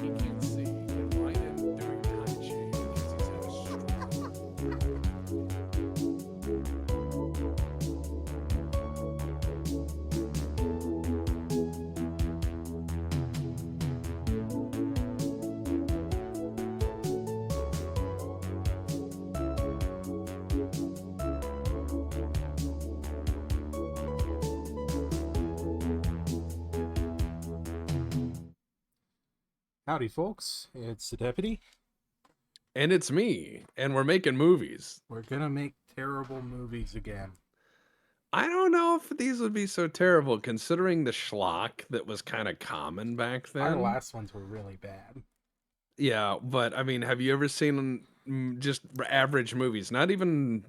He can't see. And Ryan doing Tai Chi because he's had a stroke. Howdy, folks. It's the deputy. And it's me, and we're making movies. We're gonna make terrible movies again. I don't know if these would be so terrible considering the schlock that was kind of common back then. Our last ones were really bad. Yeah, but I mean, have you ever seen just average movies? Not even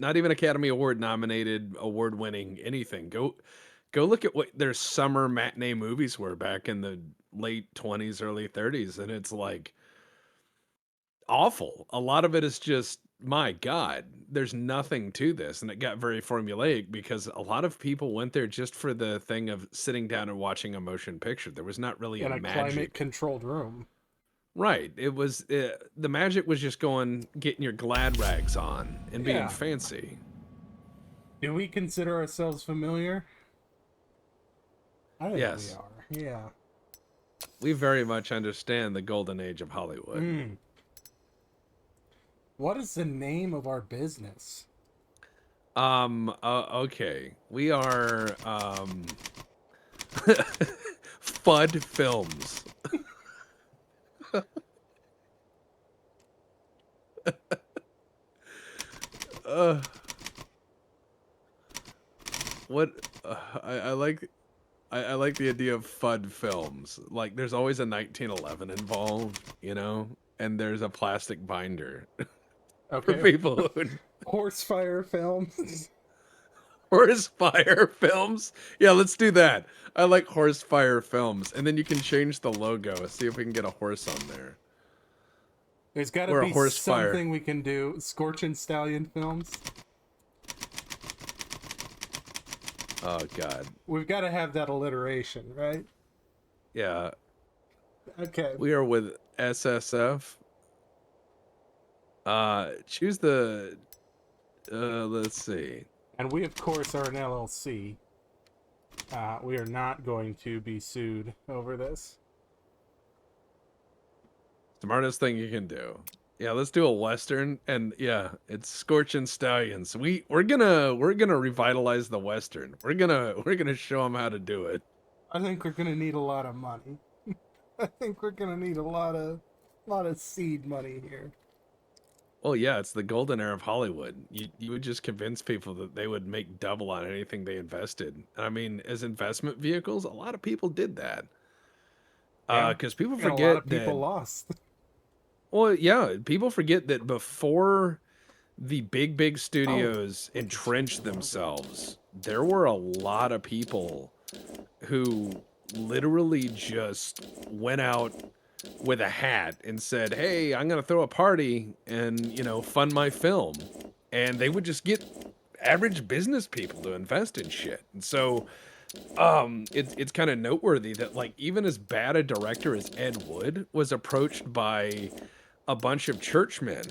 Academy Award nominated, award winning anything. Go look at what their summer matinee movies were back in the late 20s, early 30s, and it's like awful. A lot of it is just, my God, there's nothing to this. And it got very formulaic because a lot of people went there just for the thing of sitting down and watching a motion picture. There was not really In a a magic. climate-controlled room. Right. It was the magic was just getting your glad rags on and being Yeah. fancy. Do we consider ourselves familiar? I think Yes. we are. Yeah. We very much understand the golden age of Hollywood. Mm. What is the name of our business? Okay. We are Fudd Films. What I like I like the idea of Fudd Films. Like there's always a 1911 involved, you know, and there's a plastic binder for Okay. people who Horsefire Films. Horsefire Films. Yeah, let's do that. I like Horsefire Films, and then you can change the logo. See if we can get a horse on there. There's got to Or a be horse fire. something we can do. Scorchin' Stallion Films. Oh God. We've got to have that alliteration, right? Yeah. Okay. We are with SSF. Choose the let's see. And we, of course, are an LLC. We are not going to be sued over this. Smartest thing you can do. Yeah, let's do a Western, and yeah, it's Scorchin' Stallions. We're gonna revitalize the Western. We're gonna show them how to do it. I think we're gonna need a lot of money. I think we're gonna need a lot of seed money here. Well, yeah, it's the golden era of Hollywood. You would just convince people that they would make double on anything they invested. And I mean, as investment vehicles, a lot of people did that. Yeah. Because people And a lot forget of people that. lost. Well, yeah, people forget that before the big studios entrenched themselves, there were a lot of people who literally just went out with a hat and said, "Hey, I'm going to throw a party and, fund my film." And they would just get average business people to invest in shit. And so it's kind of noteworthy that like even as bad a director as Ed Wood was approached by a bunch of churchmen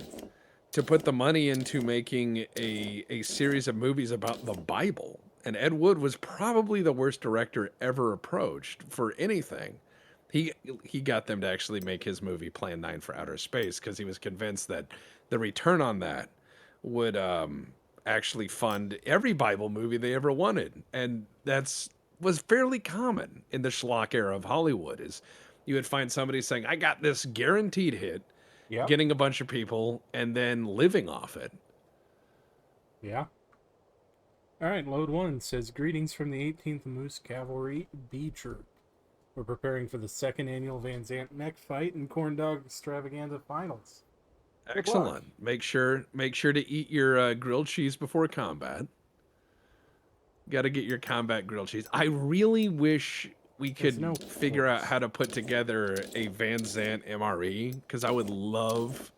to put the money into making a series of movies about the Bible. And Ed Wood was probably the worst director ever approached for anything. He got them to actually make his movie Plan 9 for Outer Space because he was convinced that the return on that would actually fund every Bible movie they ever wanted. And was fairly common in the schlock era of Hollywood is You would find somebody saying, "I got this guaranteed hit," Yep. getting a bunch of people, and then living off it. Yeah. All right, load one says greetings from the 18th Moose Cavalry B Troop. We're preparing for the second annual Van Zant neck fight and corn dog extravaganza finals. Good luck. Excellent. Make sure to eat your grilled cheese before combat. Got to get your combat grilled cheese. I really wish we There's could no figure out force. how to put together a Van Zant MRE because I would love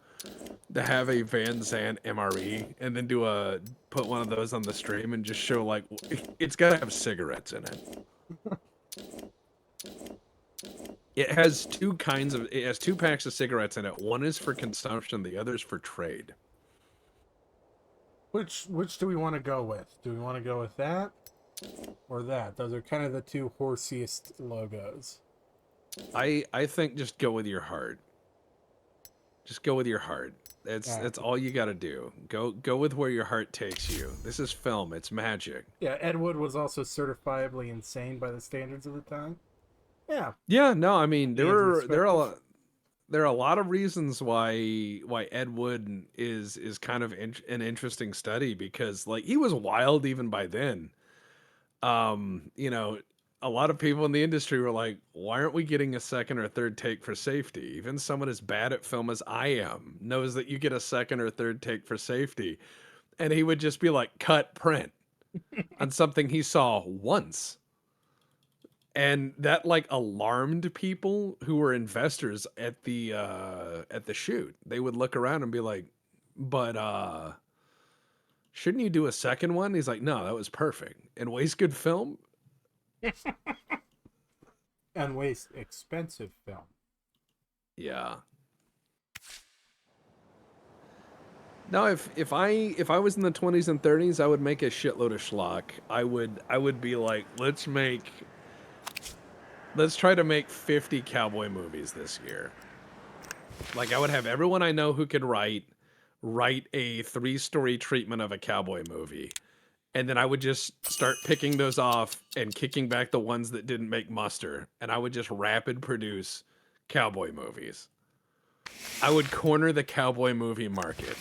to have a Van Zant MRE and then put one of those on the stream and just show like it's got to have cigarettes in it. It has two packs of cigarettes in it. One is for consumption, the other is for trade. Which do we want to go with? Do we want to go with that or that? Those are kind of the two horsiest logos. I think just go with your heart. Just go with your heart. All right. That's all you got to do. Go with where your heart takes you. This is film. It's magic. Yeah, Ed Wood was also certifiably insane by the standards of the time. Yeah, Yeah, no, I mean Ian's respective. there are a lot of reasons why Ed Wood is kind of an interesting study because like he was wild even by then. You know, a lot of people in the industry were like, why aren't we getting a second or third take for safety? Even someone as bad at film as I am knows that you get a second or third take for safety. And he would just be like, cut print on something he saw once. And that like alarmed people who were investors at the shoot. They would look around and be like, but shouldn't you do a second one? He's like, no, that was perfect. And waste good film. And waste expensive film. Yeah. Now, if I was in the 20s and 30s, I would make a shitload of schlock. I would be like, let's try to make 50 cowboy movies this year. Like I would have everyone I know who could write a 3-story treatment of a cowboy movie. And then I would just start picking those off and kicking back the ones that didn't make muster, and I would just rapid produce cowboy movies. I would corner the cowboy movie market.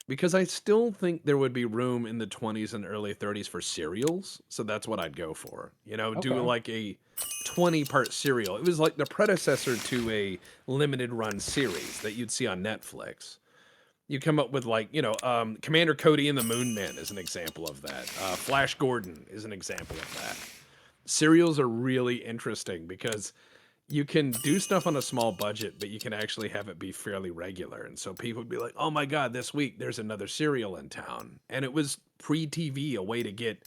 Because I still think there would be room in the 20s and early 30s for serials, so that's what I'd go for. You know, do Okay. like a 20-part serial. It was like the predecessor to a limited run series that you'd see on Netflix. You come up with like, Commander Cody and the Moon Men is an example of that. Flash Gordon is an example of that. Serials are really interesting because you can do stuff on a small budget, but you can actually have it be fairly regular. And so people would be like, oh my God, this week there's another serial in town. And it was pre TV, a way to get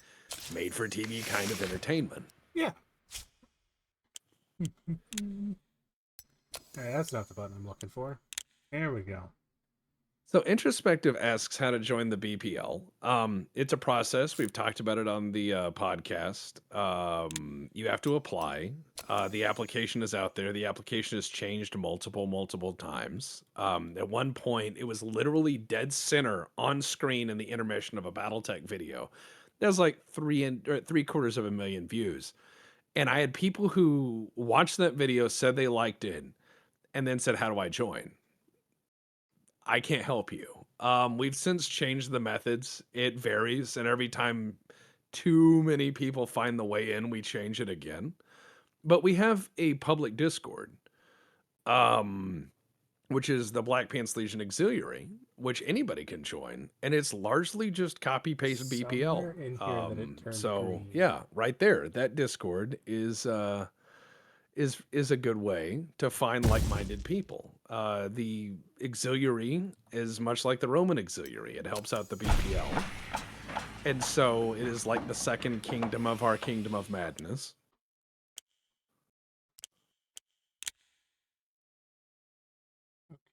made for TV kind of entertainment. Yeah. Hey, that's not the button I'm looking for. There we go. So Introspective asks how to join the BPL. It's a process. We've talked about it on the podcast. You have to apply. The application is out there. The application has changed multiple times. At one point, it was literally dead center on screen in the intermission of a BattleTech video. That was like 3/4 of a million views. And I had people who watched that video, said they liked it, and then said, "How do I join?" I can't help you. We've since changed the methods. It varies, and every time too many people find the way in, we change it again. But we have a public Discord, um, which is the Black Pants Legion Auxiliary, which anybody can join, and it's largely just copy paste Somewhere BPL. in here that it turned So green. yeah, right there, that Discord is a good way to find like-minded people. The auxiliary is much like the Roman auxiliary. It helps out the BPL. And so it is like the second kingdom of our kingdom of madness.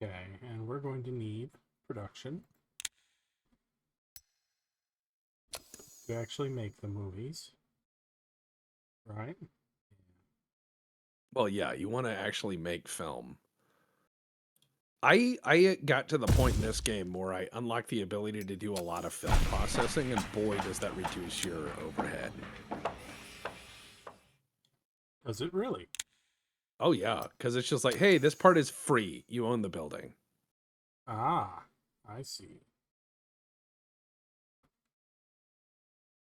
Okay, and we're going to need production to actually make the movies. Right? Well, yeah, you want to actually make film. I got to the point in this game where I unlocked the ability to do a lot of film processing, and boy, does that reduce your overhead. Does it really? Oh yeah, because it's just like, hey, this part is free. You own the building. Ah, I see.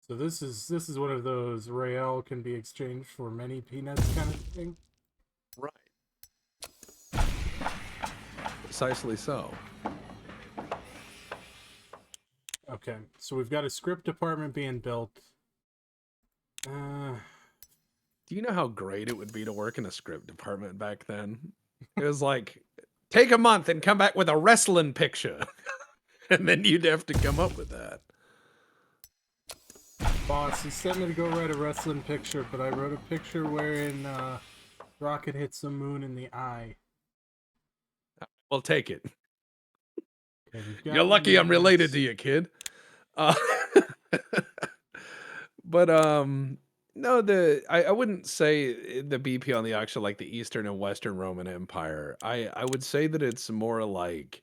So this is one of those Rael can be exchanged for many peanuts kind of thing. Right. Precisely so. Okay, so we've got a script department being built. Do you know how great it would be to work in a script department back then? It was like, take a month and come back with a wrestling picture. And then you'd have to come up with that. Boss, he sent me to go write a wrestling picture, but I wrote a picture wherein Rocket hits the moon in the eye. Well, take it. Okay, we've You're got lucky I'm related units. to you, kid. Uh, but no, I wouldn't say the BP on the actual like the Eastern and Western Roman Empire. I would say that it's more like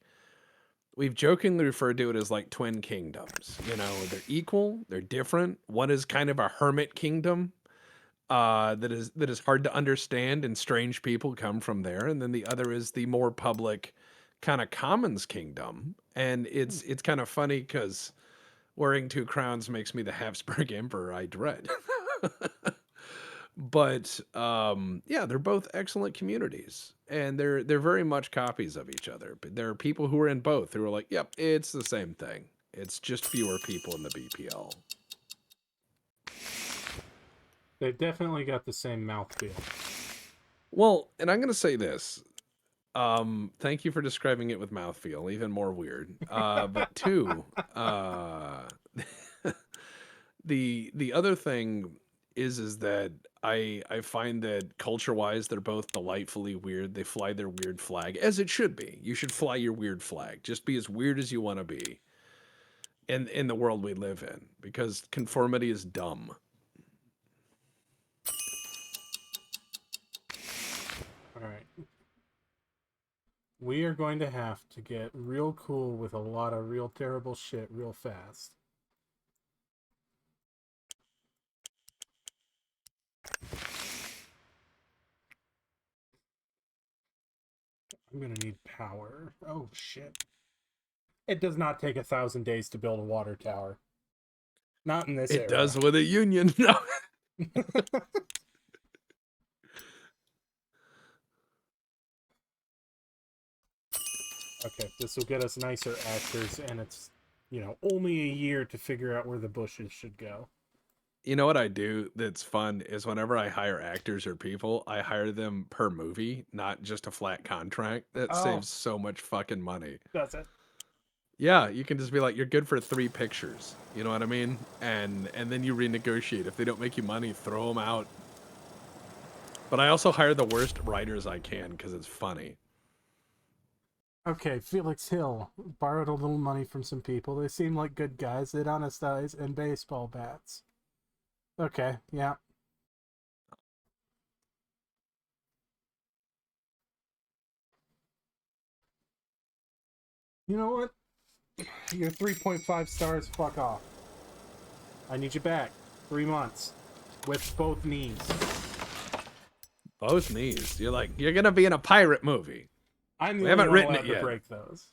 we've jokingly referred to it as like twin kingdoms. You know, they're equal, they're different. One is kind of a hermit kingdom that is hard to understand and strange people come from there, and then the other is the more public kind of commons kingdom. And it's kind of funny because wearing two crowns makes me the Habsburg emperor I dread. But yeah, they're both excellent communities, and they're very much copies of each other. But there are people who are in both who are like, yep, it's the same thing. It's just fewer people in the BPL. They've definitely got the same mouthfeel. Well, and I'm gonna say this. Thank you for describing it with mouthfeel, even more weird. But two, the other thing is that I find that culture wise they're both delightfully weird. They fly their weird flag as it should be. You should fly your weird flag. Just be as weird as you want to be in the world we live in because conformity is dumb. All right. We are going to have to get real cool with a lot of real terrible shit real fast. I'm gonna need power. Oh shit. It does not take 1,000 days to build a water tower. Not in this It era. does with a union. No. Okay, this will get us nicer actors, and it's, only a year to figure out where the bushes should go. You know what I do that's fun is whenever I hire actors or people, I hire them per movie, not just a flat contract. That Oh, saves so much fucking money. that's it. Yeah, you can just be like, you're good for 3 pictures. You know what I mean? And then you renegotiate. If they don't make you money, throw them out. But I also hire the worst writers I can because it's funny. Okay, Felix Hill borrowed a little money from some people. They seem like good guys. They had honest eyes and baseball bats. Okay, yeah. You know what? You're 3.5 stars. Fuck off. I need you back. 3 months. With both knees. Both knees. You're like, you're gonna be in a pirate movie. I'm the We only haven't one written allowed it to yet. break those.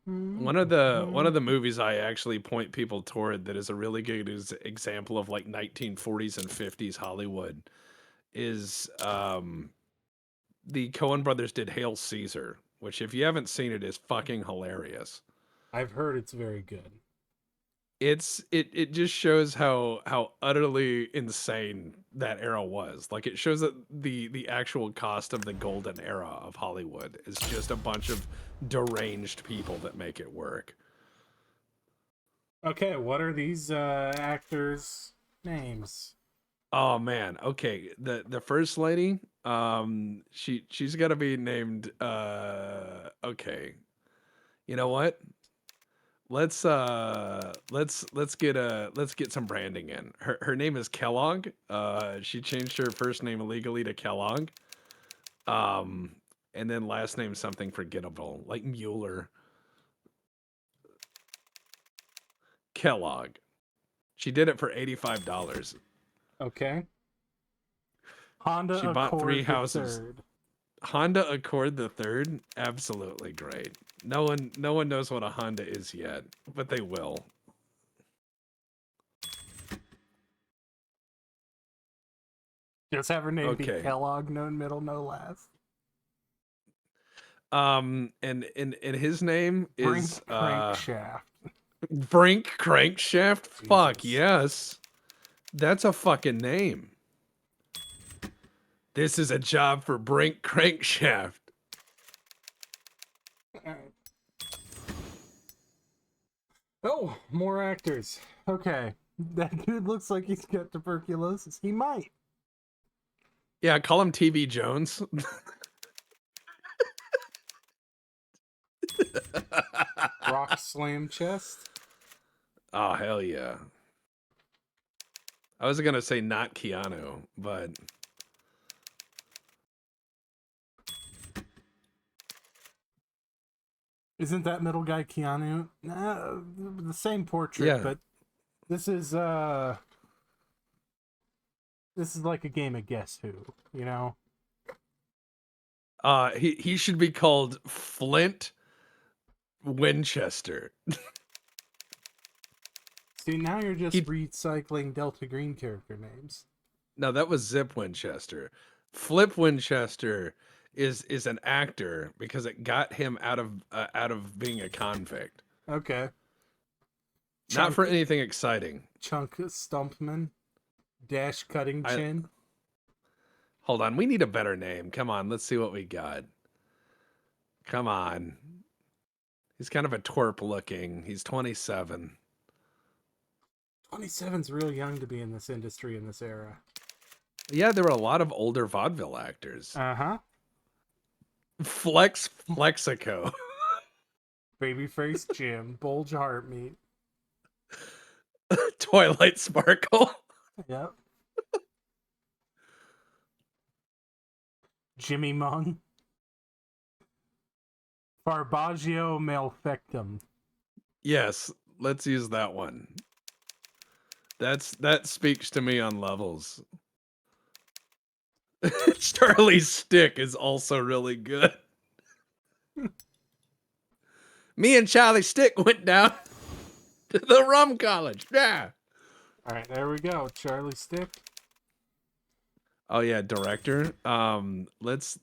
One of the movies I actually point people toward that is a really good example of like 1940s and 50s Hollywood is the Coen brothers did Hail Caesar, which if you haven't seen it is fucking hilarious. I've heard it's very good. It just shows how utterly insane that era was. Like it shows that the actual cost of the golden era of Hollywood is just a bunch of deranged people that make it work. Okay, what are these actors' names? Oh man. Okay. The first lady, she's got to be named okay. You know what? Let's get some branding in. Her name is Kellogg. She changed her first name illegally to Kellogg. Um and then last name something forgettable, like Mueller. Kellogg. She did it for $85. Okay. Honda She bought three Accord the houses. third. Honda Accord the third, absolutely great. No one knows what a Honda is yet, but they will. Just have her name be Okay. Kellogg, no middle, no last. And his name Brink is Crankshaft. Brink Crankshaft. Fuck Jesus. yes, that's a fucking name. This is a job for Brink Crankshaft. Alright. Oh, more actors. Okay. That dude looks like he's got tuberculosis. He might. Yeah, call him TV Jones. Rock slam chest. Oh hell yeah. I was gonna say not Keanu, but Isn't that middle guy Keanu? Nah, the same portrait, yeah. but this is like a game of Guess Who, you know? He should be called Flint Winchester. See, now you're just He recycling Delta Green character names. No, that was Zip Winchester. Flip Winchester is an actor because it got him out of being a convict. Okay. Not Chunk for anything exciting. Chunk Stumpman. Dash Cutting I Chin. Hold on, we need a better name. Come on, let's see what we got. Come on. He's kind of a twerp looking. He's 27. 27's real young to be in this industry in this era. Yeah, there were a lot of older vaudeville actors. Uh-huh. Flex Flexico. Babyface Jim. Bulge Heart Meat. Twilight Sparkle. Yep. Jimmy Mung. Barbaggio Malfectum. Yes, let's use that one. That speaks to me on levels. Charlie Stick is also really good. Me and Charlie Stick went down to the rum college. Yeah. Alright, there we go. Charlie Stick. Oh yeah, director. Let's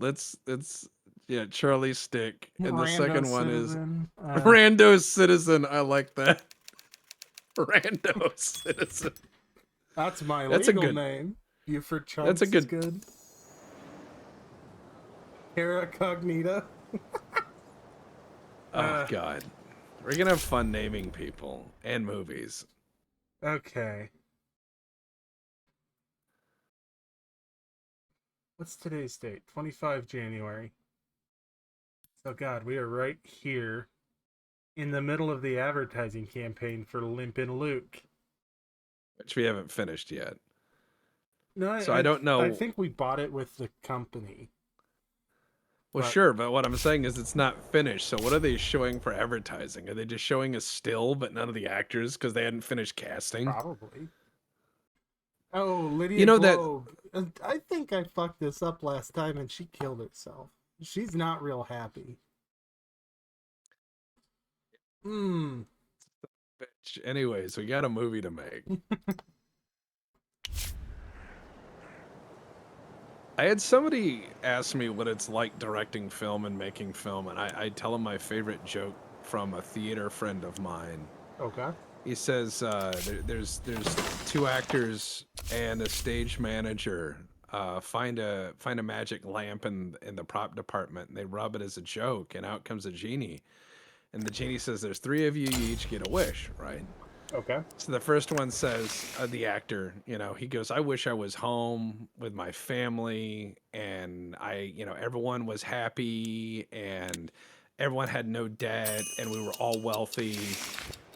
yeah, Charlie Stick. And the Rando second one Citizen. is Rando Citizen. I like that. Rando Citizen. That's my That's a legal good name. Buford Chunks That's a is good good. Terra Cognita. Oh god. We're gonna have fun naming people and movies. Okay. What's today's date? 25 January. So God, we are right here in the middle of the advertising campaign for Limpin' Luke. Which we haven't finished yet. No, So I don't know. I think we bought it with the company. Well, sure, but what I'm saying is it's not finished. So what are they showing for advertising? Are they just showing a still, but none of the actors because they hadn't finished casting? Probably. Oh, Lydia You know Globe. I think I fucked this up last time and she killed herself. She's not real happy. Hmm. Bitch. Anyways, we got a movie to make. I had somebody ask me what it's like directing film and making film, and I tell them my favorite joke from a theater friend of mine. Okay. He says there's two actors and a stage manager find a magic lamp in the prop department, and they rub it as a joke, and out comes a genie, and the genie says there's three of you, you each get a wish, right? Okay. So the first one says, the actor, he goes, I wish I was home with my family and everyone was happy and everyone had no debt and we were all wealthy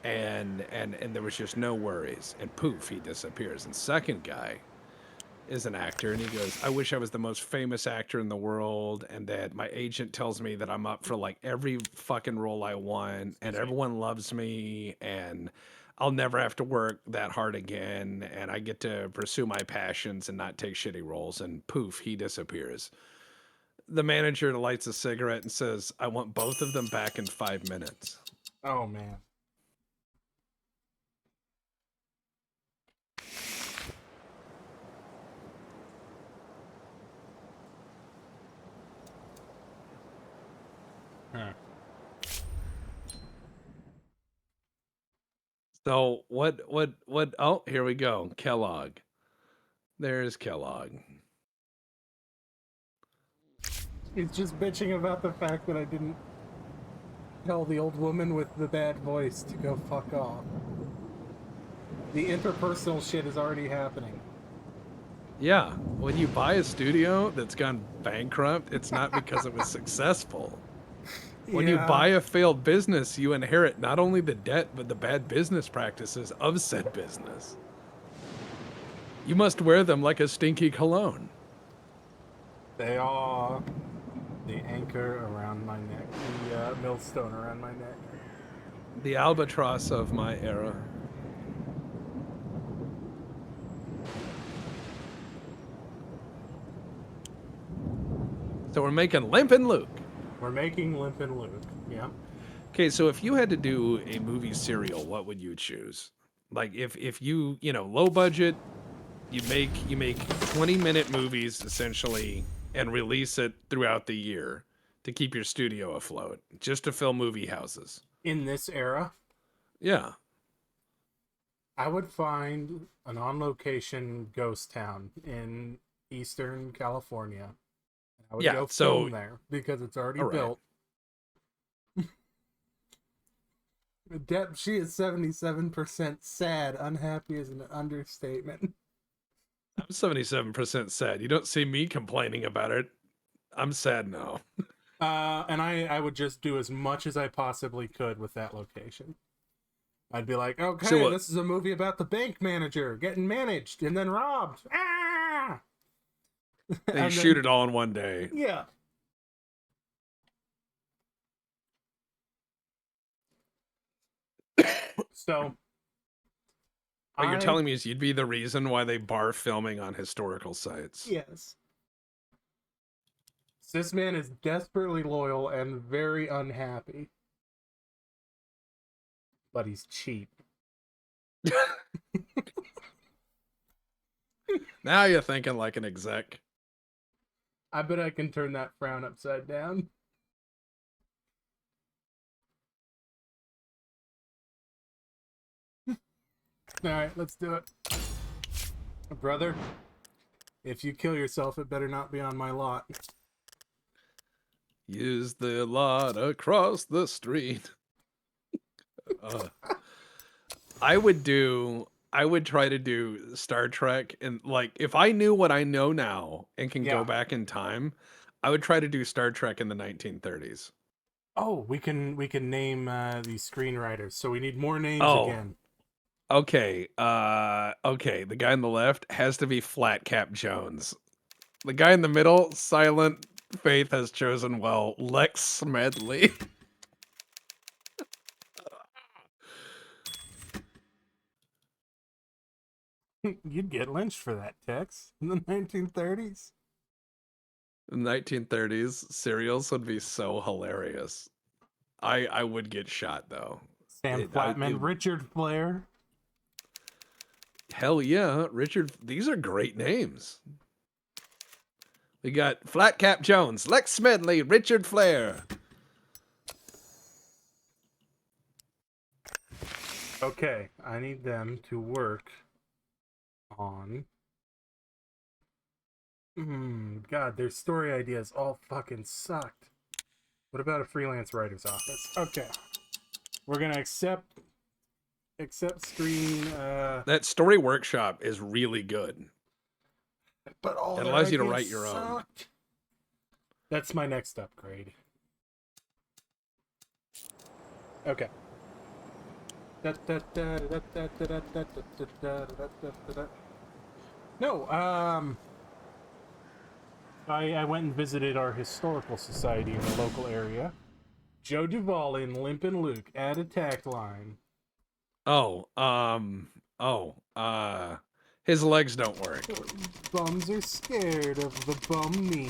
and there was just no worries. And poof, he disappears. And second guy is an actor and he goes, I wish I was the most famous actor in the world and that my agent tells me that I'm up for like every fucking role I want and everyone loves me and I'll never have to work that hard again, and I get to pursue my passions and not take shitty roles. And poof, he disappears. The manager lights a cigarette and says, I want both of them back in 5 minutes. Oh man. Huh. So what oh, here we go. Kellogg. There's Kellogg. He's just bitching about the fact that I didn't tell the old woman with the bad voice to go fuck off. The interpersonal shit is already happening. Yeah, when you buy a studio that's gone bankrupt, it's not because it was successful. When you buy a failed business, you inherit not only the debt, but the bad business practices of said business. You must wear them like a stinky cologne. They are the anchor around my neck, the millstone around my neck. The albatross of my era. So we're making Limpin' Luke. We're making Limpin' Luke, yeah. Okay, so if you had to do a movie serial, what would you choose? Like if you, low budget, you make 20-minute movies essentially and release it throughout the year to keep your studio afloat, just to fill movie houses. In this era, Yeah. I would find an on-location ghost town in Eastern California. I would go film there because it's already built. Deb, she is 77% sad. Unhappy is an understatement. I'm 77% sad. You don't see me complaining about it. I'm sad now. And I would just do as much as I possibly could with that location. I'd be like, okay, so this is a movie about the bank manager getting managed and then robbed. Ah! They shoot it all in one day. Yeah. So what you're telling me is you'd be the reason why they bar filming on historical sites. Yes. This man is desperately loyal and very unhappy. But he's cheap. Now you're thinking like an exec. I bet I can turn that frown upside down. Alright, let's do it. Brother, if you kill yourself, it better not be on my lot. Use the lot across the street. I would try to do Star Trek, and like if I knew what I know now and can go back in time, I would try to do Star Trek in the 1930s. Oh, we can name these screenwriters. So we need more names again. Okay. Okay. The guy on the left has to be Flat Cap Jones. The guy in the middle, Silent Faith has chosen well, Lex Smedley. You'd get lynched for that, Tex, in the 1930s. In the 1930s, serials would be so hilarious. I would get shot, though. Sam Flatman, Richard Flair. Hell yeah, Richard. These are great names. We got Flat Cap Jones, Lex Smedley, Richard Flair. Okay, I need them to work on... God, their story ideas all fucking sucked. What about a freelance writer's office? Okay. We're gonna accept screen... That story workshop is really good. But all it allows you to write your own. That's my next upgrade. Okay. No, I went and visited our historical society in the local area. Joe Duvall in Limpin' Luke, add a tack line. Oh, his legs don't work. Bums are scared of the bum me.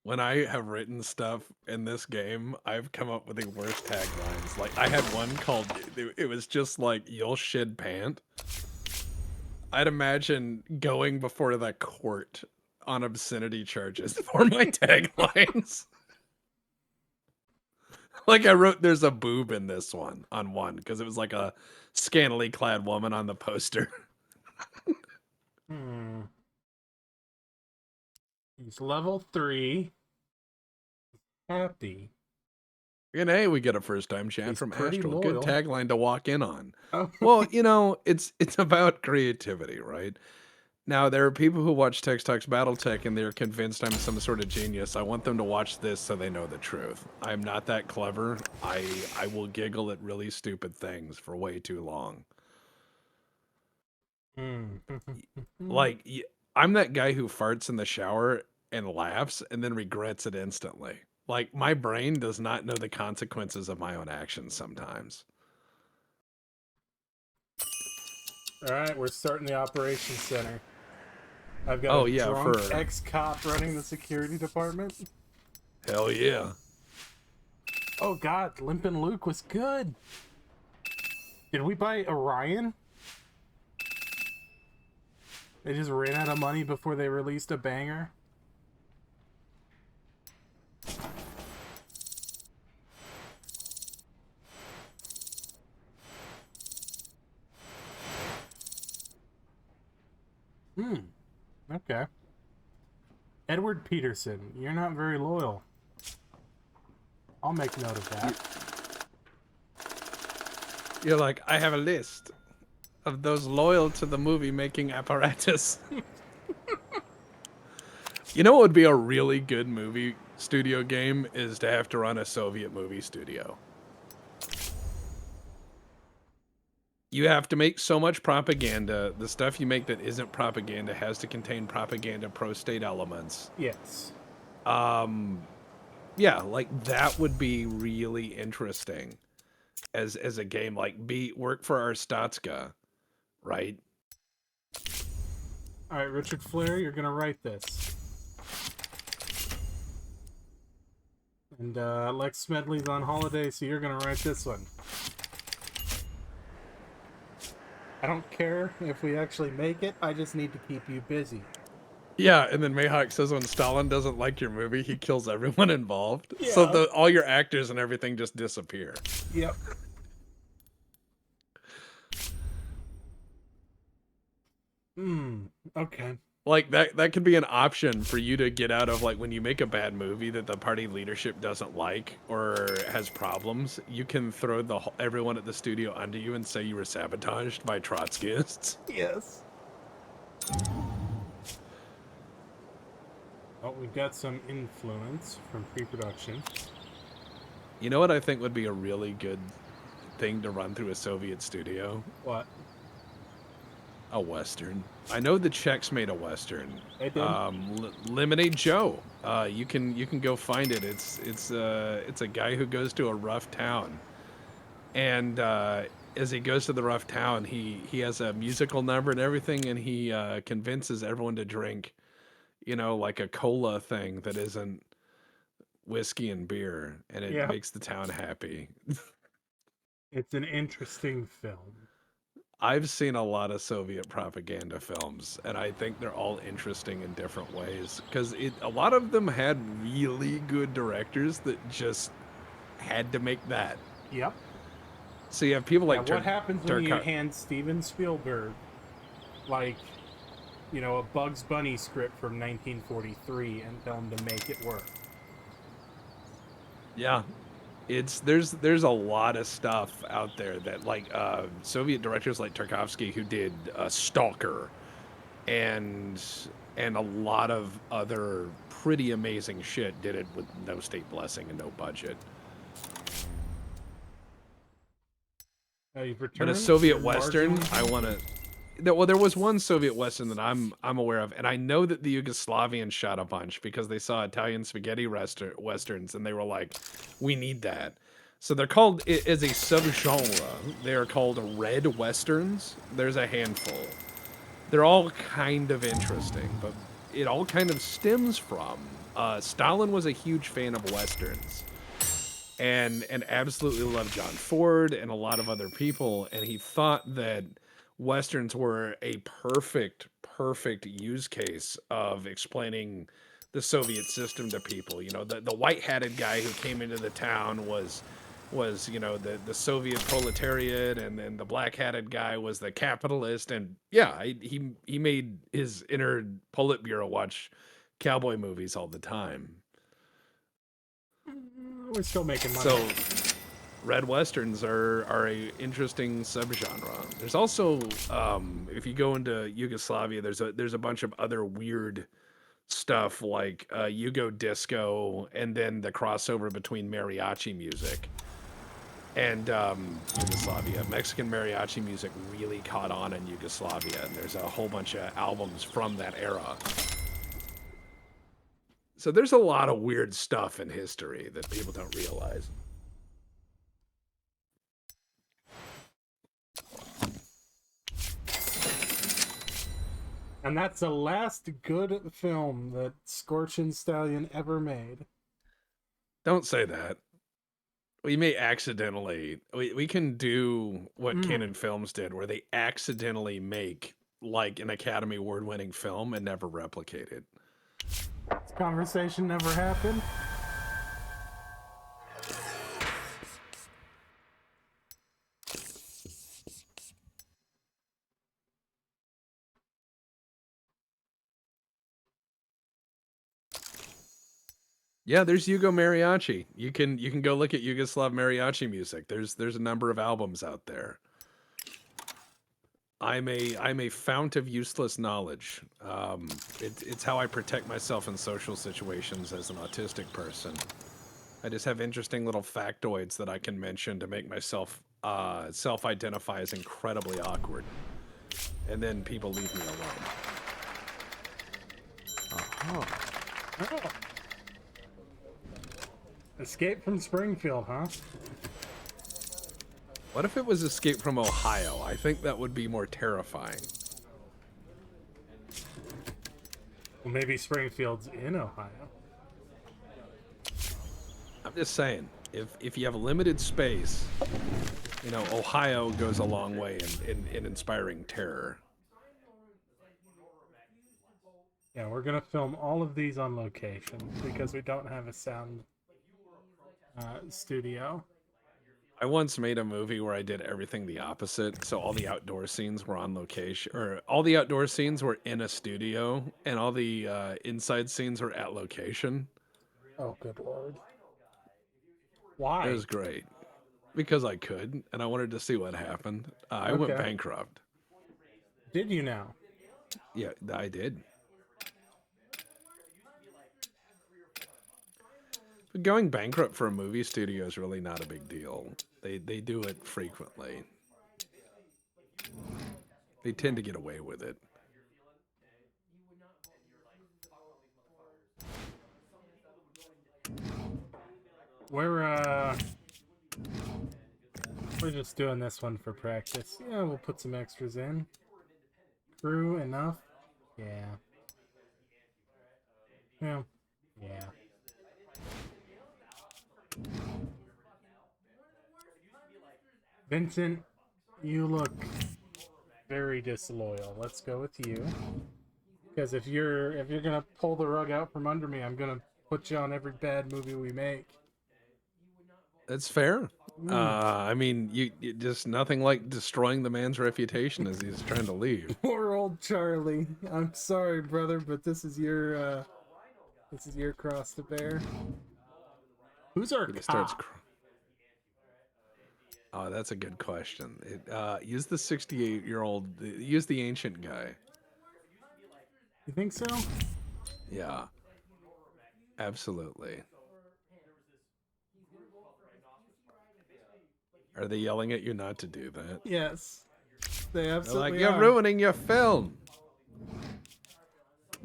When I have written stuff in this game, I've come up with the worst taglines. Like, I had one called, it was just like, "You'll shit pant." I'd imagine going before the court on obscenity charges for my taglines. Like, I wrote, "There's a boob in this one," on one, because it was like a scantily clad woman on the poster. Hmm. He's level 3. Happy. And hey, we get a first time chat He's from pretty Astral. Good loyal. tagline to walk in on. Oh. Well, you know, it's about creativity, right? Now there are people who watch Tex Talks Battletech and they're convinced I'm some sort of genius. I want them to watch this so they know the truth. I'm not that clever. I will giggle at really stupid things for way too long. Hmm. Like I'm that guy who farts in the shower and laughs and then regrets it instantly. Like my brain does not know the consequences of my own actions sometimes. All right, we're starting the operations center. I've got a Oh yeah, drunk for ex-cop running the security department. hell yeah. Oh god, Limpin' Luke was good. Did we buy Orion? They just ran out of money before they released a banger. Hmm. Okay. Edward Peterson, you're not very loyal. I'll make note of that. You're like, I have a list of those loyal to the movie making apparatus. You know what would be a really good movie studio game is to have to run a Soviet movie studio. You have to make so much propaganda. The stuff you make that isn't propaganda has to contain propaganda pro-state elements. Yes. Yeah, like that would be really interesting as a game. Like, work for our Statska, right? All right, Richard Flair, you're gonna write this. And Lex Smedley's on holiday, so you're gonna write this one. I don't care if we actually make it. I just need to keep you busy. Yeah, and then Mayhawk says when Stalin doesn't like your movie, he kills everyone involved. So Yeah. all your actors and everything just disappear. Yep. Hmm. Okay. Like that could be an option for you to get out of, like, when you make a bad movie that the party leadership doesn't like or has problems, you can throw everyone at the studio under you and say you were sabotaged by Trotskyists. Yes. Oh, we've got some influence from pre-production. You know what I think would be a really good thing to run through a Soviet studio? What? A Western. I know the Czechs made a Western. They did. Lemonade Joe. You can go find it. It's a guy who goes to a rough town, and as he goes to the rough town, he has a musical number and everything, and he convinces everyone to drink, like a cola thing that isn't whiskey and beer, and it Yeah. makes the town happy. It's an interesting film. I've seen a lot of Soviet propaganda films, and I think they're all interesting in different ways because a lot of them had really good directors that just had to make that. Yep. So you have people like What happens when you hand Steven Spielberg, like, a Bugs Bunny script from 1943 and tell him to make it work? Yeah, there's a lot of stuff out there that, like, Soviet directors like Tarkovsky, who did Stalker and a lot of other pretty amazing shit, did it with no state blessing and no budget. You've But a returned. Soviet Western, I want to. Well, there was one Soviet Western that I'm aware of, and I know that the Yugoslavians shot a bunch because they saw Italian spaghetti westerns, and they were like, "We need that." So they're called as a subgenre. They are called red westerns. There's a handful. They're all kind of interesting, but it all kind of stems from Stalin was a huge fan of westerns and absolutely loved John Ford and a lot of other people, and he thought that westerns were a perfect use case of explaining the Soviet system to people. You know, the white hatted guy who came into the town was the Soviet proletariat, and then the black hatted guy was the capitalist. And yeah, he made his inner Politburo watch cowboy movies all the time. We're still making money. So red westerns are a interesting subgenre. There's also if you go into Yugoslavia, there's a bunch of other weird stuff like Yugo disco, and then the crossover between mariachi music and Yugoslavia. Mexican mariachi music really caught on in Yugoslavia, and there's a whole bunch of albums from that era. So there's a lot of weird stuff in history that people don't realize. And that's the last good film that Scorchin' Stallion ever made. Don't say that. We may accidentally. We can do what Canon Films did, where they accidentally make like an Academy Award winning film and never replicate it. This conversation never happened. Yeah, there's Yugo Mariachi. You can go look at Yugoslav mariachi music. There's a number of albums out there. I'm a fount of useless knowledge. It's how I protect myself in social situations as an autistic person. I just have interesting little factoids that I can mention to make myself self-identify as incredibly awkward, and then people leave me alone. Oh. Escape from Springfield, huh? What if it was Escape from Ohio? I think that would be more terrifying. Well, maybe Springfield's in Ohio. I'm just saying, if you have limited space, Ohio goes a long way in inspiring terror. Yeah, we're gonna film all of these on location because we don't have a sound studio. I once made a movie where I did everything the opposite. So all the outdoor scenes were on location, or all the outdoor scenes were in a studio, and all the inside scenes were at location. Oh, good lord. It Why? was great because I could, and I wanted to see what happened. I went bankrupt. Did you now? Yeah, I did. But going bankrupt for a movie studio is really not a big deal. They do it frequently. They tend to get away with it. We're just doing this one for practice. Yeah, we'll put some extras in. Crew enough? Yeah. Yeah. Yeah. Vincent, you look very disloyal. Let's go with you. Because if you're gonna pull the rug out from under me, I'm gonna put you on every bad movie we make. That's fair. I mean, you just nothing like destroying the man's reputation as he's trying to leave. Poor old Charlie. I'm sorry, brother, but this is your cross to bear. Who's our cop? Oh, that's a good question. Use the 68-year-old. Use the ancient guy. You think so? Yeah, absolutely. Are they yelling at you not to do that? Yes, they absolutely They're like, you're ruining your film.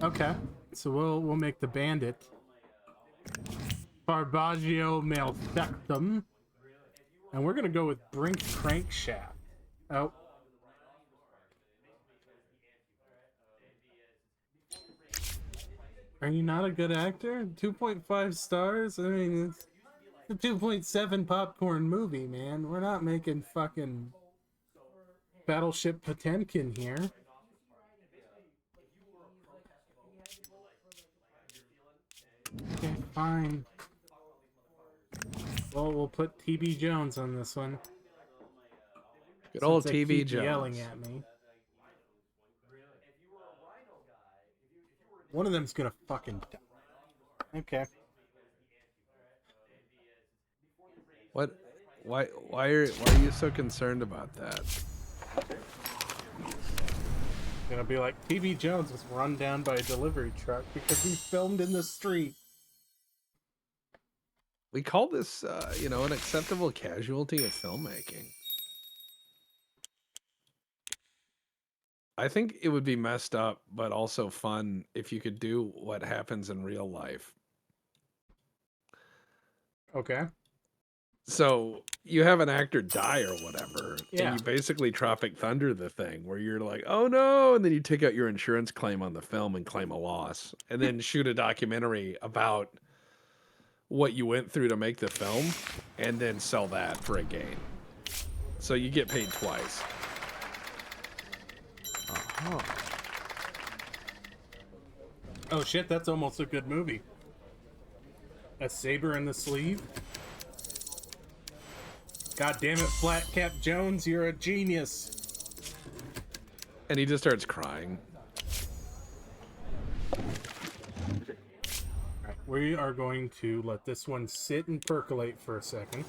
Okay, so we'll make the bandit Barbaggio Malfectum. And we're gonna go with Brink Crankshaft. Oh. Are you not a good actor? 2.5 stars? I mean, it's a 2.7 popcorn movie, man. We're not making fucking Battleship Potemkin here. Okay, fine. Well, we'll put TB Jones on this one. Good Since old they TV keep Jones. yelling at me. One of them's gonna fucking die. Okay. What? Why are you so concerned about that? Gonna be like, TB Jones was run down by a delivery truck because he filmed in the street. We call this, you know, an acceptable casualty of filmmaking. I think it would be messed up, but also fun if you could do what happens in real life. Okay. So you have an actor die or whatever, and Yeah. you basically Tropic Thunder the thing where you're like, oh no, and then you take out your insurance claim on the film and claim a loss, and then shoot a documentary about what you went through to make the film, and then sell that for a gain. So you get paid twice. Uh-huh. Oh shit, that's almost a good movie. A saber in the sleeve. God damn it, Flat Cap Jones, you're a genius. And he just starts crying. Alright, we are going to let this one sit and percolate for a second.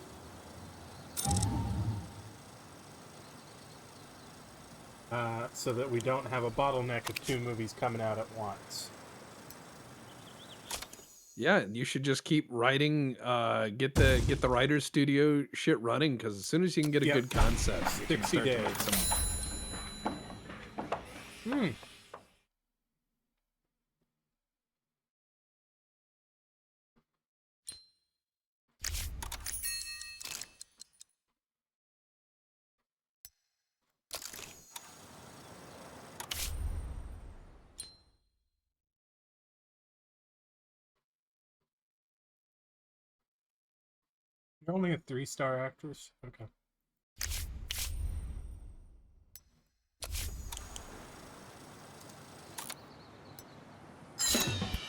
So that we don't have a bottleneck of two movies coming out at once. Yeah, you should just keep writing. Get the writer's studio shit running, because as soon as you can get a good concept, you can 60 start to days. make some. You're only a 3-star actress? Okay.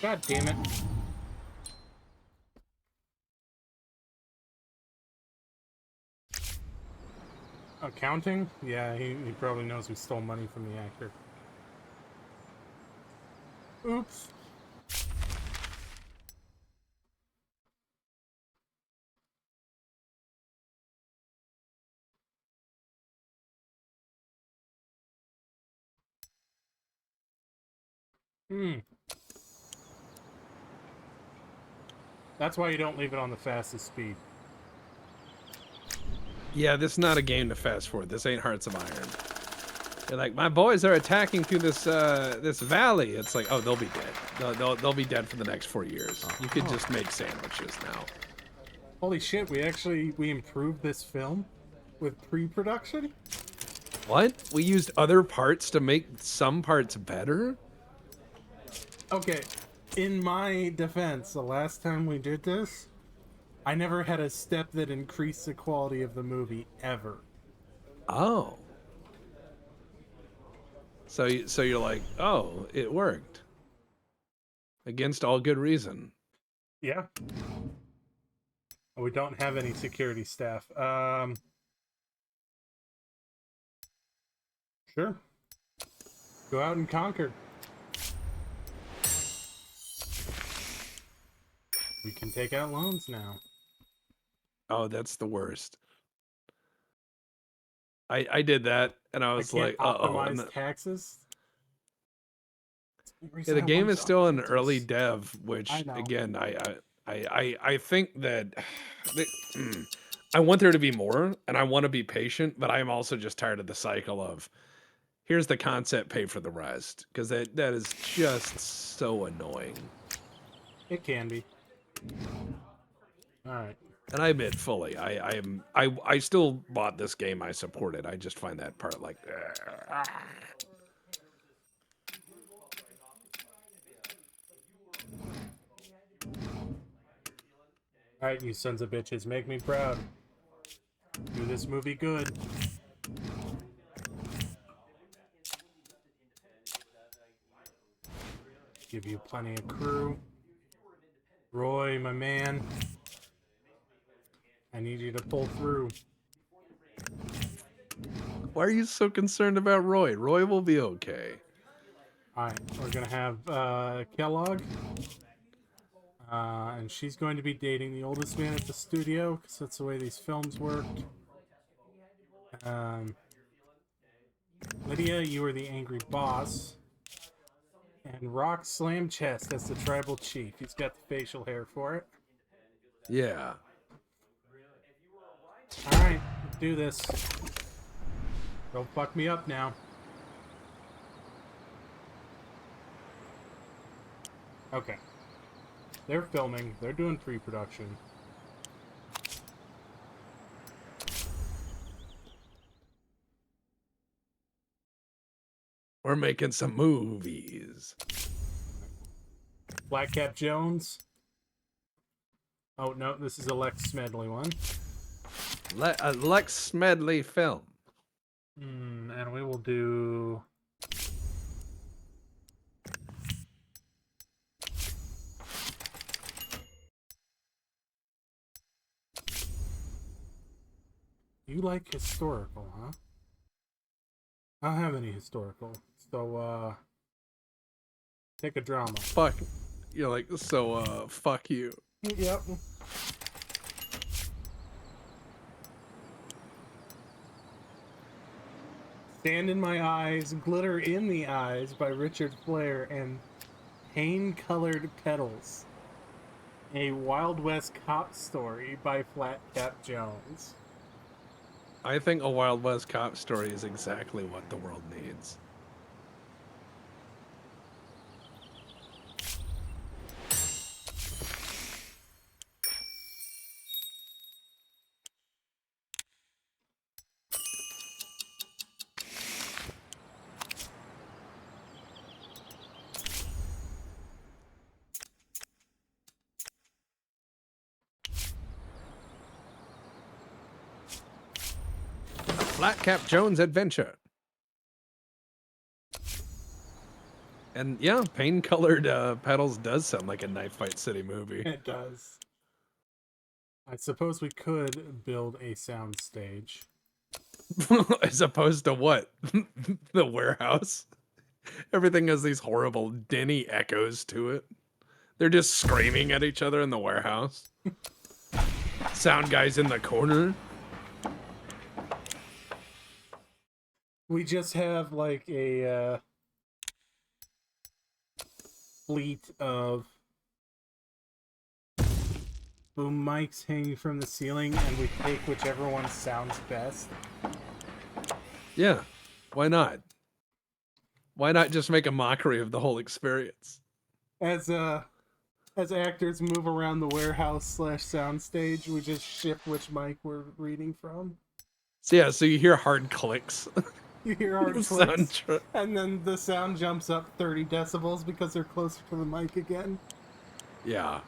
God damn it. Accounting? Yeah, he probably knows we stole money from the actor. Oops. That's why you don't leave it on the fastest speed. Yeah, this is not a game to fast forward. This ain't Hearts of Iron. They're like, my boys are attacking through this this valley. It's like, oh, they'll be dead. They'll be dead for the next 4 years. You could just make sandwiches now. Holy shit, we improved this film with pre-production? What? We used other parts to make some parts better? Okay, in my defense, the last time we did this, I never had a step that increased the quality of the movie ever. Oh. So you're like, oh, it worked. Against all good reason. Yeah. We don't have any security staff. Sure. Go out and conquer. We can take out loans now. Oh, that's the worst. I did that, and I was like, uh-oh. Optimize taxes? Yeah, the game is still in early dev, which I know. again, I think that I want there to be more, and I want to be patient, but I'm also just tired of the cycle of here's the concept, pay for the rest, because that is just so annoying. It can be. All right. And I admit fully, I still bought this game. I support it. I just find that part like, Alright, you sons of bitches, make me proud. Do this movie good. Give you plenty of crew. Roy, my man. I need you to pull through. why are you so concerned about Roy? Roy will be okay. Alright, we're gonna have Kellogg. And she's going to be dating the oldest man at the studio, because that's the way these films worked. Lydia, you are the angry boss. And Rock Slam Chest as the tribal chief. He's got the facial hair for it. Yeah. Alright, let's do this. Don't fuck me up now. Okay. They're filming. They're doing pre-production. We're making some movies. Blackcap Jones. Oh, no, this is a Lex Smedley one. A Lex Smedley film. And we will do... You like historical, huh? I don't have any historical. So, take a drama. Fuck. You're like, so, fuck you. Yep. Stand in My Eyes, Glitter in the Eyes by Richard Flair, and Pain-Colored Petals. A Wild West cop story by Flatcap Jones. I think a Wild West cop story is exactly what the world needs. Flatcap Jones adventure. And yeah, Pain-Colored Petals does sound like a Knife Fight City movie. It does. I suppose we could build a sound stage. As opposed to what? The warehouse? Everything has these horrible Denny echoes to it. They're just screaming at each other in the warehouse. Sound guy's in the corner. We just have like a fleet of boom mics hanging from the ceiling, and we take whichever one sounds best. Yeah, why not? Why not just make a mockery of the whole experience? As actors move around the warehouse / soundstage, we just shift which mic we're reading from. So yeah, so you hear hard clicks. You hear hard clicks, and then the sound jumps up 30 decibels because they're closer to the mic again. Yeah.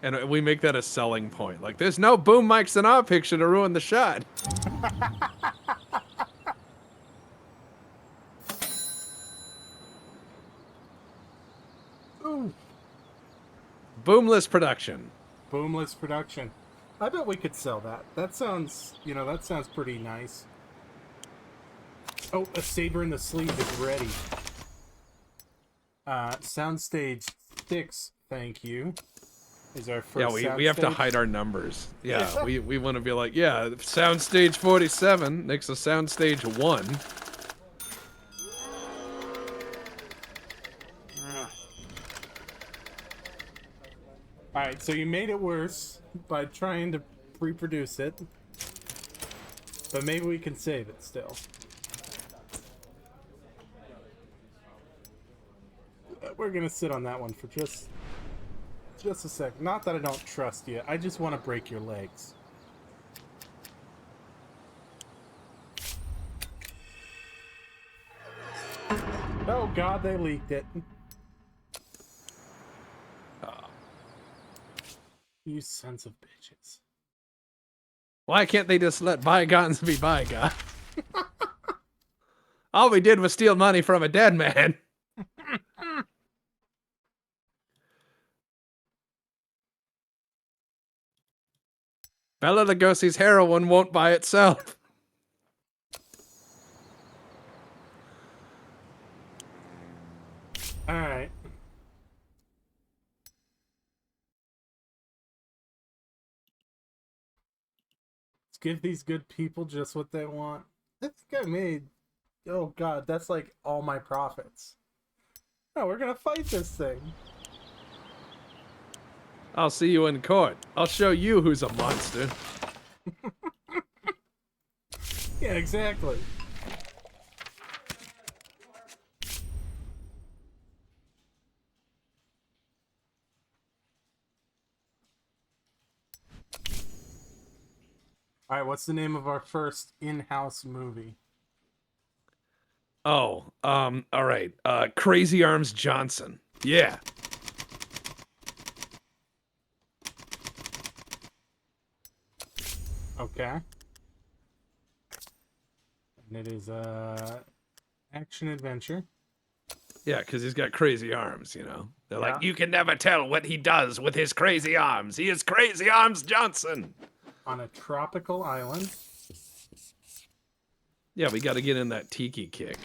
And we make that a selling point. Like, there's no boom mics in our picture to ruin the shot. Ooh. Boomless production. Boomless production. I bet we could sell that. That sounds, that sounds pretty nice. Oh, a saber in the sleeve is ready. Soundstage 6, thank you. Is our first we have to hide our numbers. Yeah, we want to be like, yeah, soundstage 47 next to soundstage 1. Alright, so you made it worse by trying to reproduce it. But maybe we can save it still. We're gonna sit on that one for just Just a sec. Not that I don't trust you. I just want to break your legs. Oh god, they leaked it. You sons of bitches. Why can't they just let bygones be bygones? All we did was steal money from a dead man. Bela Lugosi's heroin won't buy itself. Alright. Let's give these good people just what they want. I think I made... Oh god, that's like all my profits. No, we're gonna fight this thing. I'll see you in court. I'll show you who's a monster. Yeah, exactly. Alright, what's the name of our first in-house movie? Oh, all right. Crazy Arms Johnson. Yeah. Okay. And it is action adventure. Yeah, because he's got crazy arms, you know. They're Yeah. like, you can never tell what he does with his crazy arms. He is Crazy Arms Johnson. On a tropical island. Yeah, we got to get in that tiki kick.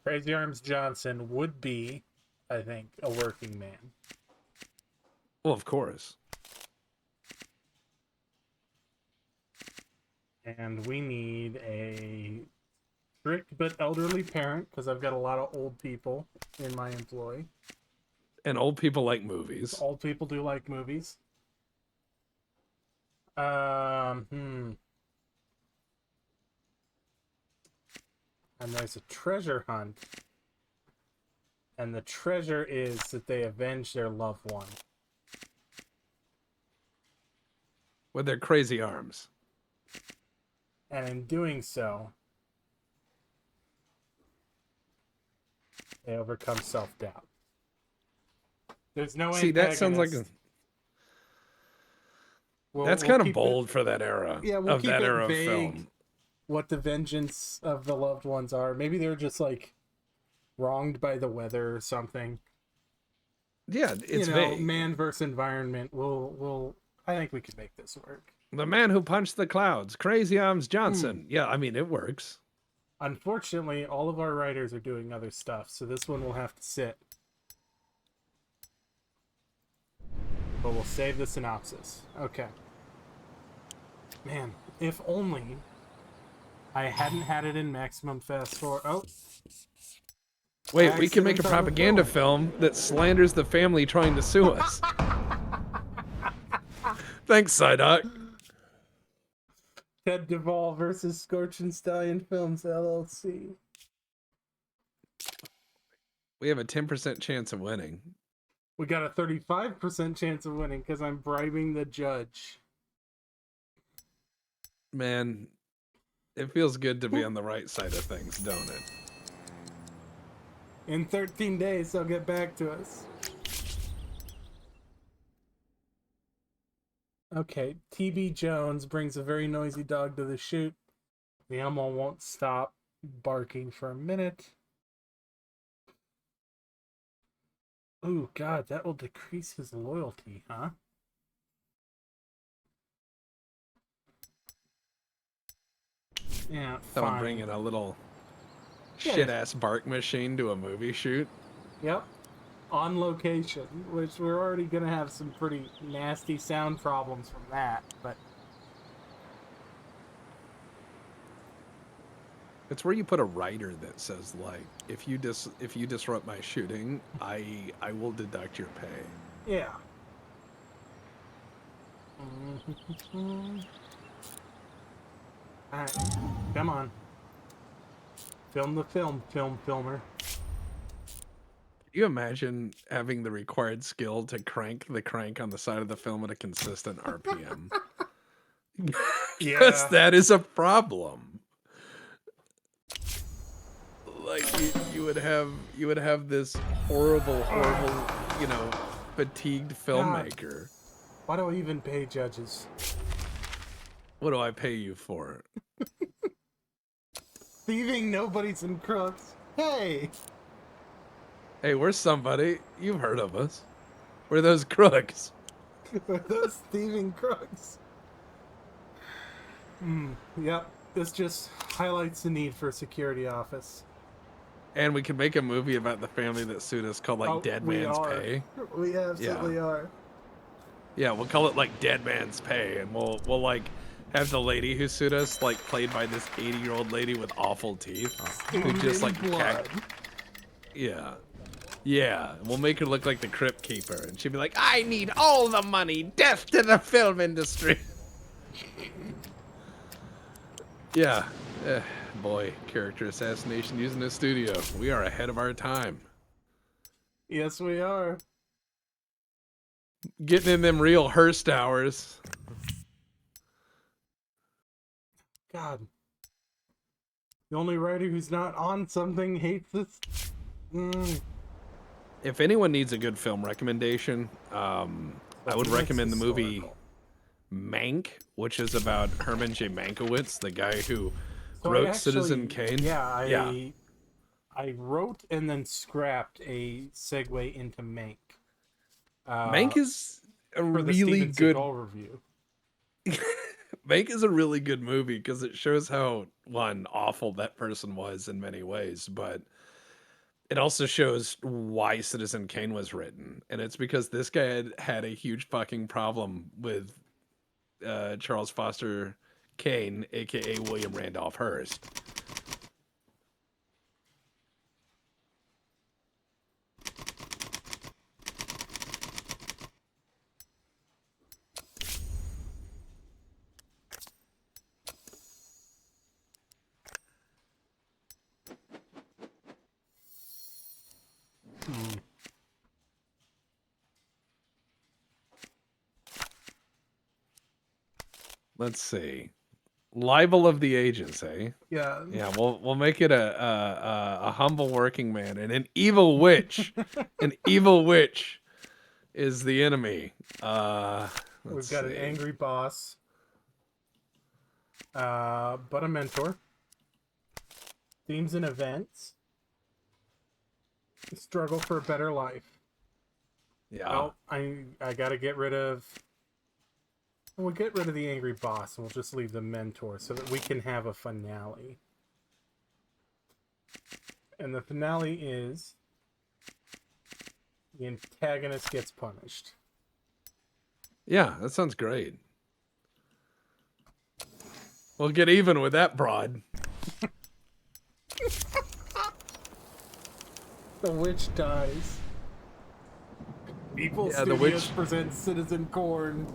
Crazy Arms Johnson would be, I think, a working man. Well, of course. And we need a strict but elderly parent, because I've got a lot of old people in my employ. And old people like movies. Old people do like movies. And there's a treasure hunt. And the treasure is that they avenge their loved one. With their crazy arms. And in doing so, they overcome self-doubt. There's no See, that sounds like a... That's kind of bold for that era. Yeah, we'll of keep that it era of vague film. what the vengeance of the loved ones are. Maybe they're just like wronged by the weather or something. Yeah, it's vague. Man versus environment. I think we can make this work. The man who punched the clouds, Crazy Arms Johnson. Yeah, I mean, it works. Unfortunately, all of our writers are doing other stuff, so this one will have to sit. But we'll save the synopsis. Okay. Man, if only I hadn't had it in maximum fast forward. Oh. Wait, we can make a propaganda film that slanders the family trying to sue us. Thanks, Psyduck. Ted Duvall versus Scorch and Stallion Films, LLC. We have a 10% chance of winning. We got a 35% chance of winning because I'm bribing the judge. Man, it feels good to be on the right side of things, don't it? In 13 days, they'll get back to us. Okay, TB Jones brings a very noisy dog to the chute. The animal won't stop barking for a minute. Ooh, God, that will decrease his loyalty, huh? Yeah, Someone fine. bringing a little shit-ass bark machine to a movie shoot. Yep. On location, which we're already going to have some pretty nasty sound problems from that, but... It's where you put a writer that says, like, if you disrupt my shooting, I will deduct your pay. Yeah. Alright, come on. Film the film, filmer. you imagine having the required skill to crank the crank on the side of the film at a consistent RPM? Because Yeah. that is a problem. Like you would have this horrible, fatigued God, filmmaker. why do I even pay judges? What do I pay you for? Thieving nobodies and crooks. Hey! Hey, we're somebody. You've heard of us. We're those crooks. Those thieving crooks. Yep. This just highlights the need for a security office. And we can make a movie about the family that sued us called like Dead We Man's are. Pay. We absolutely are. Yeah, we'll call it like Dead Man's Pay, and we'll like have the lady who sued us like played by this 80-year-old lady with awful teeth who just like blood. yeah. Yeah, and we'll make her look like the Crypt Keeper, and she'd be like, "I need all the money, death to the film industry." Yeah, boy, character assassination using a studio. We are ahead of our time. Yes, we are. Getting in them real Hearst hours. God. The only writer who's not on something hates this. If anyone needs a good film recommendation, I would recommend the movie Mank, which is about Herman J. Mankiewicz, the guy who wrote Citizen Kane. Yeah, I wrote and then scrapped a segue into Mank. Mank is a for the really Steven good Seagal review. Mank is a really good movie because it shows how awful that person was in many ways, but it also shows why Citizen Kane was written, and it's because this guy had a huge fucking problem with Charles Foster Kane, aka William Randolph Hearst. Let's see. Libel of the ages, eh? Yeah. Yeah, we'll make it a humble working man and an evil witch. An evil witch is the enemy. We've got an angry boss, but a mentor. Themes and events. Struggle for a better life. Yeah. Well, I gotta get rid of. We'll get rid of the angry boss, and we'll just leave the mentor so that we can have a finale. And the finale is the antagonist gets punished. Yeah, that sounds great. We'll get even with that broad. The witch dies. People the witch presents Citizen Corn.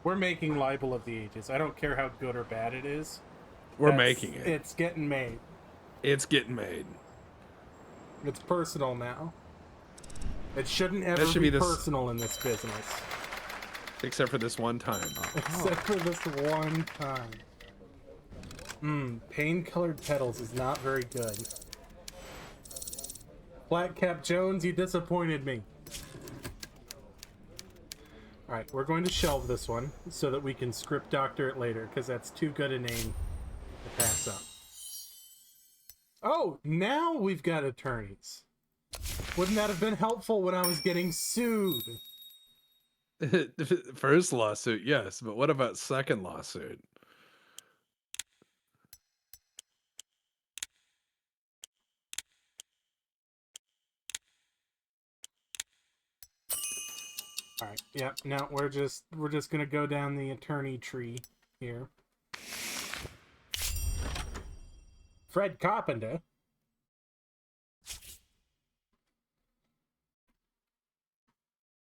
We're making Libel of the Ages. I don't care how good or bad it is. We're making it. It's getting made. It's getting made. It's personal now. It shouldn't ever be personal in this business. Except for this one time. Except for this one time. Pain-colored petals is not very good. Flatcap Jones, you disappointed me. Alright, we're going to shelve this one so that we can script doctor it later, because that's too good a name to pass up. Oh, now we've got attorneys. Wouldn't that have been helpful when I was getting sued? First lawsuit, yes, but what about second lawsuit? All right. Yeah. Now we're just gonna go down the attorney tree here. Fred Carpenter.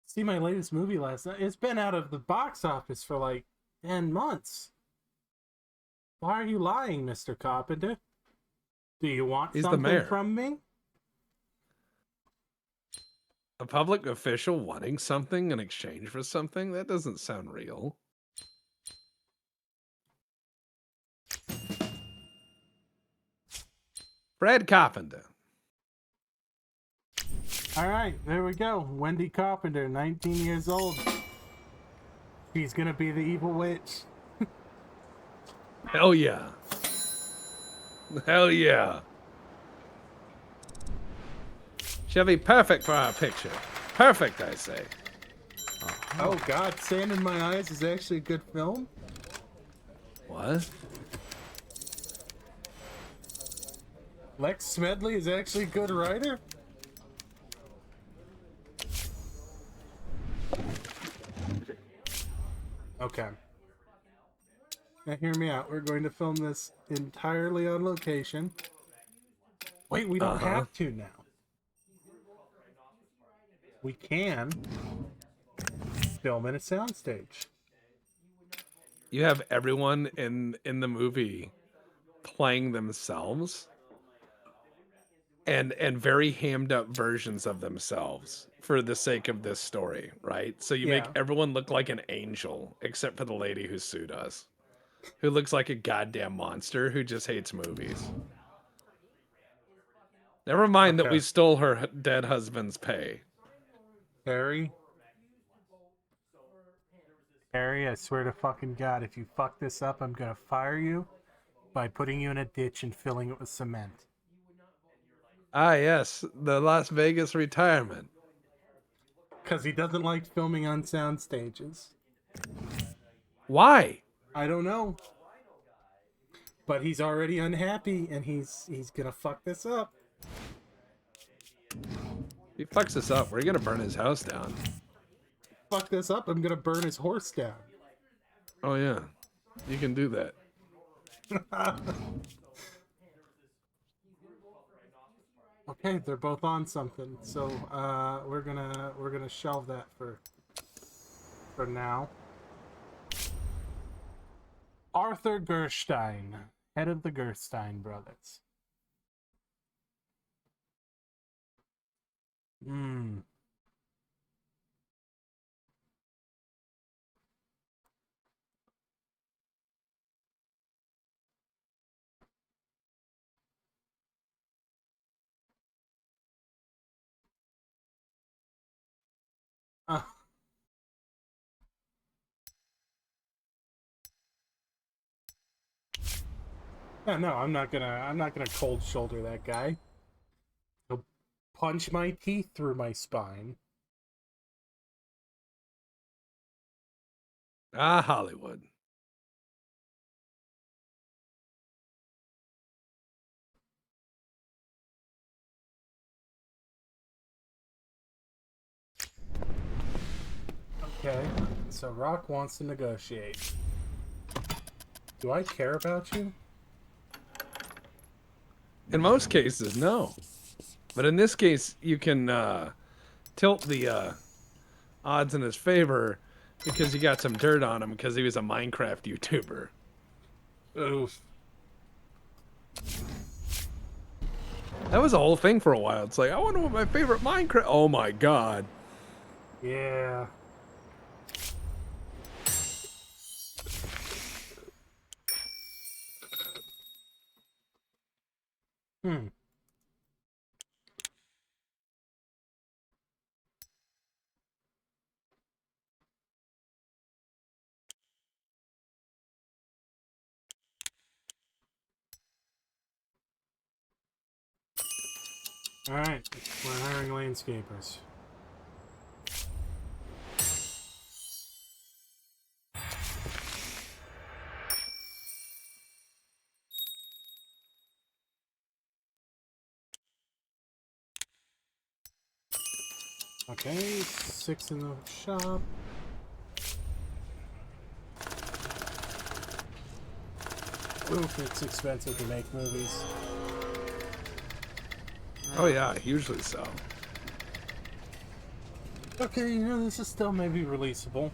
See my latest movie last night. It's been out of the box office for like 10 months. Why are you lying, Mr. Carpenter? Do you want He's the something mayor. from me? A public official wanting something in exchange for something? That doesn't sound real. Fred Carpenter. All right, there we go. Wendy Carpenter, 19 years old. She's gonna be the evil witch. Hell yeah. Hell yeah. She'll be perfect for our picture. Perfect, I say. Oh God, Sand in My Eyes is actually a good film. What? Lex Smedley is actually a good writer. Okay. Now hear me out. We're going to film this entirely on location. Wait, we don't have to now. We can film in a soundstage. You have everyone in the movie playing themselves and very hammed up versions of themselves for the sake of this story, right? So you make Yeah. everyone look like an angel except for the lady who sued us, who looks like a goddamn monster who just hates movies. Never mind that we Okay. stole her dead husband's pay. Harry, I swear to fucking God, if you fuck this up, I'm gonna fire you by putting you in a ditch and filling it with cement. Ah, yes, the Las Vegas retirement. Because he doesn't like filming on sound stages. Why? I don't know. But he's already unhappy and he's gonna fuck this up. If he fucks this up, we're gonna burn his house down. Fuck this up, I'm gonna burn his horse down. Oh yeah, you can do that. Okay, they're both on something, so we're gonna shelve that for now. Arthur Gerstein, head of the Gerstein brothers. Hmm. Uh, yeah, no, I'm not gonna cold shoulder that guy. He'll punch my teeth through my spine. Ah, Hollywood. Okay, so Rock wants to negotiate. Do I care about you? In most cases, no. But in this case, you can tilt the odds in his favor because you got some dirt on him because he was a Minecraft YouTuber. Oof. That was a whole thing for a while. It's like, I wonder what my favorite Minecraft... Oh my god. Yeah. Hmm. Alright, we're hiring landscapers. Okay, 6 in the shop. Oof, it's expensive to make movies. Oh yeah, hugely so. Okay, you know, this is still maybe releasable.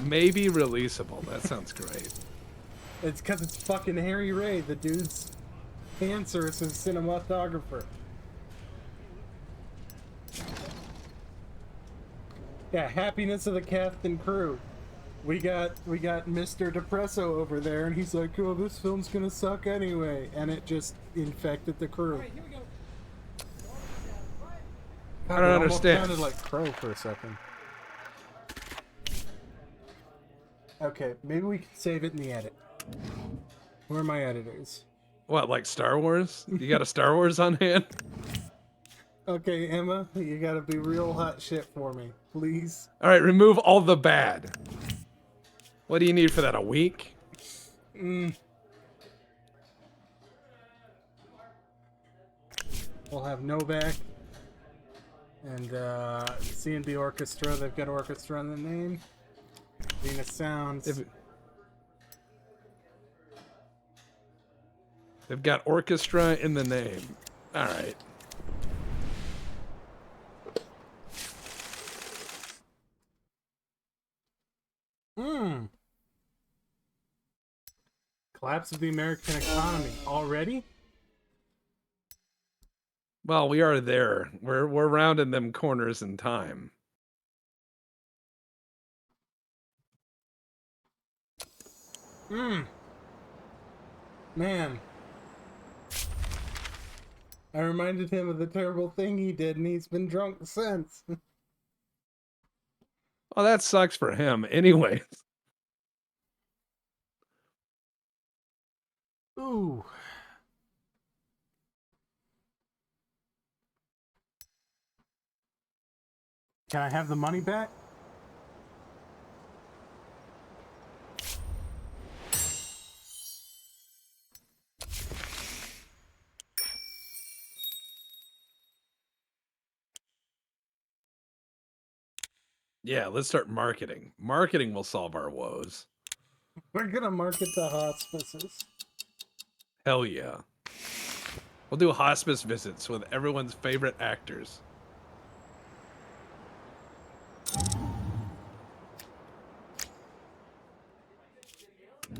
Maybe releasable. That sounds great. It's because it's fucking Harry Ray. The dude's cancer is a cinematographer. Yeah, happiness of the cast and crew. We got Mr. Depresso over there, and he's like, "Oh, this film's gonna suck anyway," and it just infected the crew. God, I don't it almost understand. sounded like Crow for a second. Okay, maybe we can save it in the edit. Where are my editors? What, like Star Wars? You got a Star Wars on hand? Okay, Emma, you gotta be real hot shit for me, please. All right, remove all the bad. What do you need for that? A week? We'll have Novak and C&B Orchestra. They've got orchestra in the name. Venus Sounds. They've got orchestra in the name. All right. Collapse of the American economy already? Well, we are there. We're rounding them corners in time. Man. I reminded him of the terrible thing he did, and he's been drunk since. Well, that sucks for him. Anyways. Ooh. Can I have the money back? Yeah, let's start marketing. Marketing will solve our woes. We're gonna market the hospices. Hell yeah. We'll do hospice visits with everyone's favorite actors.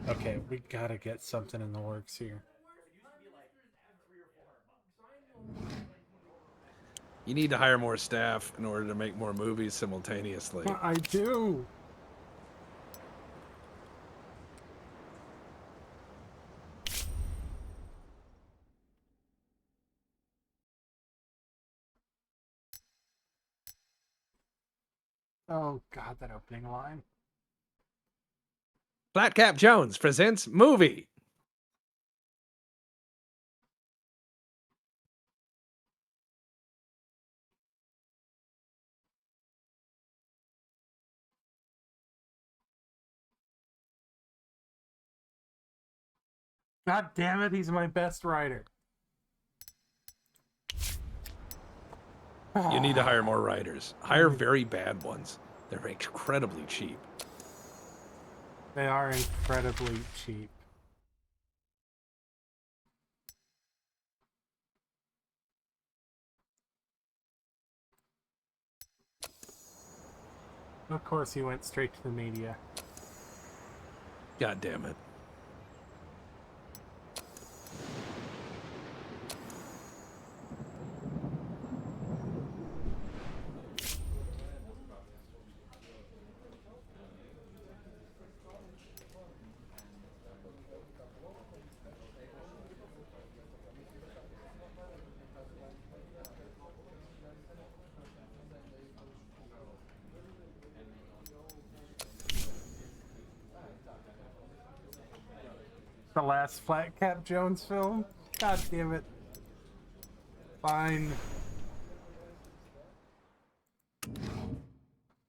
Okay, we gotta get something in the works here. You need to hire more staff in order to make more movies simultaneously. I do. Oh god, that opening line. Flatcap Jones presents movie. God damn it, he's my best writer. You need to hire more writers. Hire very bad ones. They're incredibly cheap. They are incredibly cheap. Of course, he went straight to the media. God damn it. The last Flatcap Jones film? God damn it. Fine.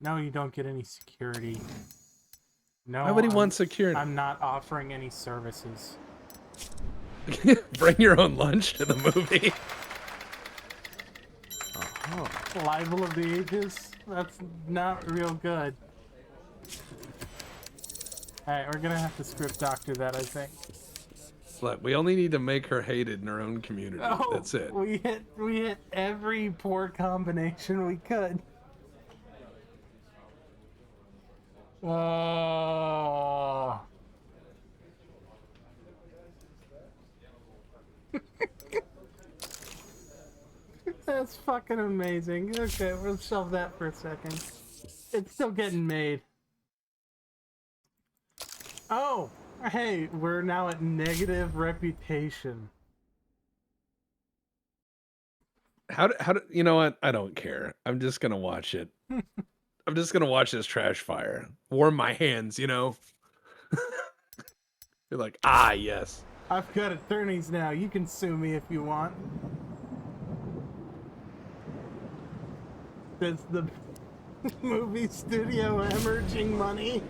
No, you don't get any security. No, Why would he want security? I'm not offering any services. Bring your own lunch to the movie. Libel of the ages? That's not real good. Alright, we're gonna have to script doctor that, I think. Look, we only need to make her hated in her own community. Oh, That's it. we hit every poor combination we could. Oh. That's fucking amazing. Okay, we'll shelve that for a second. It's still getting made. Oh, hey, we're now at negative reputation. How do you know what? I don't care. I'm just gonna watch it. I'm just gonna watch this trash fire. Warm my hands, you know? You're like, ah, yes. I've got attorneys now. You can sue me if you want. That's the movie studio hemorrhaging money.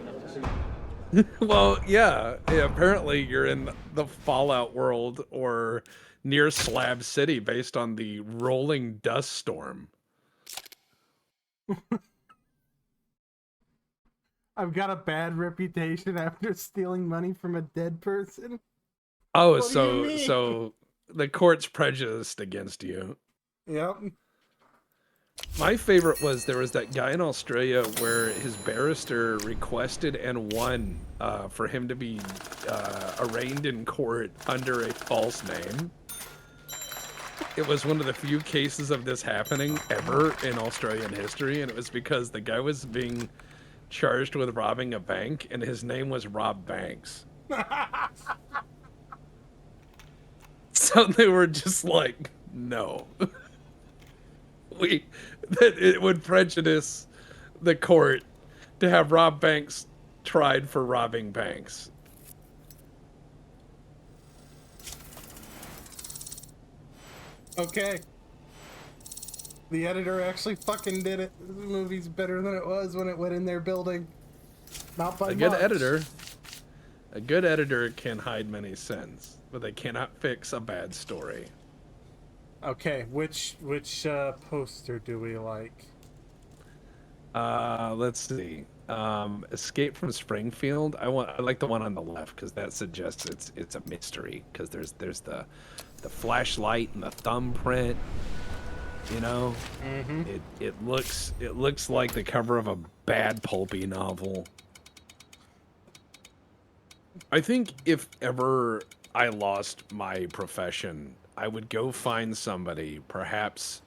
Well, yeah, apparently you're in the Fallout world or near Slab City based on the rolling dust storm. I've got a bad reputation after stealing money from a dead person. Oh, What do you mean? so the court's prejudiced against you. Yep. My favorite was there was that guy in Australia where his barrister requested and won for him to be arraigned in court under a false name. It was one of the few cases of this happening ever in Australian history, and it was because the guy was being charged with robbing a bank, and his name was Rob Banks. So they were just like, no. That it would prejudice the court to have Rob Banks tried for robbing banks. Okay. The editor actually fucking did it. The movie's better than it was when it went in their building. Not by A good much. editor can hide many sins, but they cannot fix a bad story. Okay, which poster do we like? Let's see. Escape from Springfield. I like the one on the left because that suggests it's a mystery because there's the flashlight and the thumbprint. You know, it looks like the cover of a bad pulpy novel. I think if ever I lost my profession, I would go find somebody, perhaps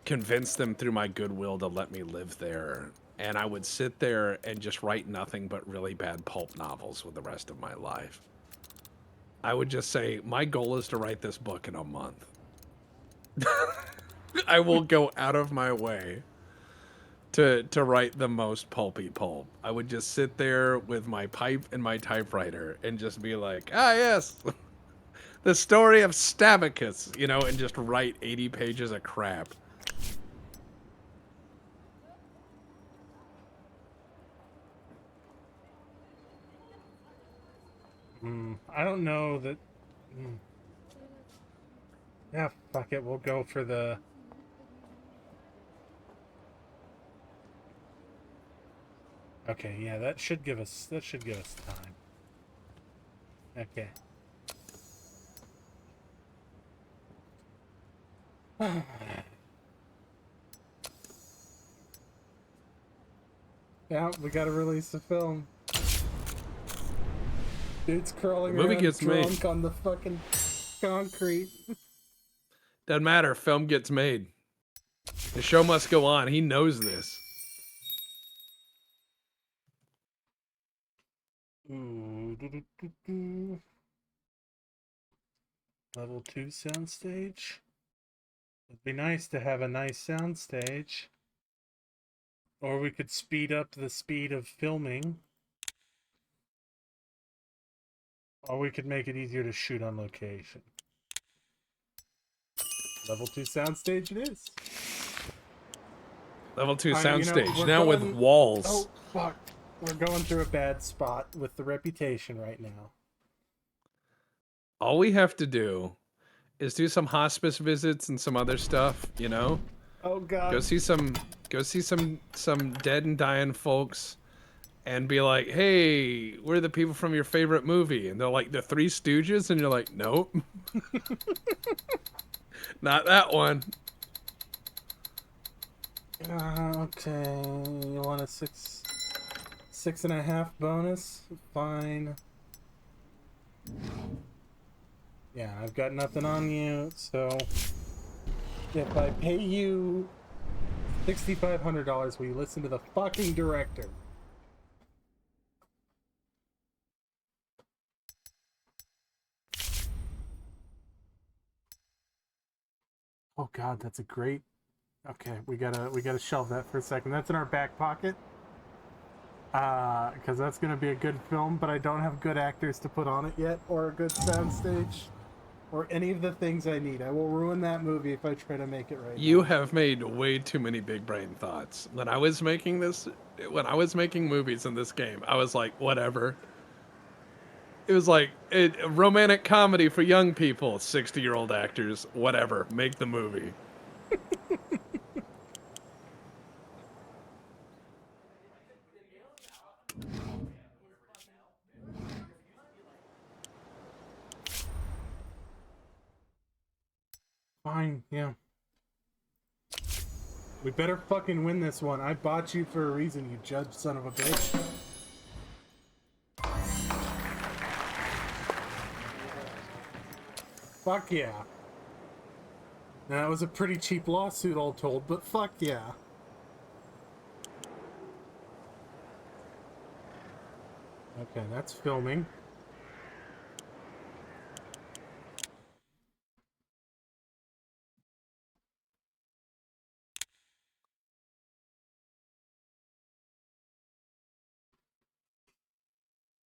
convince them through my goodwill to let me live there, and I would sit there and just write nothing but really bad pulp novels with the rest of my life. I would just say, my goal is to write this book in a month. I will go out of my way to write the most pulpy pulp. I would just sit there with my pipe and my typewriter and just be like, ah, yes, the story of Stabicus, you know, and just write 80 pages of crap. I don't know that. Yeah, fuck it. We'll go for the. Okay, yeah, that should give us time. Okay. Yeah, we gotta release the film. Dude's crawling The movie around gets drunk made. on the fucking concrete. Doesn't matter. Film gets made. The show must go on. He knows this. Ooh, Level 2 soundstage. It'd be nice to have a nice soundstage. Or we could speed up the speed of filming. Or we could make it easier to shoot on location. Level 2 soundstage it is. Level 2 Alright, soundstage. Now with walls. Oh, fuck. We're going through a bad spot with the reputation right now. All we have to do is do some hospice visits and some other stuff, you know? Oh god. Go see some dead and dying folks and be like, "Hey, we're the people from your favorite movie," and they're like, "The Three Stooges," and you're like, "Nope, not that one." Okay, you want a 6.5 bonus? Fine. Yeah, I've got nothing on you, so if I pay you $6,500, will you listen to the fucking director? Oh god, that's a great. Okay, we gotta shelve that for a second. That's in our back pocket. Because that's gonna be a good film, but I don't have good actors to put on it yet, or a good soundstage, or any of the things I need. I will ruin that movie if I try to make it right You now. have made way too many big brain thoughts. When I was making movies in this game, I was like, whatever. It was like a romantic comedy for young people, 60-year-old actors, whatever. Make the movie. Fine, yeah. We better fucking win this one. I bought you for a reason, you judge son of a bitch. Fuck yeah. Now, that was a pretty cheap lawsuit, all told, but fuck yeah. Okay, that's filming.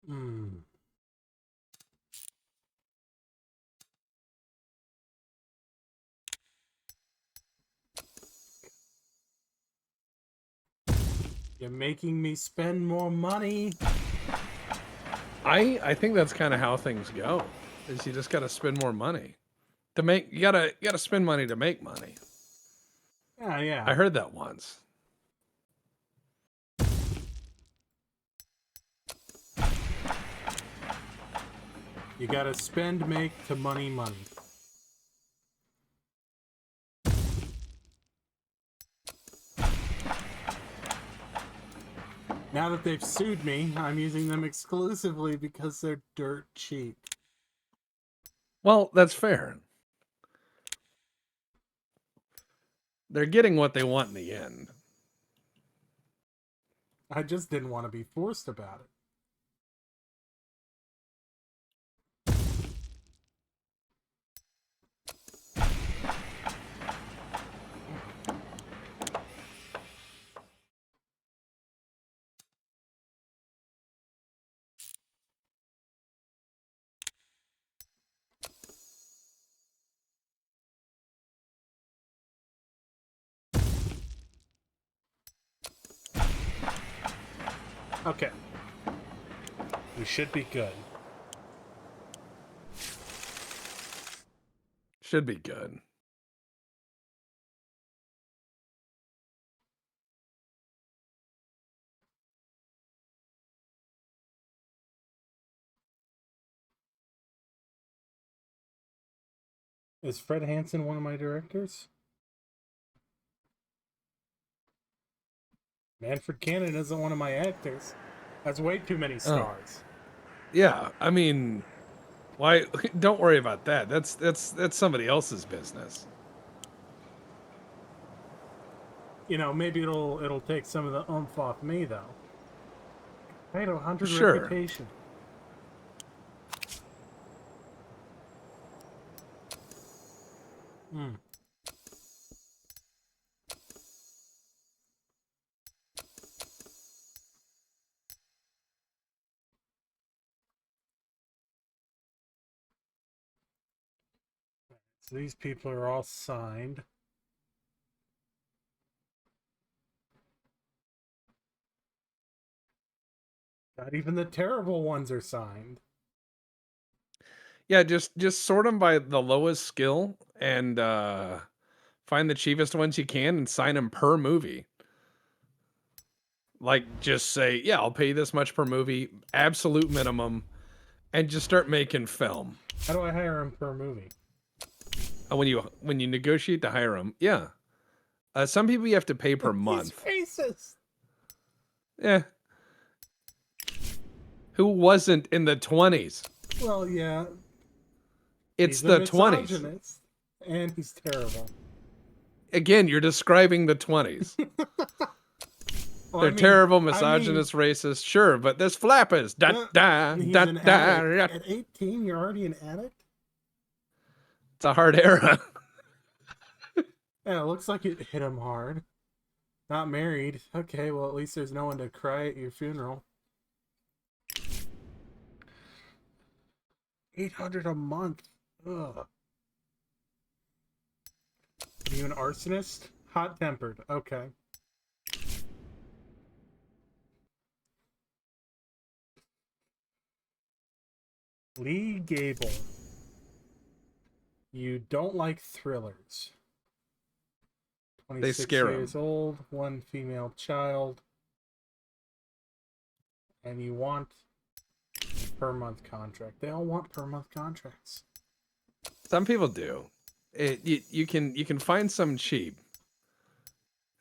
Hmm. You're making me spend more money. I think that's kind of how things go. Is you just got to spend more money to make. You gotta spend money to make money. Yeah, yeah. I heard that once. You gotta spend, make to money, money. Now that they've sued me, I'm using them exclusively because they're dirt cheap. Well, that's fair. They're getting what they want in the end. I just didn't want to be forced about it. Okay. We should be good. Should be good. Is Fred Hansen one of my directors? Manfred Cannon isn't one of my actors. That's way too many Oh, stars. yeah. I mean, why? Don't worry about that. That's somebody else's business. You know, maybe it'll take some of the oomph off me though. I had 100 Sure. reputation. Hmm. So these people are all signed. Not even the terrible ones are signed. Yeah, just sort them by the lowest skill and find the cheapest ones you can and sign them per movie. Like, just say, yeah, I'll pay you this much per movie, absolute minimum, and just start making film. How do I hire him per movie? And when you negotiate to hire them, yeah. Some people you have to pay per month. He's racist. Yeah. Who wasn't in the 20s? Well, yeah. It's He's the a 20s. misogynist, and he's terrible. Again, you're describing the 20s. Well, They're terrible, misogynist, racist. Sure, but there's flappers. Da, da, he's da, an da, addict. da. At 18, you're already an addict? It's a hard era. Yeah, it looks like it hit him hard. Not married. Okay, well, at least there's no one to cry at your funeral. $800 a month. Ugh. Are you an arsonist? Hot-tempered. Okay. Lee Gable. You don't like thrillers. They 26 scare years him. old, one female child, and you want per month contract. They all want per month contracts. Some people do. You can find some cheap,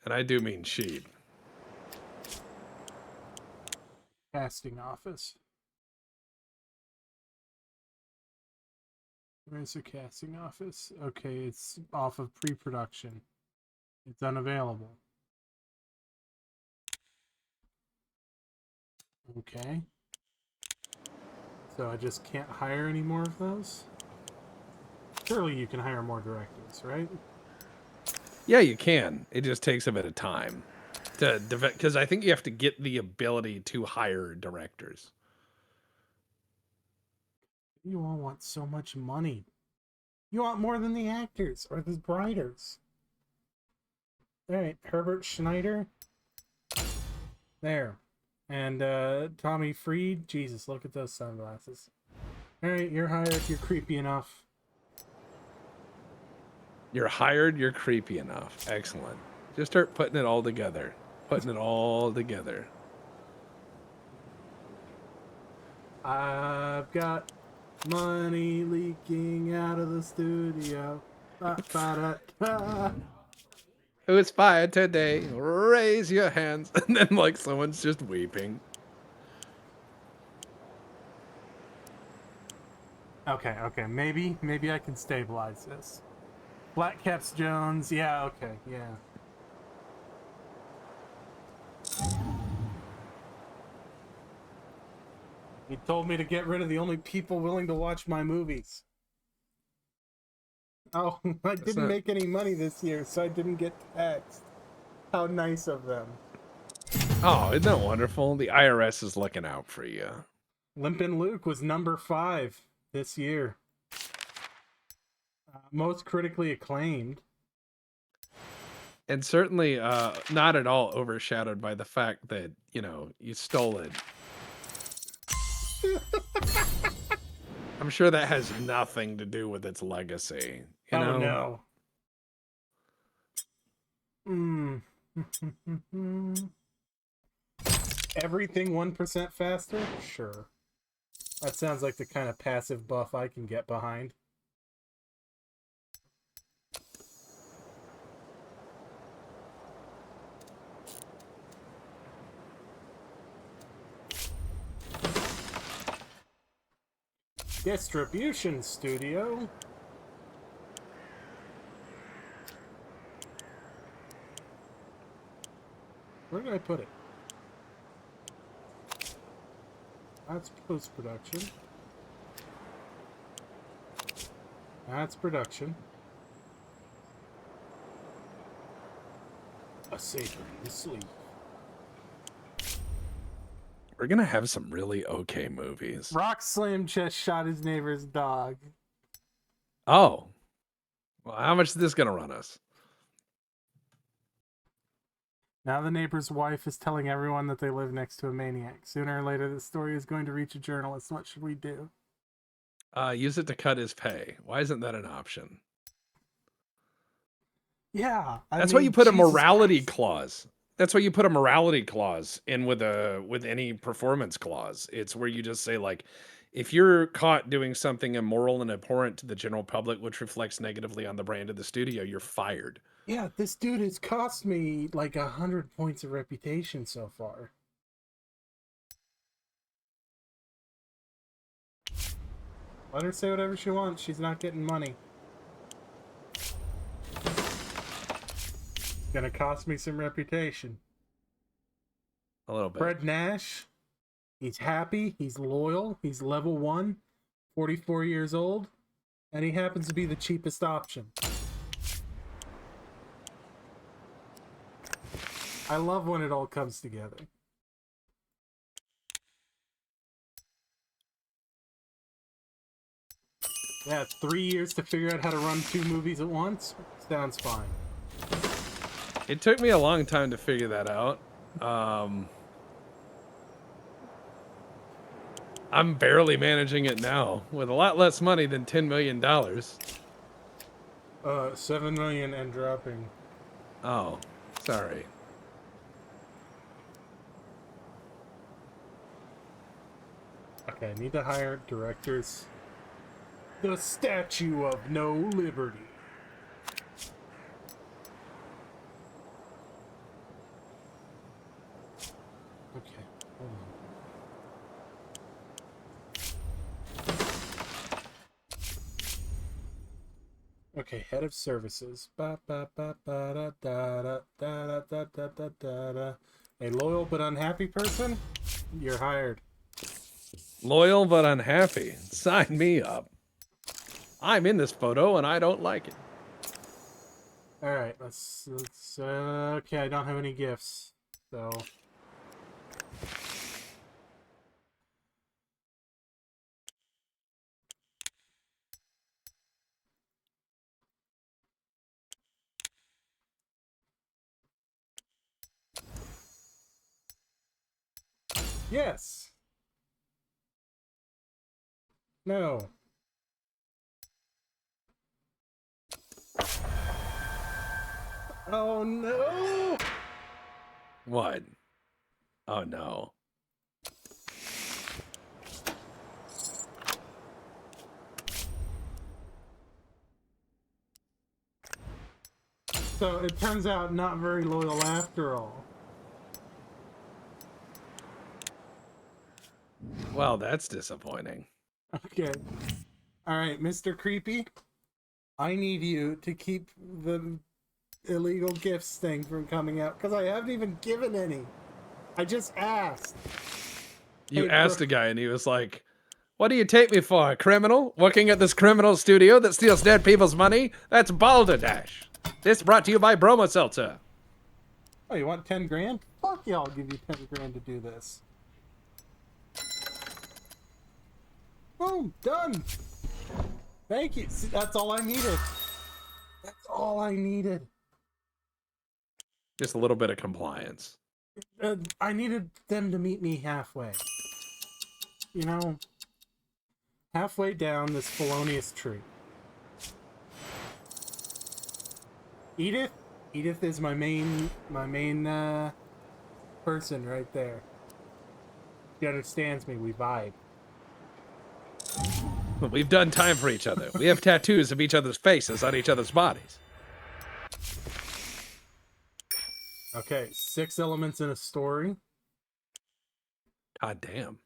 and I do mean cheap. Casting office. Where's the casting office? Okay, it's off of pre-production. It's unavailable. Okay. So I just can't hire any more of those? Surely you can hire more directors, right? Yeah, you can. It just takes a bit of time to develop, because I think you have to get the ability to hire directors. You all want so much money. You want more than the actors or the writers. Alright, Herbert Schneider. There. And Tommy Freed. Jesus, look at those sunglasses. Alright, you're hired. You're creepy enough. You're hired, you're creepy enough. Excellent. Just start putting it all together. Putting it all together. I've got money leaking out of the studio. Ba-ba-da-da. Who is fired today? Raise your hands. And then, like, someone's just weeping. Okay, maybe I can stabilize this. Black Caps Jones, yeah, okay, yeah. He told me to get rid of the only people willing to watch my movies. Oh, I didn't make any money this year, so I didn't get taxed. How nice of them. Oh, isn't that wonderful? The IRS is looking out for you. Limpin' Luke was number 5 this year. Most critically acclaimed. And certainly not at all overshadowed by the fact that, you know, you stole it. I'm sure that has nothing to do with its legacy. You know? No. Everything 1% faster? Sure. That sounds like the kind of passive buff I can get behind. Distribution studio. Where did I put it? That's post-production. That's production. A saber in the sleeve. We're gonna have some really okay movies. Rock Slam just shot his neighbor's dog. Oh. Well, how much is this gonna run us? Now the neighbor's wife is telling everyone that they live next to a maniac. Sooner or later, this story is going to reach a journalist. What should we do? Use it to cut his pay. Why isn't that an option? Yeah. That's why you put a morality clause. That's why you put a morality clause in with any performance clause. It's where you just say like, if you're caught doing something immoral and abhorrent to the general public, which reflects negatively on the brand of the studio, you're fired. Yeah, this dude has cost me like 100 points of reputation so far. Let her say whatever she wants. She's not getting money. Gonna cost me some reputation. A little bit. Fred Nash, he's happy, he's loyal, he's level 1, 44 years old, and he happens to be the cheapest option. I love when it all comes together. Yeah, 3 years to figure out how to run 2 movies at once? Sounds fine. It took me a long time to figure that out. I'm barely managing it now with a lot less money than $10 million. 7 million and dropping. Oh, sorry. Okay, I need to hire directors. The Statue of No Liberty. Okay, hold on. Okay, head of services. Ba ba ba ba da da da da da da da da da. A loyal but unhappy person? You're hired. Loyal but unhappy. Sign me up. I'm in this photo and I don't like it. All right, let's okay, I don't have any gifts. So yes. No. Oh no. What? Oh no. So it turns out not very loyal after all. Well, that's disappointing. Okay. All right, Mr. Creepy. I need you to keep the illegal gifts thing from coming out because I haven't even given any. I just asked. You Hey, asked a guy and he was like, what do you take me for, a criminal? Working at this criminal studio that steals dead people's money? That's balderdash. This brought to you by Bromo Seltzer. Oh, you want 10 grand? Fuck yeah, I'll give you 10 grand to do this. Boom, done. Thank you. See, that's all I needed. That's all I needed. Just a little bit of compliance. I needed them to meet me halfway. You know, halfway down this felonious tree. Edith? Edith is my main person right there. She understands me, we vibe. We've done time for each other. We have tattoos of each other's faces on each other's bodies. Okay, 6 elements in a story. God damn.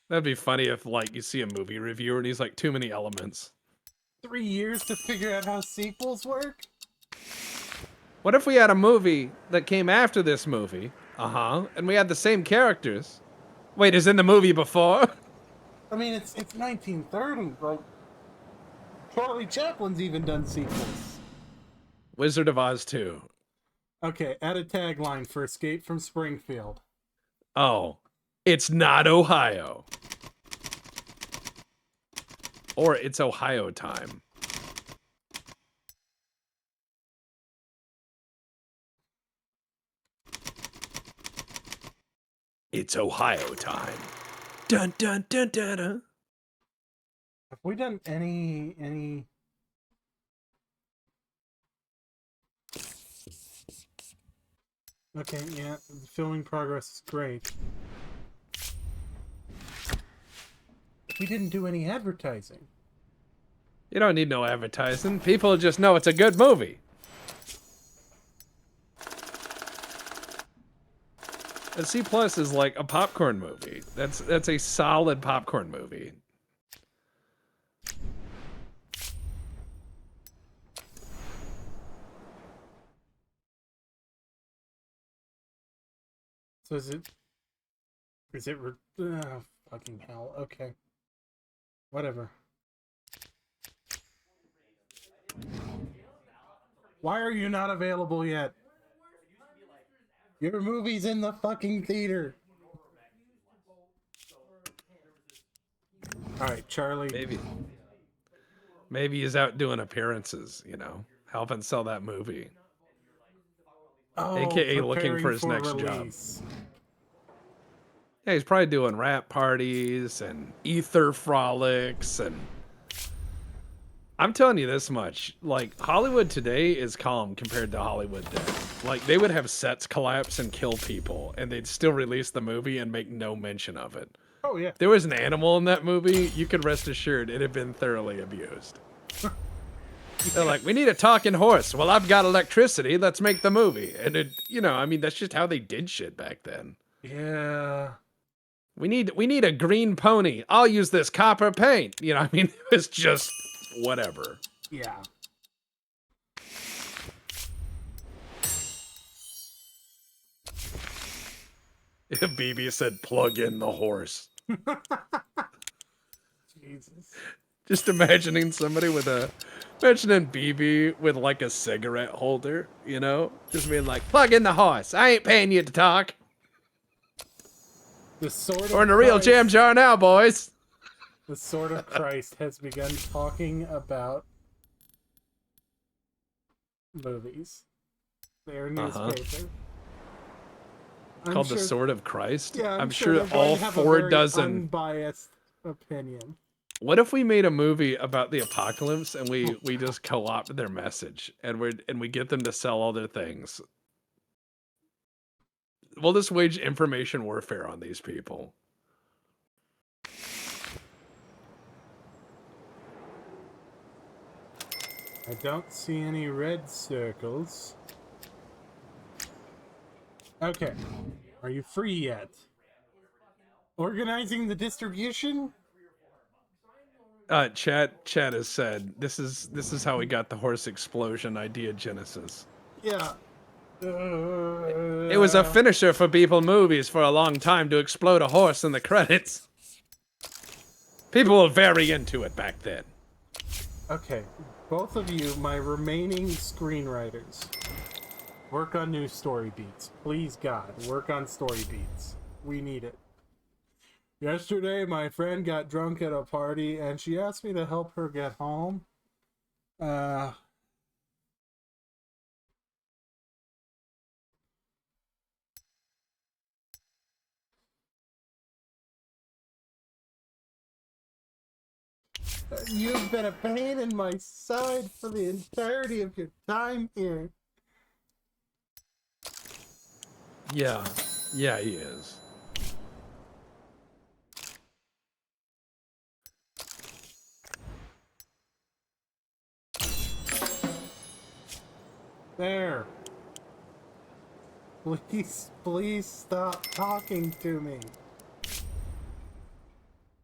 That'd be funny if, like, you see a movie reviewer and he's like, too many elements. 3 years to figure out how sequels work? What if we had a movie that came after this movie? And we had the same characters. Wait, is in the movie before? I mean, it's 1930. Like, Charlie Chaplin's even done sequels. Wizard of Oz 2. Okay, add a tagline for Escape from Springfield. Oh, it's not Ohio. Or it's Ohio time. It's Ohio time. Dun dun dun dun dun. Have we done any Okay, yeah, the filming progress is great. We didn't do any advertising. You don't need no advertising. People just know it's a good movie. A C plus is like a popcorn movie. That's a solid popcorn movie. So is it oh, fucking hell. Okay. Whatever. Why are you not available yet? Your movie's in the fucking theater. Alright, Charlie. Maybe he's out doing appearances, you know, helping sell that movie. Oh, AKA looking preparing for his for next job. release. Yeah, he's probably doing rap parties and ether frolics, and I'm telling you this much, like, Hollywood today is calm compared to Hollywood then. Like, they would have sets collapse and kill people, and they'd still release the movie and make no mention of it. Oh, yeah. If there was an animal in that movie, you could rest assured it had been thoroughly abused. They're like, we need a talking horse. Well, I've got electricity. Let's make the movie. And it, you know, I mean, that's just how they did shit back then. Yeah. We need a green pony. I'll use this copper paint. You know, I mean, it was just whatever. Yeah. BB said, plug in the horse. Jesus. Just imagining somebody imagining BB with like a cigarette holder, you know? Just being like, plug in the horse. I ain't paying you to talk. The Sword of We're in a real Christ- jam jar now, boys. The Sword of Christ has begun talking about movies. Their newspaper. I'm Called sure, the Sword of Christ. Yeah, I'm sure sure they're going all to have a 4 very dozen. unbiased opinion. What if we made a movie about the apocalypse and we just co-opt their message and we get them to sell all their things? We'll just wage information warfare on these people. I don't see any red circles. Okay. Are you free yet? Organizing the distribution? Chat has said this is how we got the horse explosion idea genesis. Yeah. It was a finisher for people movies for a long time to explode a horse in the credits. People were very into it back then. Okay, both of you, my remaining screenwriters, work on new story beats. Please, God, work on story beats. We need it. Yesterday, my friend got drunk at a party, and she asked me to help her get home. You've been a pain in my side for the entirety of your time here. Yeah, he is. There. Please stop talking to me.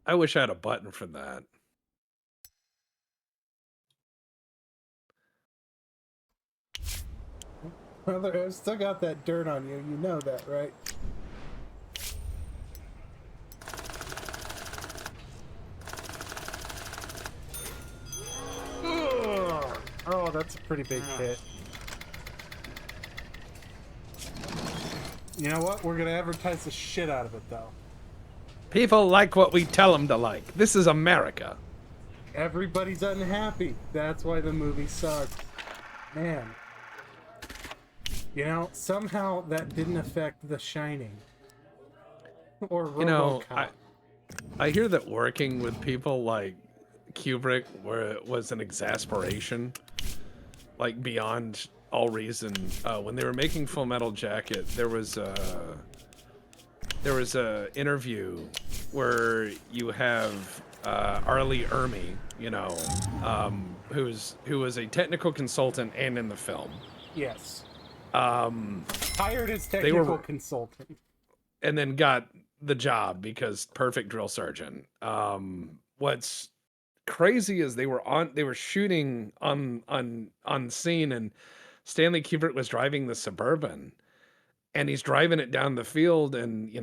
I wish I had a button for that. Brother, I've still got that dirt on you. You know that, right? Ugh. Oh, that's a pretty big hit. You know what? We're gonna advertise the shit out of it, though. People like what we tell them to like. This is America. Everybody's unhappy. That's why the movie sucked. Man. You know, somehow that didn't affect The Shining. Or RoboCop. You know, I hear that working with people like Kubrick was an exasperation, like beyond all reason. When they were making Full Metal Jacket, there was a interview where you have Arlie Ermy, you know, who was a technical consultant and in the film. Yes. Um, Hired as they technical were consultant. and then got the job because perfect drill sergeant. What's crazy is they were shooting on scene, and Stanley Kubrick was driving the Suburban, and he's driving it down the field, and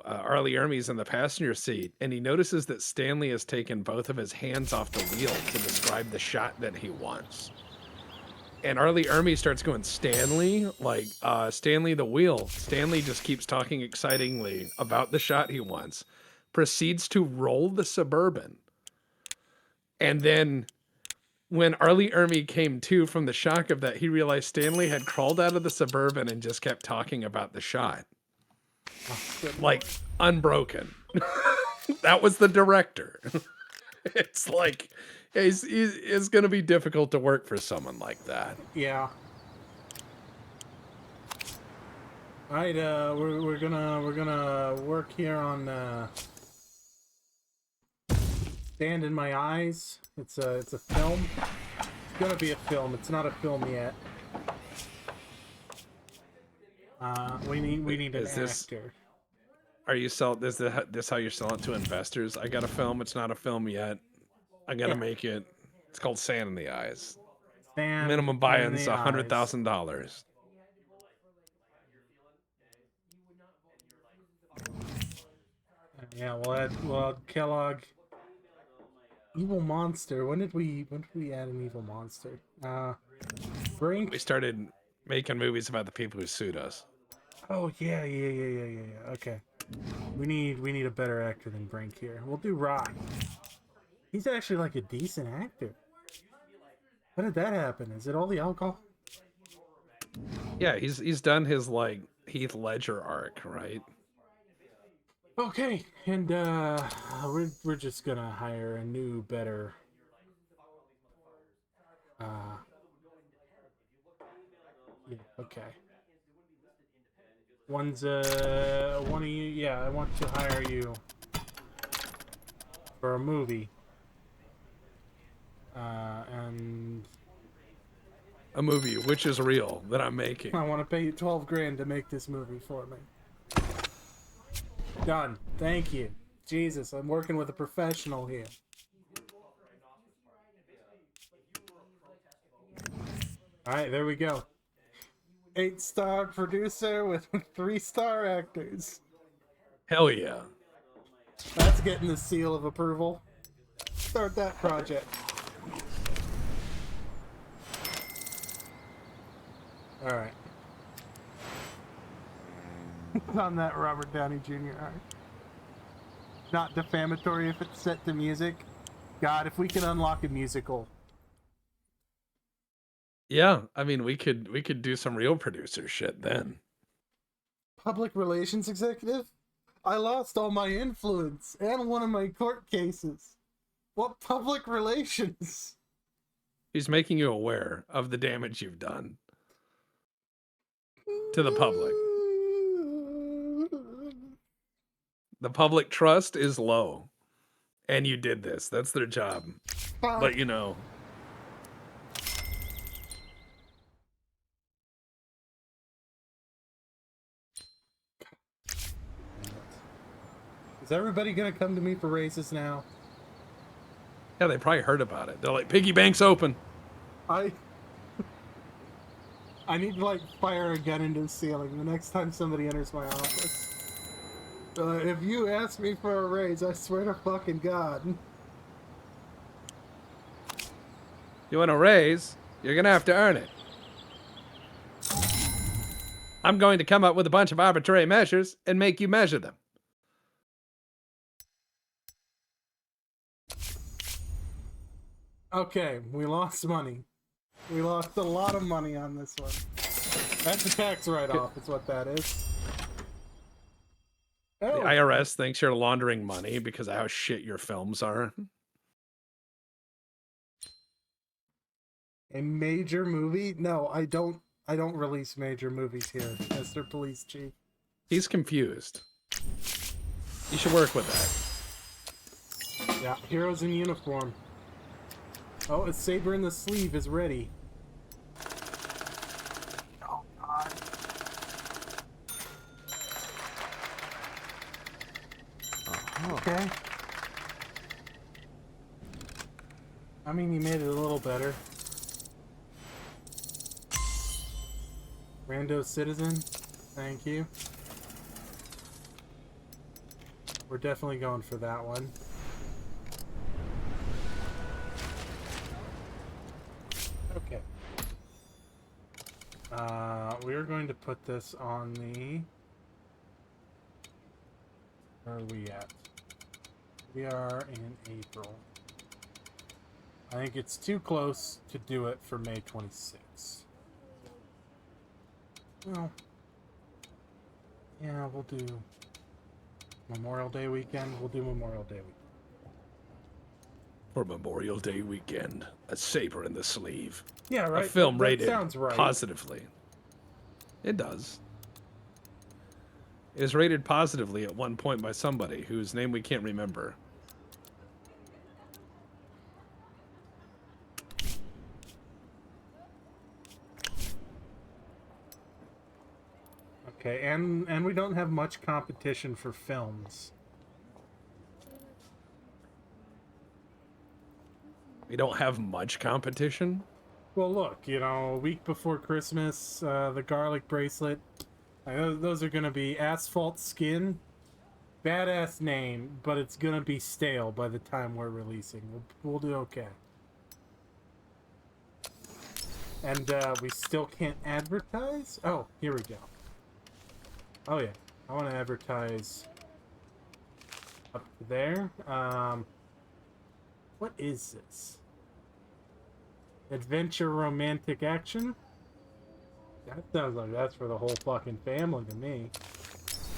Arlie Ermey's in the passenger seat, and he notices that Stanley has taken both of his hands off the wheel to describe the shot that he wants. And Arlie Ermey starts going, Stanley, like Stanley the wheel. Stanley just keeps talking excitingly about the shot he wants, proceeds to roll the Suburban. And then when Arlie Ermey came to from the shock of that, he realized Stanley had crawled out of the Suburban and just kept talking about the shot. Like, unbroken. That was the director. It's like, it's going to be difficult to work for someone like that. Yeah. All right, we're gonna work here on Stand in My Eyes. It's a film. It's gonna be a film. It's not a film yet. We need an actor. Are you this how you're selling it to investors? I got a film. It's not a film yet. I gotta make it. It's called Sand in the Eyes. Sand Minimum in buy-in's the Eyes. $100,000. Yeah, we'll add Kellogg. Evil monster. When did we add an evil monster? Brink. We started making movies about the people who sued us. Oh yeah. Okay. We need a better actor than Brink here. We'll do Rock. He's actually like a decent actor. How did that happen? Is it all the alcohol? Yeah, he's done his like Heath Ledger arc, right? Okay, and we're just gonna hire a new, better. Yeah, okay. One of you. Yeah, I want to hire you for a movie. And A movie which is real that I'm making. I want to pay you 12 grand to make this movie for me. Done. Thank you. Jesus, I'm working with a professional here. Alright, there we go. 8-star producer with 3-star actors. Hell yeah. That's getting the seal of approval. Start that project. Alright. On that Robert Downey Jr. art. Not defamatory if it's set to music. God, if we could unlock a musical. Yeah, I mean we could do some real producer shit then. Public relations executive? I lost all my influence and one of my court cases. What public relations? He's making you aware of the damage you've done to the public. The public trust is low. And you did this. That's their job. But you know. Is everybody gonna come to me for raises now? Yeah, they probably heard about it. They're like, piggy bank's open. I need to like fire a gun into the ceiling the next time somebody enters my office. If you ask me for a raise, I swear to fucking God. You want a raise? You're gonna have to earn it. I'm going to come up with a bunch of arbitrary measures and make you measure them. Okay, we lost money. We lost a lot of money on this one. That's a tax write-off, is what that is. The Oh. IRS thinks you're laundering money because of how shit your films are. A major movie? No, I don't I don't release major movies here, Mr. Police Chief. He's confused. You should work with that. Yeah, heroes in uniform. Oh, a saber in the sleeve is ready. Oh, God. Okay. I mean, you made it a little better. Rando citizen, thank you. We're definitely going for that one. Okay. We're going to put this on the... Where are we at? We are in April. I think it's too close to do it for May 26th. Well, yeah, we'll do Memorial Day weekend. We'll do Memorial Day weekend. For Memorial Day weekend, a saber in the sleeve. Yeah, right. A film that rated sounds right. positively. It does. It was rated positively at one point by somebody whose name we can't remember. Okay, and we don't have much competition for films. We don't have much competition. Well, look, you know, a week before Christmas, the garlic bracelet. Those are gonna be Asphalt Skin. Badass name, but it's gonna be stale by the time we're releasing. We'll do okay. And we still can't advertise? Oh, here we go. Oh yeah, I want to advertise up there. What is this? Adventure romantic action? That sounds like that's for the whole fucking family to me.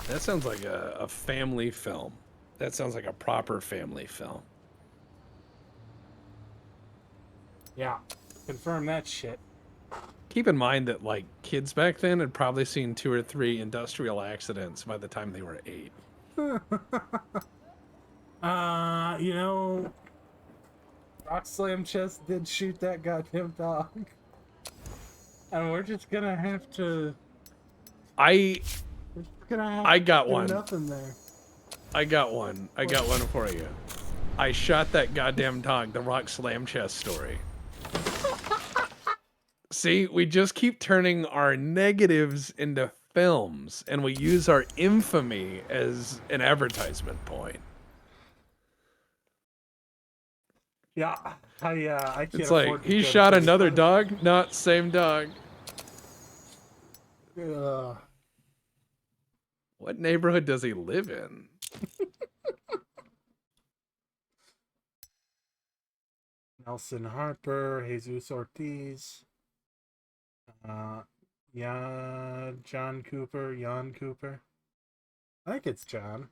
That sounds like a family film. That sounds like a proper family film. Yeah, confirm that shit. Keep in mind that, like, kids back then had probably seen 2 or 3 industrial accidents by the time they were 8. You know, Rock Slam Chest did shoot that goddamn dog. And we're just gonna have to... I got do one. Nothing there. I got one. I got one for you. I shot that goddamn dog, the Rock Slam Chest story. See, we just keep turning our negatives into films, and we use our infamy as an advertisement point. Yeah, I can't It's afford like, to he go to shot things another like- dog? Not same dog. What neighborhood does he live in? Nelson Harper, Jesus Ortiz, Jan Cooper. I think it's John.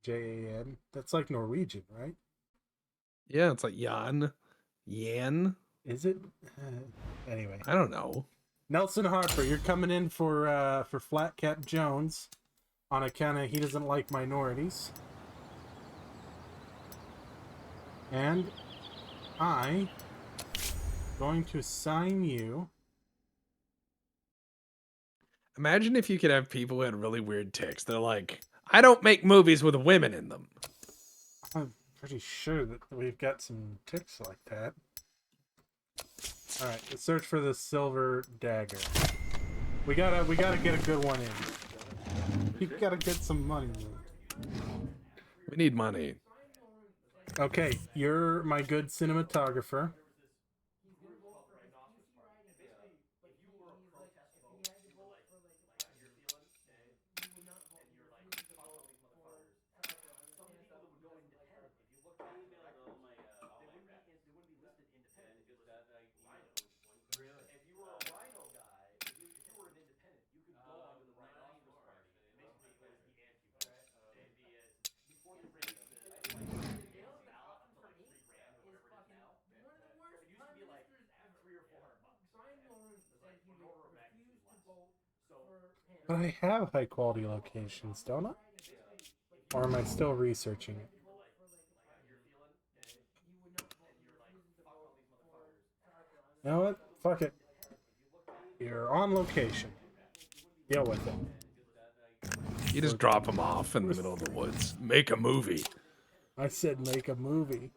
Jan. That's like Norwegian, right? Yeah, it's like Jan. Is it? Anyway. I don't know. Nelson Harper, you're coming in for Flat Cap Jones on account of he doesn't like minorities. And I going to assign you. Imagine if you could have people who had really weird tics. They're like, I don't make movies with women in them. I'm pretty sure that we've got some ticks like that. All right, let's search for the silver dagger. We gotta get a good one in. You gotta get some money. We need money. Okay, you're my good cinematographer. But I have high quality locations, don't I? Or am I still researching it? You know what? Fuck it. You're on location. Deal with it. You just drop them off in the middle of the woods. Make a movie. I said make a movie.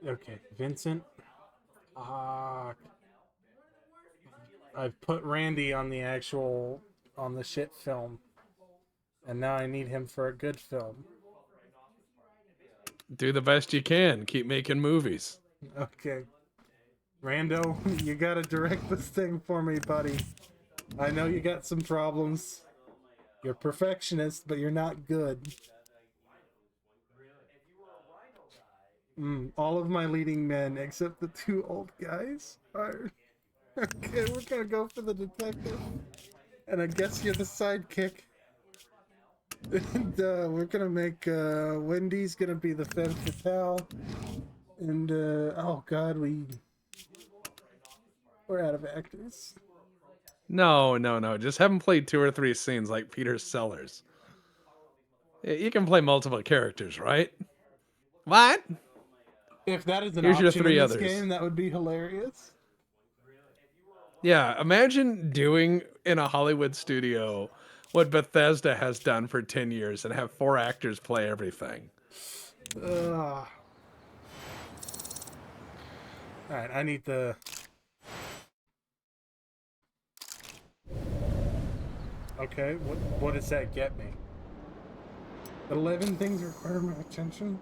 Okay, Vincent. I've put Randy on the shit film. And now I need him for a good film. Do the best you can. Keep making movies. Okay. Rando, you gotta direct this thing for me, buddy. I know you got some problems. You're a perfectionist, but you're not good. All of my leading men, except the two old guys, are... Okay, we're gonna go for the detective. And I guess you're the sidekick. And we're gonna make Wendy's gonna be the femme fatale. And oh god, we're out of actors. No. Just have him play 2 or 3 scenes like Peter Sellers. You can play multiple characters, right? What? If that is an Here's your option in 3 this others. game, that would be hilarious. Yeah, imagine doing in a Hollywood studio what Bethesda has done for 10 years and have 4 actors play everything. Alright, I need the... Okay, what does that get me? 11 things require my attention?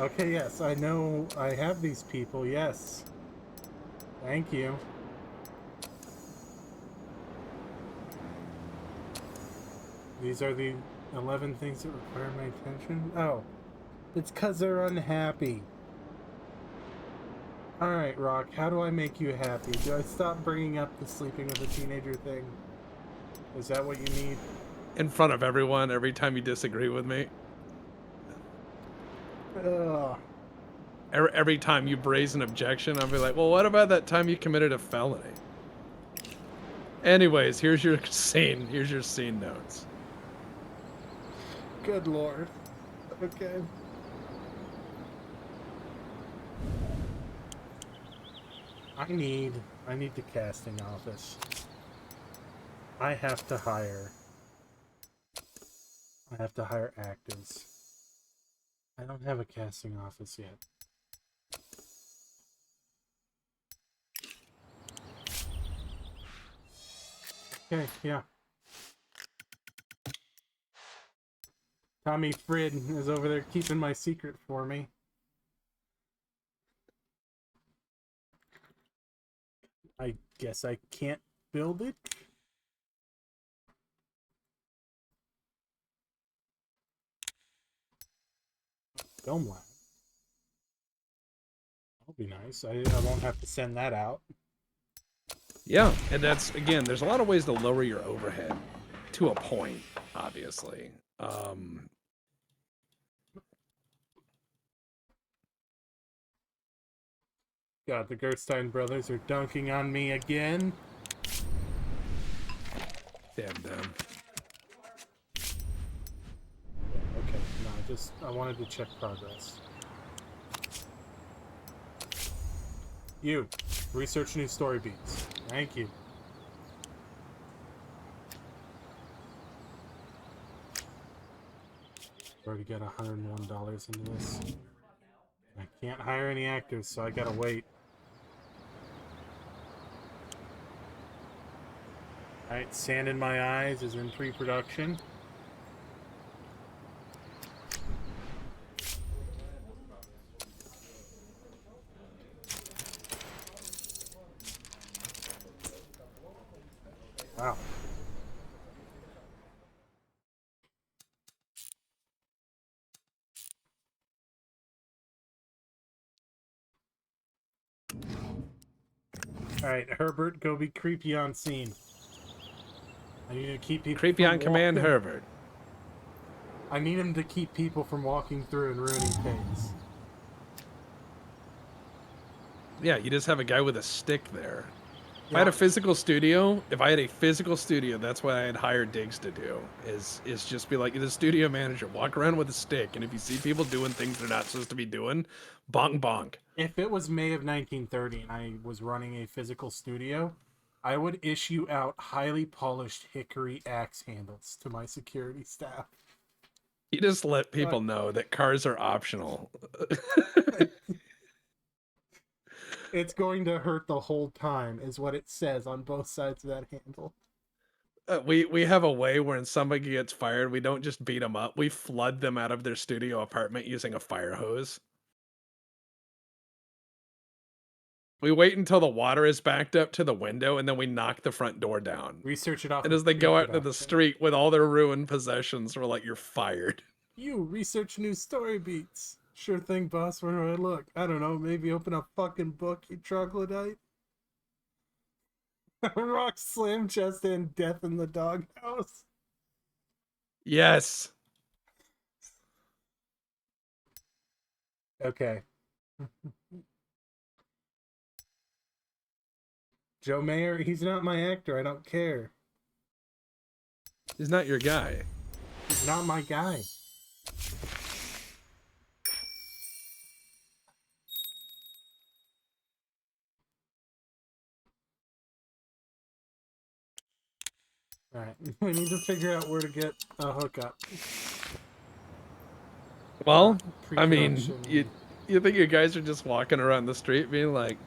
Okay, yes, I know I have these people, yes. Thank you. These are the 11 things that require my attention? Oh, it's because they're unhappy. Alright, Rock, how do I make you happy? Do I stop bringing up the sleeping with a teenager thing? Is that what you need? In front of everyone, every time you disagree with me. Ugh. Every time you raise an objection, I'll be like, well, what about that time you committed a felony? Anyways, here's your scene. Here's your scene notes. Good lord. Okay. I need the casting office. I have to hire actors. I don't have a casting office yet. Okay, yeah. Tommy Frid is over there keeping my secret for me. I guess I can't build it. Film lab. That'll be nice. I won't have to send that out. Yeah, and that's, again, there's a lot of ways to lower your overhead to a point, obviously. God, the Gerstein brothers are dunking on me again. Damn them. Okay, no, I wanted to check progress. You, research new story beats. Thank you. Already got $101 into this. I can't hire any actors, so I gotta wait. Alright, Sand in My Eyes is in pre-production. Wow. Alright, Herbert, go be creepy on scene. I need to keep people Creepy on command, Herbert. I need him to keep people from walking through and ruining things. Yeah, you just have a guy with a stick there. If I had Yeah. a physical studio, that's what I had hired Diggs to do. Is just be like the studio manager, walk around with a stick, and if you see people doing things they're not supposed to be doing, bonk bonk. If it was May of 1930 and I was running a physical studio, I would issue out highly polished hickory axe handles to my security staff. You just let Uh, people know that cars are optional. it's going to hurt the whole time, is what it says on both sides of that handle. We have a way when somebody gets fired, we don't just beat them up. We flood them out of their studio apartment using a fire hose. We wait until the water is backed up to the window, and then we knock the front door down. Research it off And of as they go out into the pre-production. street with all their ruined possessions, we're like, "You're fired." You research new story beats. Sure thing, boss. Where do I look? I don't know. Maybe open a fucking book, you troglodyte. Rock slam chest and death in the doghouse. Yes. Okay. Joe Mayer, he's not my actor. I don't care. He's not your guy. He's not my guy. Alright, we need to figure out where to get a hookup. Well, I mean, Pre-production. you think you guys are just walking around the street being like,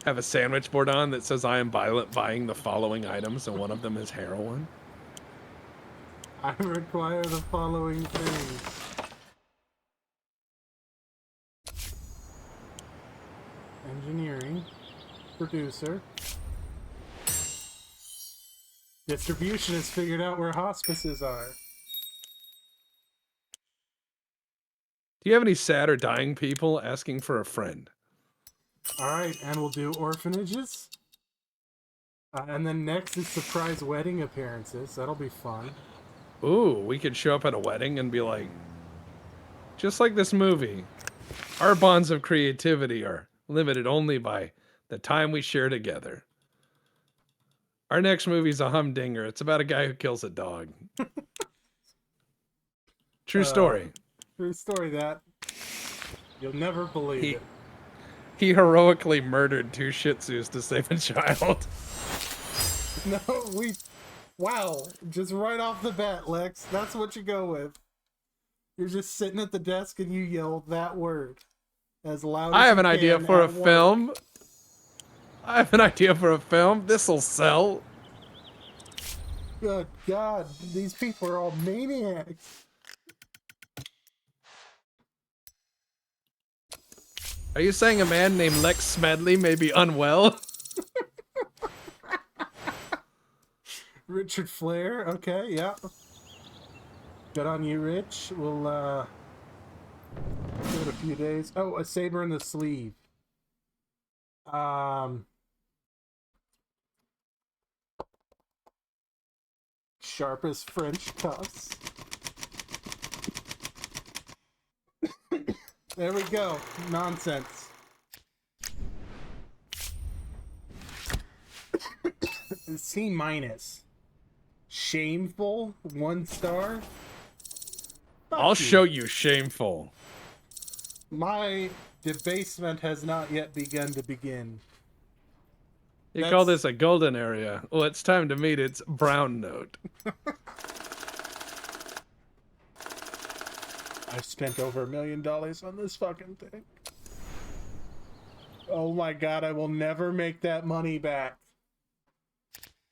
have a sandwich board on that says I am buying the following items, and one of them is heroin? I require the following things. Engineering. Producer. Distribution has figured out where hospices are. Do you have any sad or dying people asking for a friend? Alright, and we'll do orphanages. And then next is surprise wedding appearances. That'll be fun. Ooh, we could show up at a wedding and be like, just like this movie, our bonds of creativity are limited only by the time we share together. Our next movie's a humdinger. It's about a guy who kills a dog. True story. True story that. You'll never believe He it. he heroically murdered 2 Shih Tzus to save a child. No, we... Wow. Just right off the bat, Lex. That's what you go with. You're just sitting at the desk and you yell that word. As loud as I have you an idea can for a at work. film. I have an idea for a film. This'll sell. Good God. These people are all maniacs. Are you saying a man named Lex Smedley may be unwell? Richard Flair. Okay, yeah. Good on you, Rich. We'll, give it a few days. Oh, a saber in the sleeve. Sharpest French cuffs. There we go. Nonsense. C minus. Shameful. 1 star. Fuck I'll you. show you shameful. My debasement has not yet begun to begin. You That's- call this a golden area. Well, it's time to meet its brown note. I've spent over $1 million on this fucking thing. Oh my God, I will never make that money back.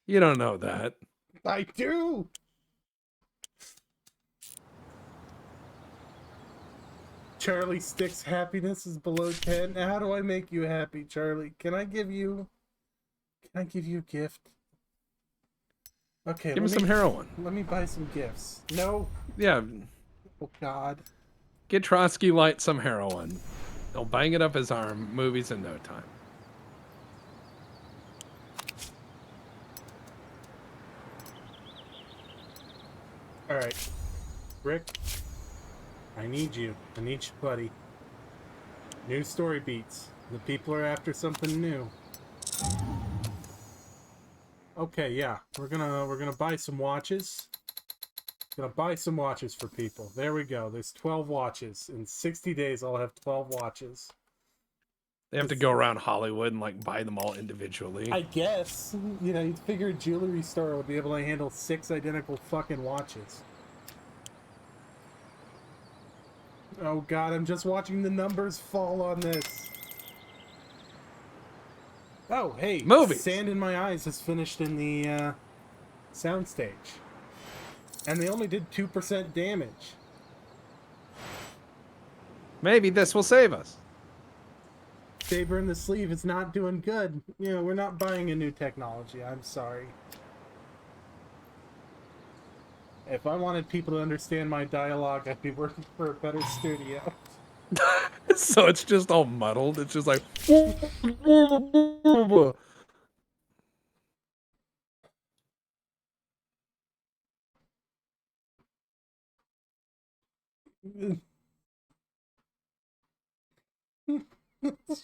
You don't know that. I do. Charlie Stick's happiness is below 10. How do I make you happy, Charlie? Can I give you a gift? Okay, Give him some heroin. let me buy some gifts. No. Yeah, Oh God. get Trotsky Light some heroin. He'll bang it up his arm. Movies in no time. All right, Rick. I need you. I need you, buddy. New story beats. The people are after something new. Okay, yeah, we're gonna buy some watches. Gonna buy some watches for people. There we go. There's 12 watches. In 60 days, I'll have 12 watches. They have to go around Hollywood and like buy them all individually. I guess. You know, you'd figure a jewelry store would be able to handle 6 identical fucking watches. Oh god, I'm just watching the numbers fall on this. Oh, hey, Movies. Sand in My Eyes is finished in the soundstage. And they only did 2% damage. Maybe this will save us. Saber in the sleeve is not doing good. You know, we're not buying a new technology. I'm sorry. If I wanted people to understand my dialogue, I'd be working for a better studio. So it's just all muddled. It's just like.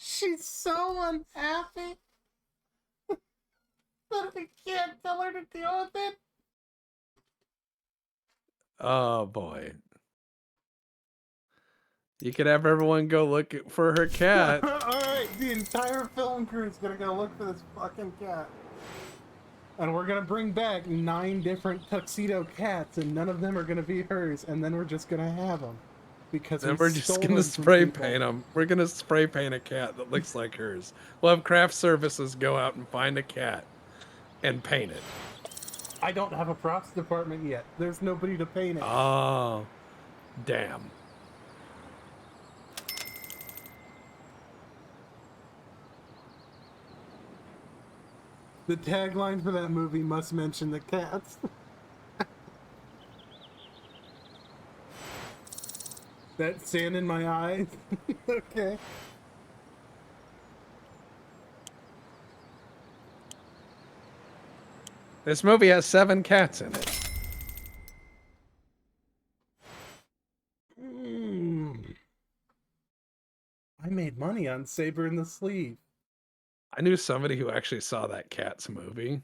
She's so unhappy that I can't tell her to deal with it. Oh boy. You could have everyone go look for her cat. Alright, the entire film crew is gonna go look for this fucking cat. And we're gonna bring back 9 different tuxedo cats, and none of them are gonna be hers, and then we're just gonna have them. Because Then we're just gonna spray paint them. We're gonna spray paint a cat that looks like hers. We'll have craft services go out and find a cat and paint it. I don't have a props department yet. There's nobody to paint it. Oh, damn. The tagline for that movie must mention the cats. That sand in my eyes. Okay. This movie has 7 cats in it. I made money on Saber in the Sleeve. I knew somebody who actually saw that Cats movie.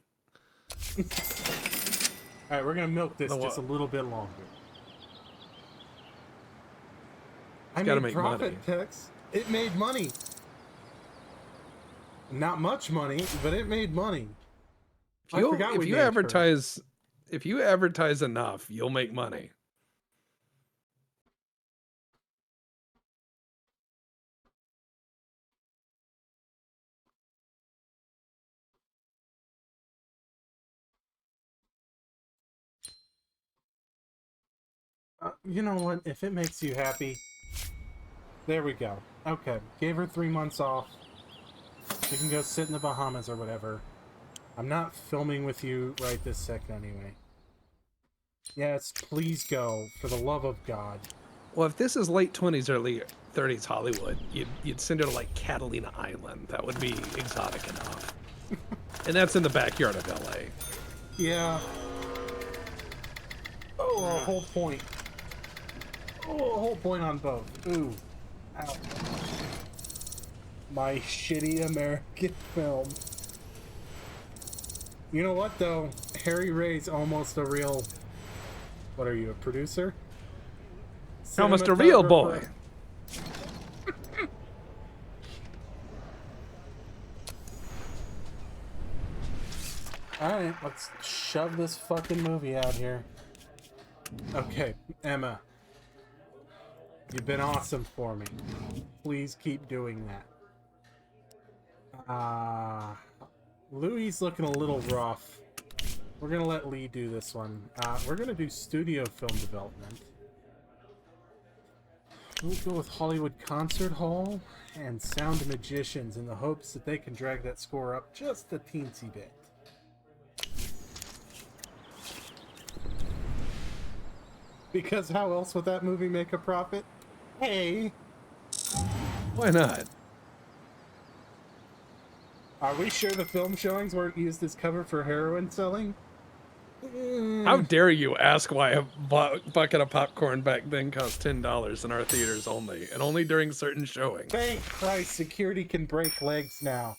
Alright, we're gonna milk this just a little bit longer. I gotta made make profit, money. Tex. It made money. Not much money, but it made money. If you advertise enough, you'll make money. You know what? If it makes you happy, there we go. Okay, gave her 3 months off. She can go sit in the Bahamas or whatever. I'm not filming with you right this second anyway. Yes, please go, for the love of God. Well, if this is late 20s, early 30s Hollywood, you'd send her to like Catalina Island. That would be exotic enough. And that's in the backyard of LA. Yeah. Oh, a whole point. Oh, a whole point on both. Ooh. Ow. My shitty American film. You know what, though? Harry Ray's almost a real... What are you, a producer? Almost a real boy. Alright, let's shove this fucking movie out here. Okay, Emma. You've been awesome for me. Please keep doing that. Louis looking a little rough. We're gonna let Lee do this one. We're gonna do studio film development. We'll go with Hollywood Concert Hall and Sound Magicians in the hopes that they can drag that score up just a teensy bit. Because how else would that movie make a profit? Hey! Why not? Are we sure the film showings weren't used as cover for heroin selling? How Mm, dare you ask why a bucket of popcorn back then cost $10 in our theaters only, and only during certain showings? thank Christ, security can break legs now.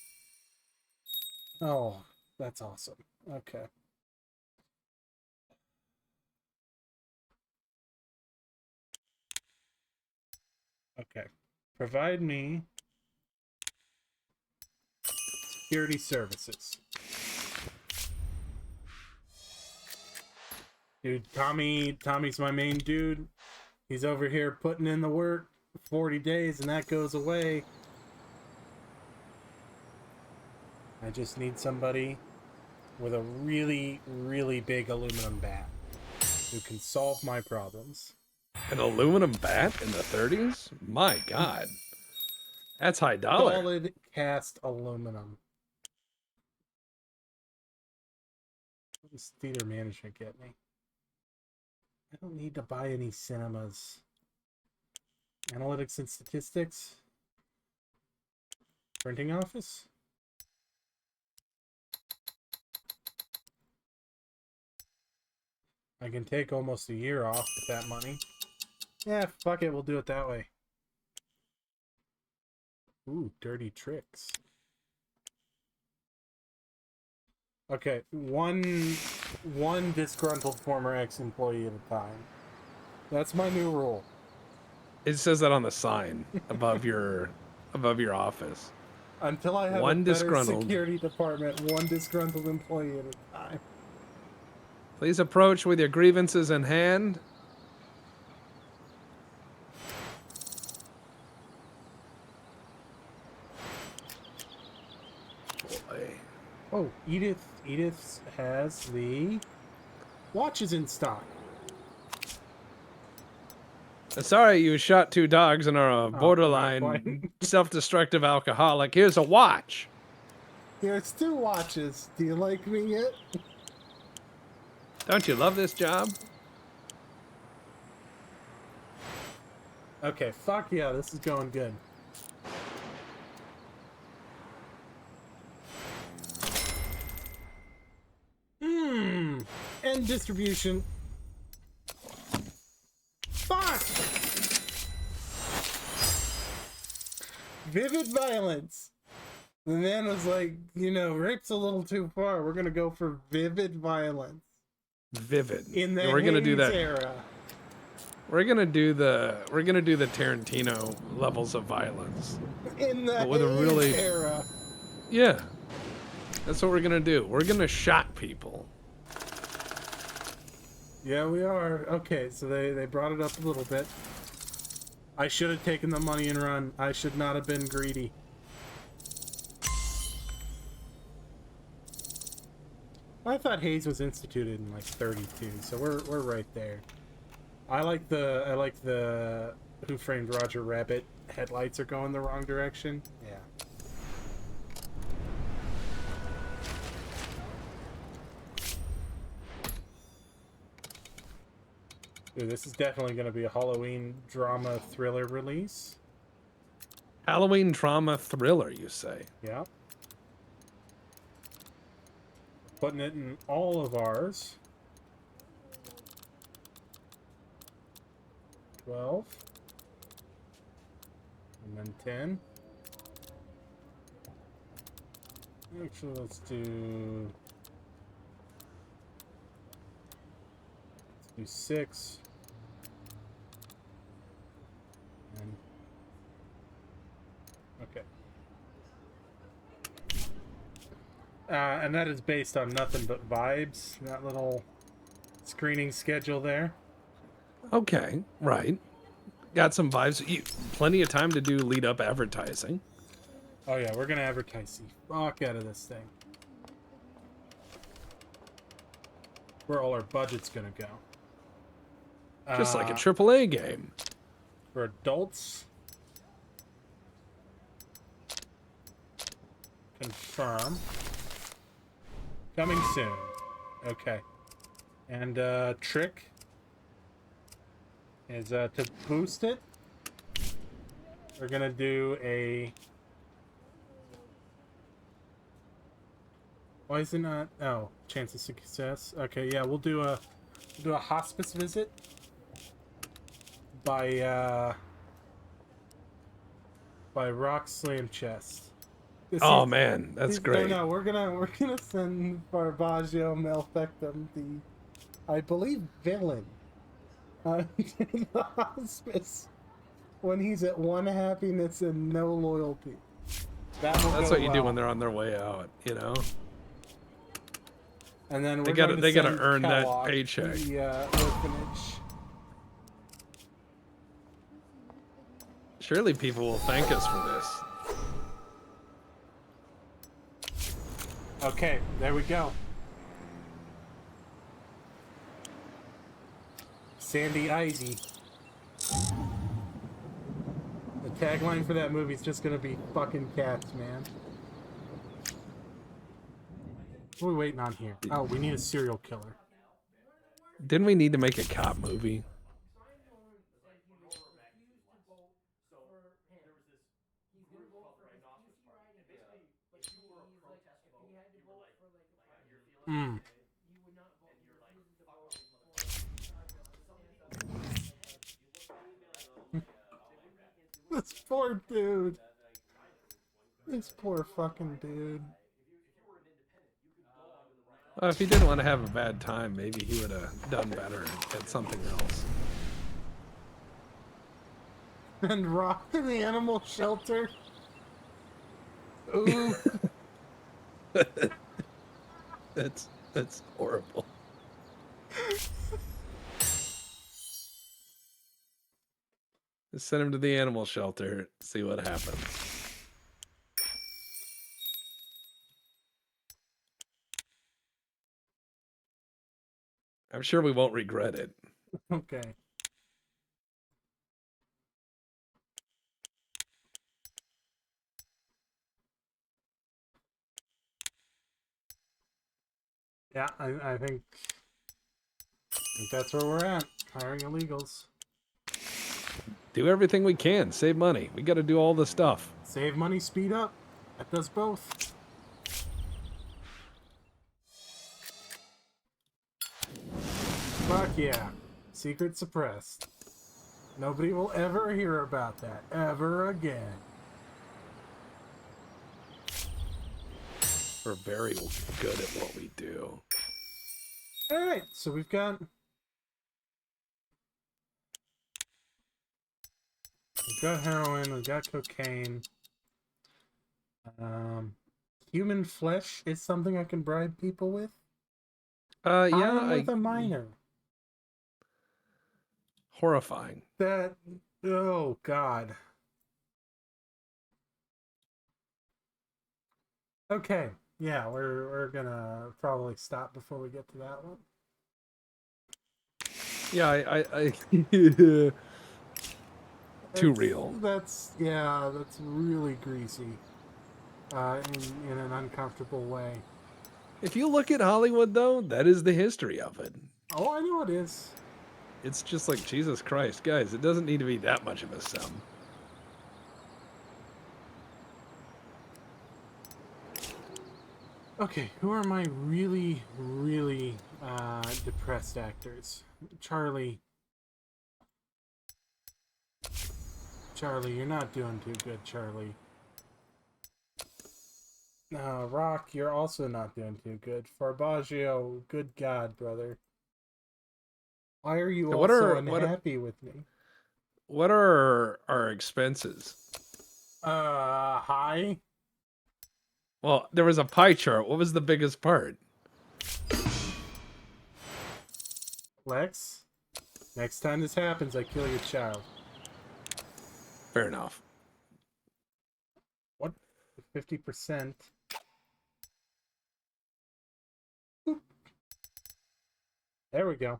Oh, that's awesome. Okay. Okay. Provide me security services. Dude, Tommy's my main dude. He's over here putting in the work 40 days and that goes away. I just need somebody with a really, really big aluminum bat who can solve my problems. An aluminum bat in the 30s? My God. That's high dollar. Solid cast aluminum. What does theater management get me? I don't need to buy any cinemas. Analytics and statistics. Printing office. I can take almost a year off with that money. Yeah, fuck it, we'll do it that way. Ooh, dirty tricks. Okay, one disgruntled former ex-employee at a time. That's my new rule. It says that on the sign above your office. Until I have a One better disgruntled. security department, one disgruntled employee at a time. Please approach with your grievances in hand. Boy. Oh, Edith has the watches in stock. Sorry you shot 2 dogs and are a not borderline self-destructive alcoholic. Here's a watch. Here's 2 watches. Do you like me yet? Don't you love this job? Okay, fuck yeah, this is going good. End distribution. Fuck! Vivid violence. The man was like, rape's a little too far. We're gonna go for vivid violence. Vivid. In the We're gonna do Hayes that. era. We're gonna do the Tarantino levels of violence. In the But with a Hayes really era. Yeah. That's what we're gonna do. We're gonna shock people. Yeah, we are. Okay, so they brought it up a little bit. I should have taken the money and run. I should not have been greedy. I thought Hayes was instituted in like 32, so we're right there. I like the Who Framed Roger Rabbit headlights are going the wrong direction. Yeah. Dude, this is definitely going to be a Halloween drama thriller release. Halloween drama thriller, you say? Yeah. Putting it in all of ours. 12. And then 10. Actually, let's do 6. And okay. And that is based on nothing but vibes. That little screening schedule there. Okay, right. Got some vibes. Plenty of time to do lead up advertising. Oh yeah, we're gonna advertise the fuck out of this thing. Where all our budget's gonna go. Just like a AAA game. For adults. Confirm. Coming soon. Okay. And trick is to boost it. We're gonna do a Why is it not? Oh, chance of success. Okay, yeah, we'll do a hospice visit by Rock Slam Chest. Oh man, that's Or great. no, we're gonna send Barbaggio Malfectum, the I believe villain, to the hospice when he's at one happiness and no loyalty. That will That's go what you do when well. they're on their way out, you know? And then They we're gotta going to they gotta send earn that Kellogg to paycheck. the orphanage. Surely people will thank us for this. Okay, there we go. Sandy Ivy. The tagline for that movie is just gonna be fucking cats, man. What are we waiting on here? Oh, we need a serial killer. Didn't we need to make a cop movie? Hmm. This poor dude. This poor fucking dude. If he didn't want to have a bad time, maybe he would have done better at something else. And Rock in the animal shelter. Ooh. That's horrible. Just send him to the animal shelter, see what happens. I'm sure we won't regret it. Okay. Yeah, I think that's where we're at. Hiring illegals. Do everything we can, save money. We got to do all the stuff. Save money, speed up. That does both. Fuck yeah. Secret suppressed. Nobody will ever hear about that ever again. We're very good at what we do. Alright, so we've got heroin, we've got cocaine. Um, human flesh is something I can bribe people with. Yeah, With a minor. horrifying. That, oh god. Okay, yeah, we're gonna probably stop before we get to that one. Yeah, I too real. That's really greasy. In an uncomfortable way. If you look at Hollywood, though, that is the history of it. Oh, I know it is. It's just like, Jesus Christ, guys, it doesn't need to be that much of a sum. Okay, who are my really, really depressed actors? Charlie, you're not doing too good, Charlie. Rock, you're also not doing too good. Farbaggio, good God, brother. Why are you So also unhappy with me? what are our expenses? High? Well, there was a pie chart. What was the biggest part? Lex, next time this happens, I kill your child. Fair enough. What? 50%? There we go.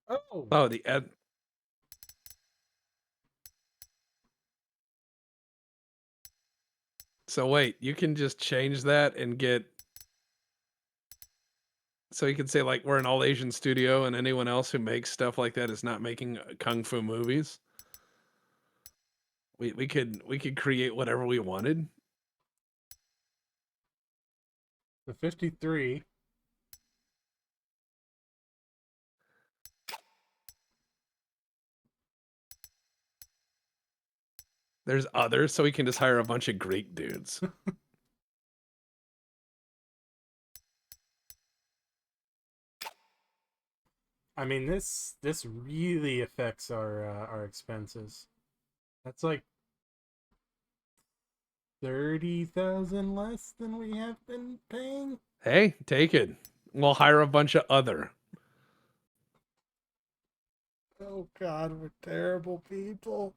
Oh! Oh, the ed. So wait, you can just change that and get. So you can say like we're an all Asian studio, and anyone else who makes stuff like that is not making kung fu movies. We could create whatever we wanted. The 53. There's others, so we can just hire a bunch of Greek dudes. I mean, this really affects our expenses. That's like 30,000 less than we have been paying. Hey, take it. We'll hire a bunch of other. Oh God, we're terrible people.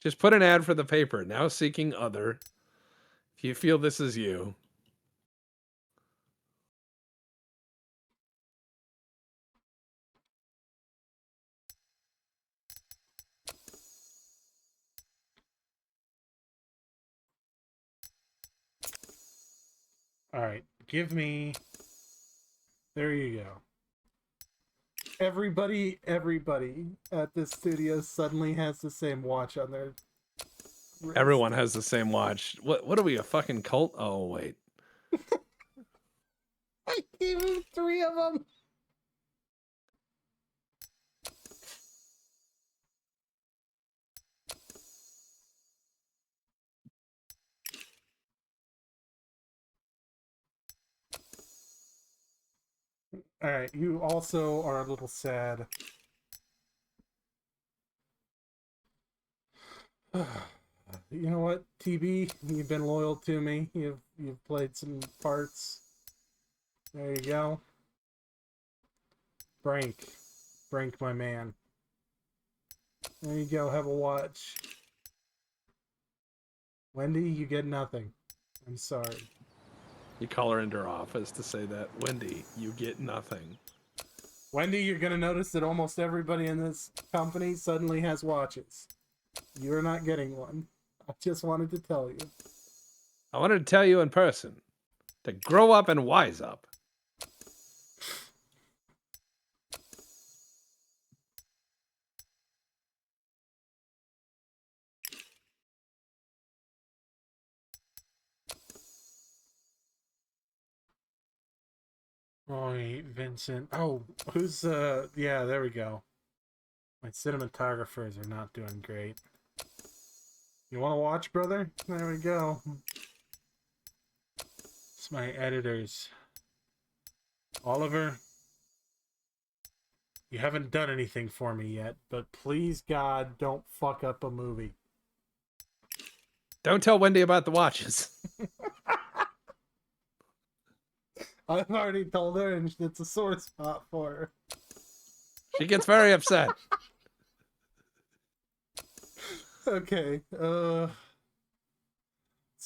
Just put an ad for the paper. Now seeking other. If you feel this is you. All right, give me. There you go. Everybody at this studio suddenly has the same watch on their wrist. Everyone has the same watch. What are we, a fucking cult? Oh, wait. I gave him 3 of them. All right, you also are a little sad. You know what, TB, you've been loyal to me. You've played some parts. There you go. Brink, my man. There you go. Have a watch. Wendy, you get nothing. I'm sorry. You call her into her office to say that. Wendy, you get nothing. Wendy, you're gonna notice that almost everybody in this company suddenly has watches. You're not getting one. I just wanted to tell you. I wanted to tell you in person to grow up and wise up. Oh, Vincent. Oh, who's yeah, there we go. My cinematographers are not doing great. You want to watch, brother? There we go. It's my editors. Oliver, you haven't done anything for me yet, but please, God, don't fuck up a movie. Don't tell Wendy about the watches. I've already told her, and it's a sore spot for her. She gets very upset. Okay, so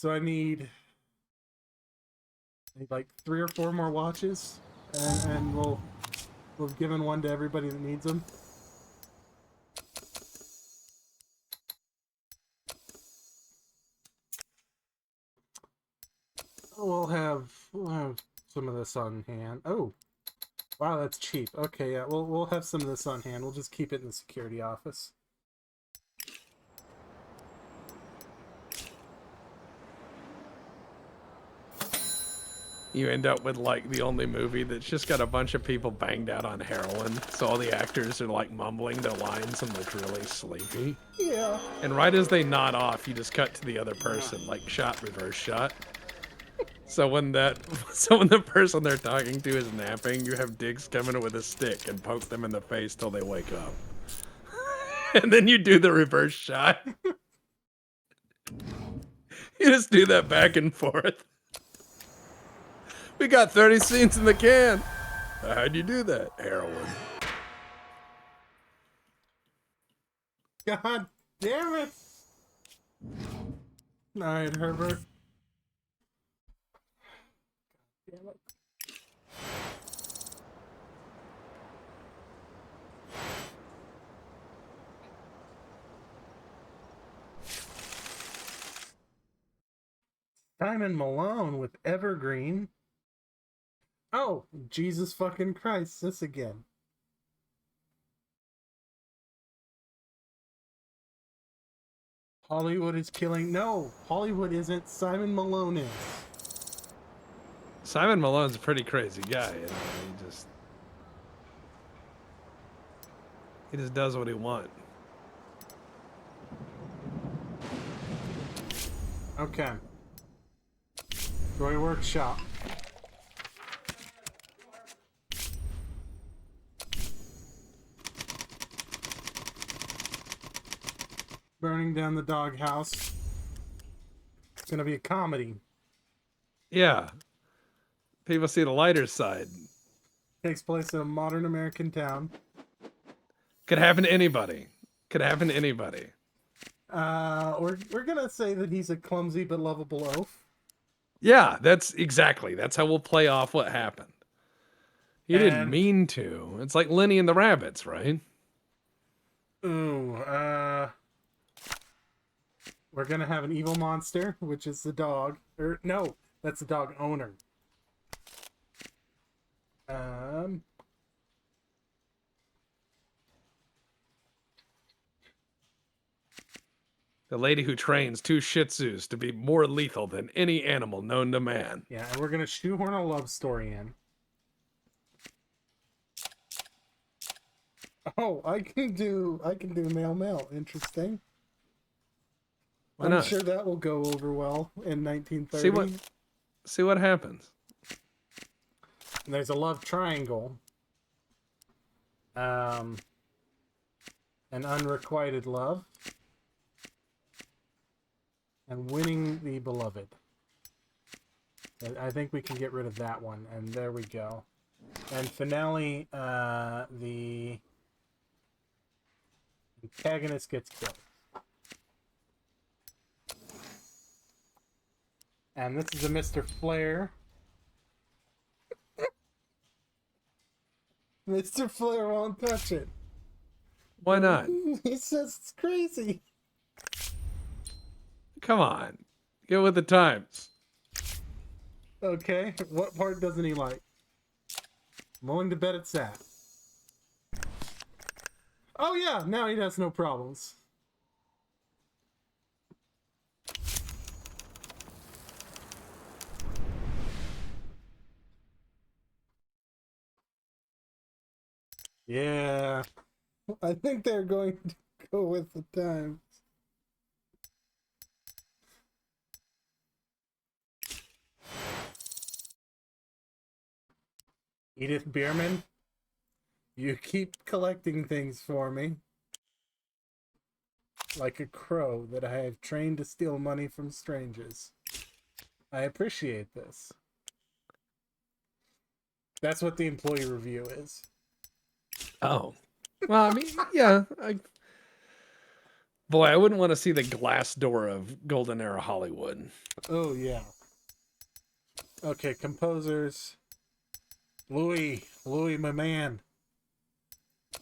I need like 3 or 4 more watches, and we've given one to everybody that needs them. We'll have some of this on hand. Oh, wow, that's cheap. Okay, yeah, we'll have some of this on hand. We'll just keep it in the security office. You end up with like the only movie that's just got a bunch of people banged out on heroin. So all the actors are like mumbling their lines and look really sleepy. Yeah. And right as they nod off, you just cut to the other person, like shot, reverse shot. So when the person they're talking to is napping, you have Diggs come in with a stick and poke them in the face till they wake up. And then you do the reverse shot. You just do that back and forth. We got 30 scenes in the can. How'd you do that? Heroin. God damn it! Alright, Herbert. Damn it. Simon Malone with Evergreen. Oh, Jesus fucking Christ, this again. Hollywood is killing. No, Hollywood isn't. Simon Malone is. Simon Malone's a pretty crazy guy. He just does what he wants. Okay. Toy Workshop. Burning down the doghouse. It's gonna be a comedy. Yeah. People see the lighter side. Takes place in a modern American town. Could happen to anybody. Could happen to anybody. We're gonna say that he's a clumsy but lovable oaf. Yeah, that's how we'll play off what happened. He didn't And mean to. It's like Lenny and the Rabbits, right? ooh, we're gonna have an evil monster, which is the dog. Or no, that's the dog owner. The lady who trains two Shih Tzus to be more lethal than any animal known to man. Yeah, and we're gonna shoehorn a love story in. Oh, I can do male. Interesting. Why I'm not? sure that will go over well in 1930. See what happens. And there's a love triangle. An unrequited love. And winning the beloved. I think we can get rid of that one. And there we go. And finale, the antagonist gets killed. And this is a Mr. Flair. Mr. Flair won't touch it. Why not? He says it's crazy. Come on. Get with the times. Okay, what part doesn't he like? I'm willing to bet it's that. Oh yeah, now he has no problems. Yeah, I think they're going to go with the times. Edith Bierman, you keep collecting things for me. Like a crow that I have trained to steal money from strangers. I appreciate this. That's what the employee review is. Oh. Well, I mean, yeah. Boy, I wouldn't want to see the glass door of Golden Era Hollywood. Oh, yeah. Okay, composers. Louis, my man.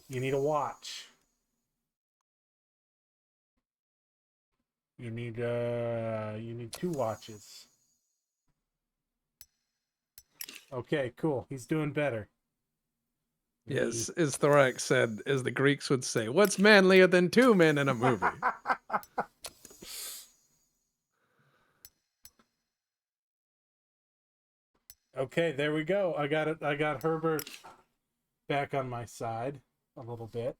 You need a watch. You need 2 watches. Okay, cool. He's doing better. Yes, as Thorax said, as the Greeks would say, what's manlier than 2 men in a movie? Okay, there we go. I got it. I got Herbert back on my side a little bit.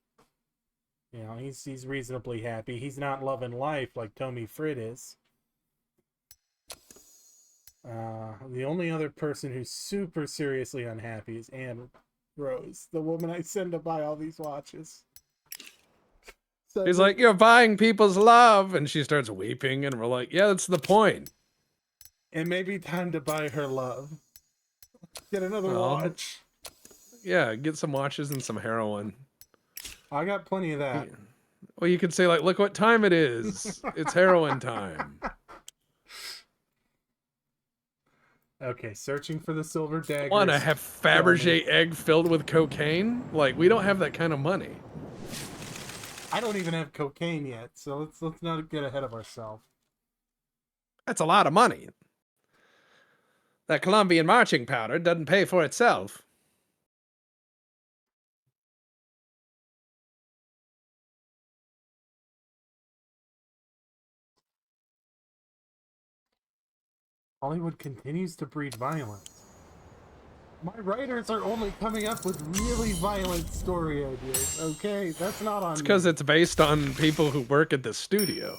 You know, he's reasonably happy. He's not loving life like Tommy Frid is. The only other person who's super seriously unhappy is Anne Rose, the woman I send to buy all these watches. So He's like, you're buying people's love. And she starts weeping. And we're like, yeah, that's the point. it may be time to buy her love. Get another watch. Yeah, get some watches and some heroin. I got plenty of that. Well, you could say, like, look what time it is. It's heroin time. Okay, searching for the silver dagger. Want to have Fabergé egg filled with cocaine? Like, we don't have that kind of money. I don't even have cocaine yet, so let's not get ahead of ourselves. That's a lot of money. That Colombian marching powder doesn't pay for itself. Hollywood continues to breed violence. My writers are only coming up with really violent story ideas, okay? That's not on It's me. because it's based on people who work at the studio.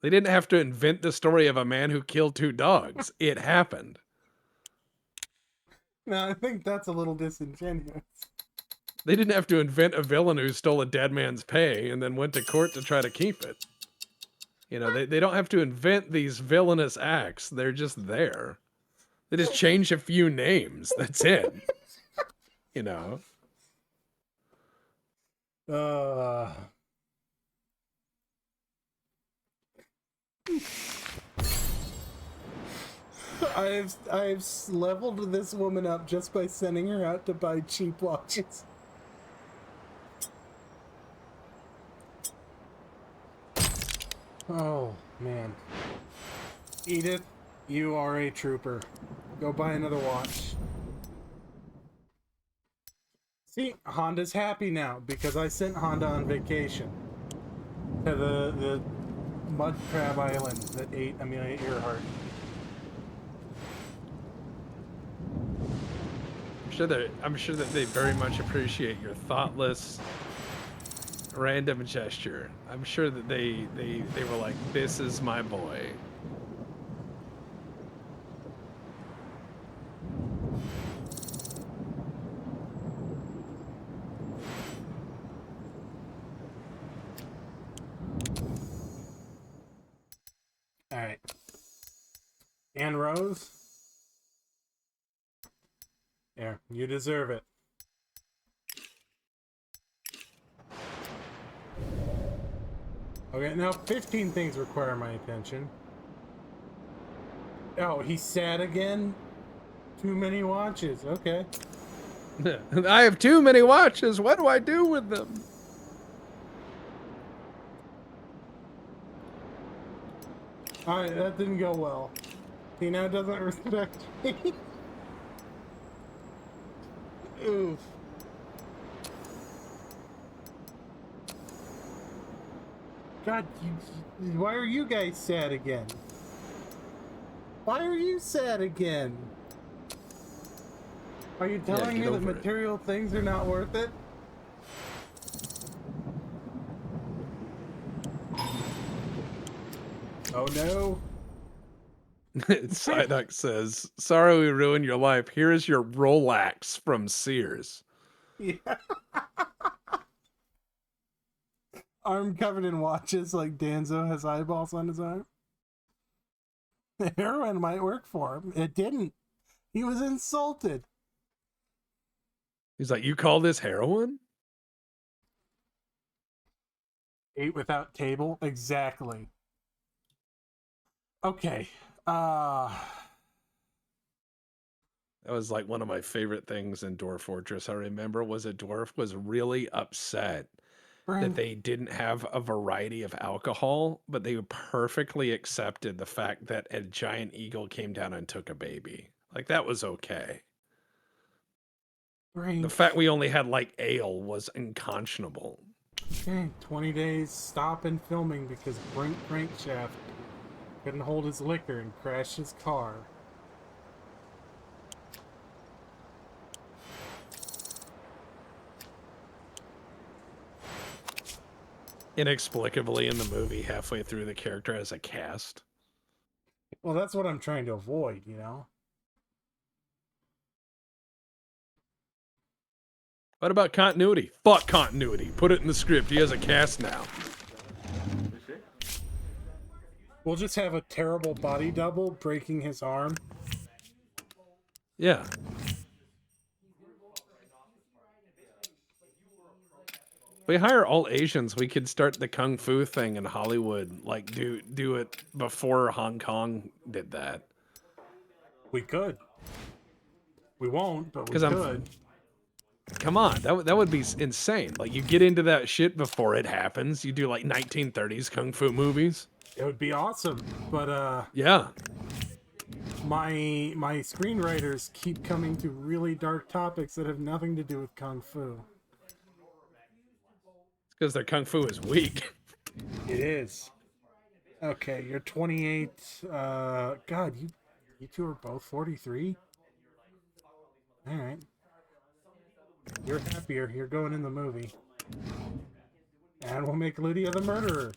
They didn't have to invent the story of a man who killed 2 dogs. It happened. No, I think that's a little disingenuous. They didn't have to invent a villain who stole a dead man's pay and then went to court to try to keep it. You know, they don't have to invent these villainous acts. They're just there. They just change a few names. That's it. You know. Uh... I've leveled this woman up just by sending her out to buy cheap watches. Oh, man. Edith, you are a trooper. Go buy another watch. See, Honda's happy now because I sent Honda on vacation to the mud crab island that ate Amelia Earhart. I'm sure that they very much appreciate your thoughtless, random gesture. I'm sure that they were like, "This is my boy." All right, Anne Rose. There, you deserve it. Okay, now 15 things require my attention. Oh, he's sad again? Too many watches, okay. I have too many watches. What do I do with them? Alright, that didn't go well. He now doesn't respect me. Oof. God, why are you guys sad again? Why are you sad again? Are you telling me that material things are not worth it? Oh no. Psyduck says, "Sorry we ruined your life. Here is your Rolex from Sears." Yeah. Arm covered in watches like Danzo has eyeballs on his arm. The heroin might work for him. It didn't. He was insulted. He's like, "You call this heroin?" Ate without table? Exactly. Okay. That was like one of my favorite things in Dwarf Fortress. I remember was a dwarf was really upset that they didn't have a variety of alcohol, but they perfectly accepted the fact that a giant eagle came down and took a baby. Like that was okay. The fact we only had like ale was unconscionable. Okay, 20 days stop in filming because Brink Crankshaft couldn't hold his liquor and crashed his car. Inexplicably in the movie, halfway through, the character has a cast. Well, that's what I'm trying to avoid, you know? What about continuity? Fuck continuity. Put it in the script. He has a cast now. We'll just have a terrible body double breaking his arm. Yeah. We hire all Asians. We could start the kung fu thing in Hollywood. Like do it before Hong Kong did that. We could. We won't, but we could. Come on, that would be insane. Like you get into that shit before it happens. You do like 1930s kung fu movies. It would be awesome, but yeah. My screenwriters keep coming to really dark topics that have nothing to do with kung fu. It's because their kung fu is weak. It is. Okay, you're 28. God, you two are both 43. All right, you're happier. You're going in the movie, and we'll make Lydia the murderer.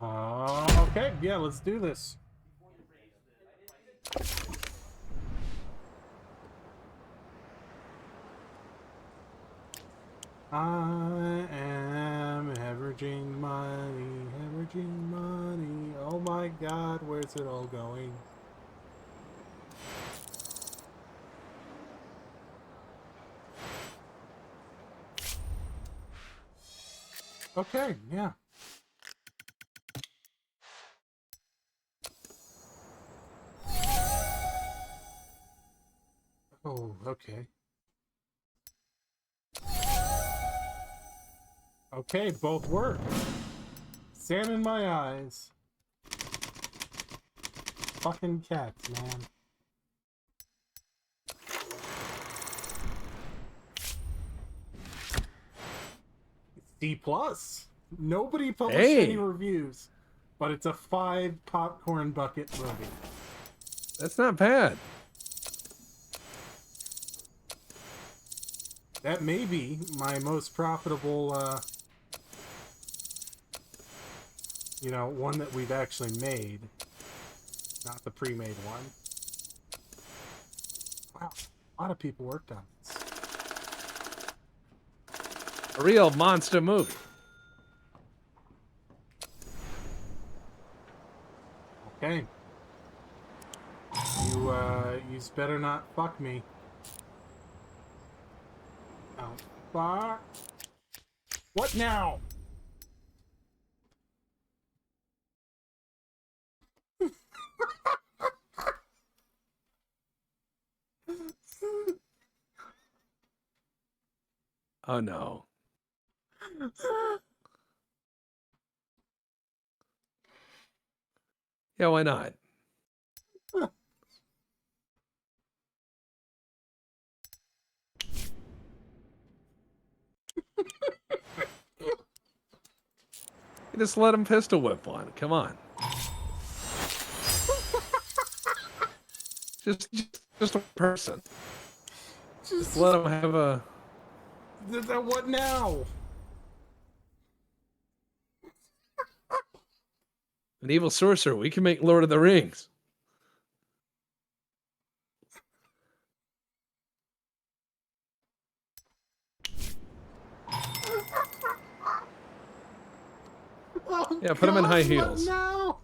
Okay, yeah, let's do this. I am hemorrhaging money. Oh my God, where's it all going? Okay, yeah. Oh, okay. Okay, both work. Sand in my eyes. Fucking cats, man. D plus. Nobody published any Hey, reviews, but it's a 5 popcorn bucket movie. that's not bad. That may be my most profitable, one that we've actually made, not the pre-made one. Wow, a lot of people worked on this. A real monster movie. Okay. You better not fuck me. Oh, fuck. What now? Oh no. Yeah, why not? You just let him pistol whip one. Come on. Just a person. Just Just, let him have a what now? an evil sorcerer. We can make Lord of the Rings. Oh Yeah, put him in high God, what heels. now?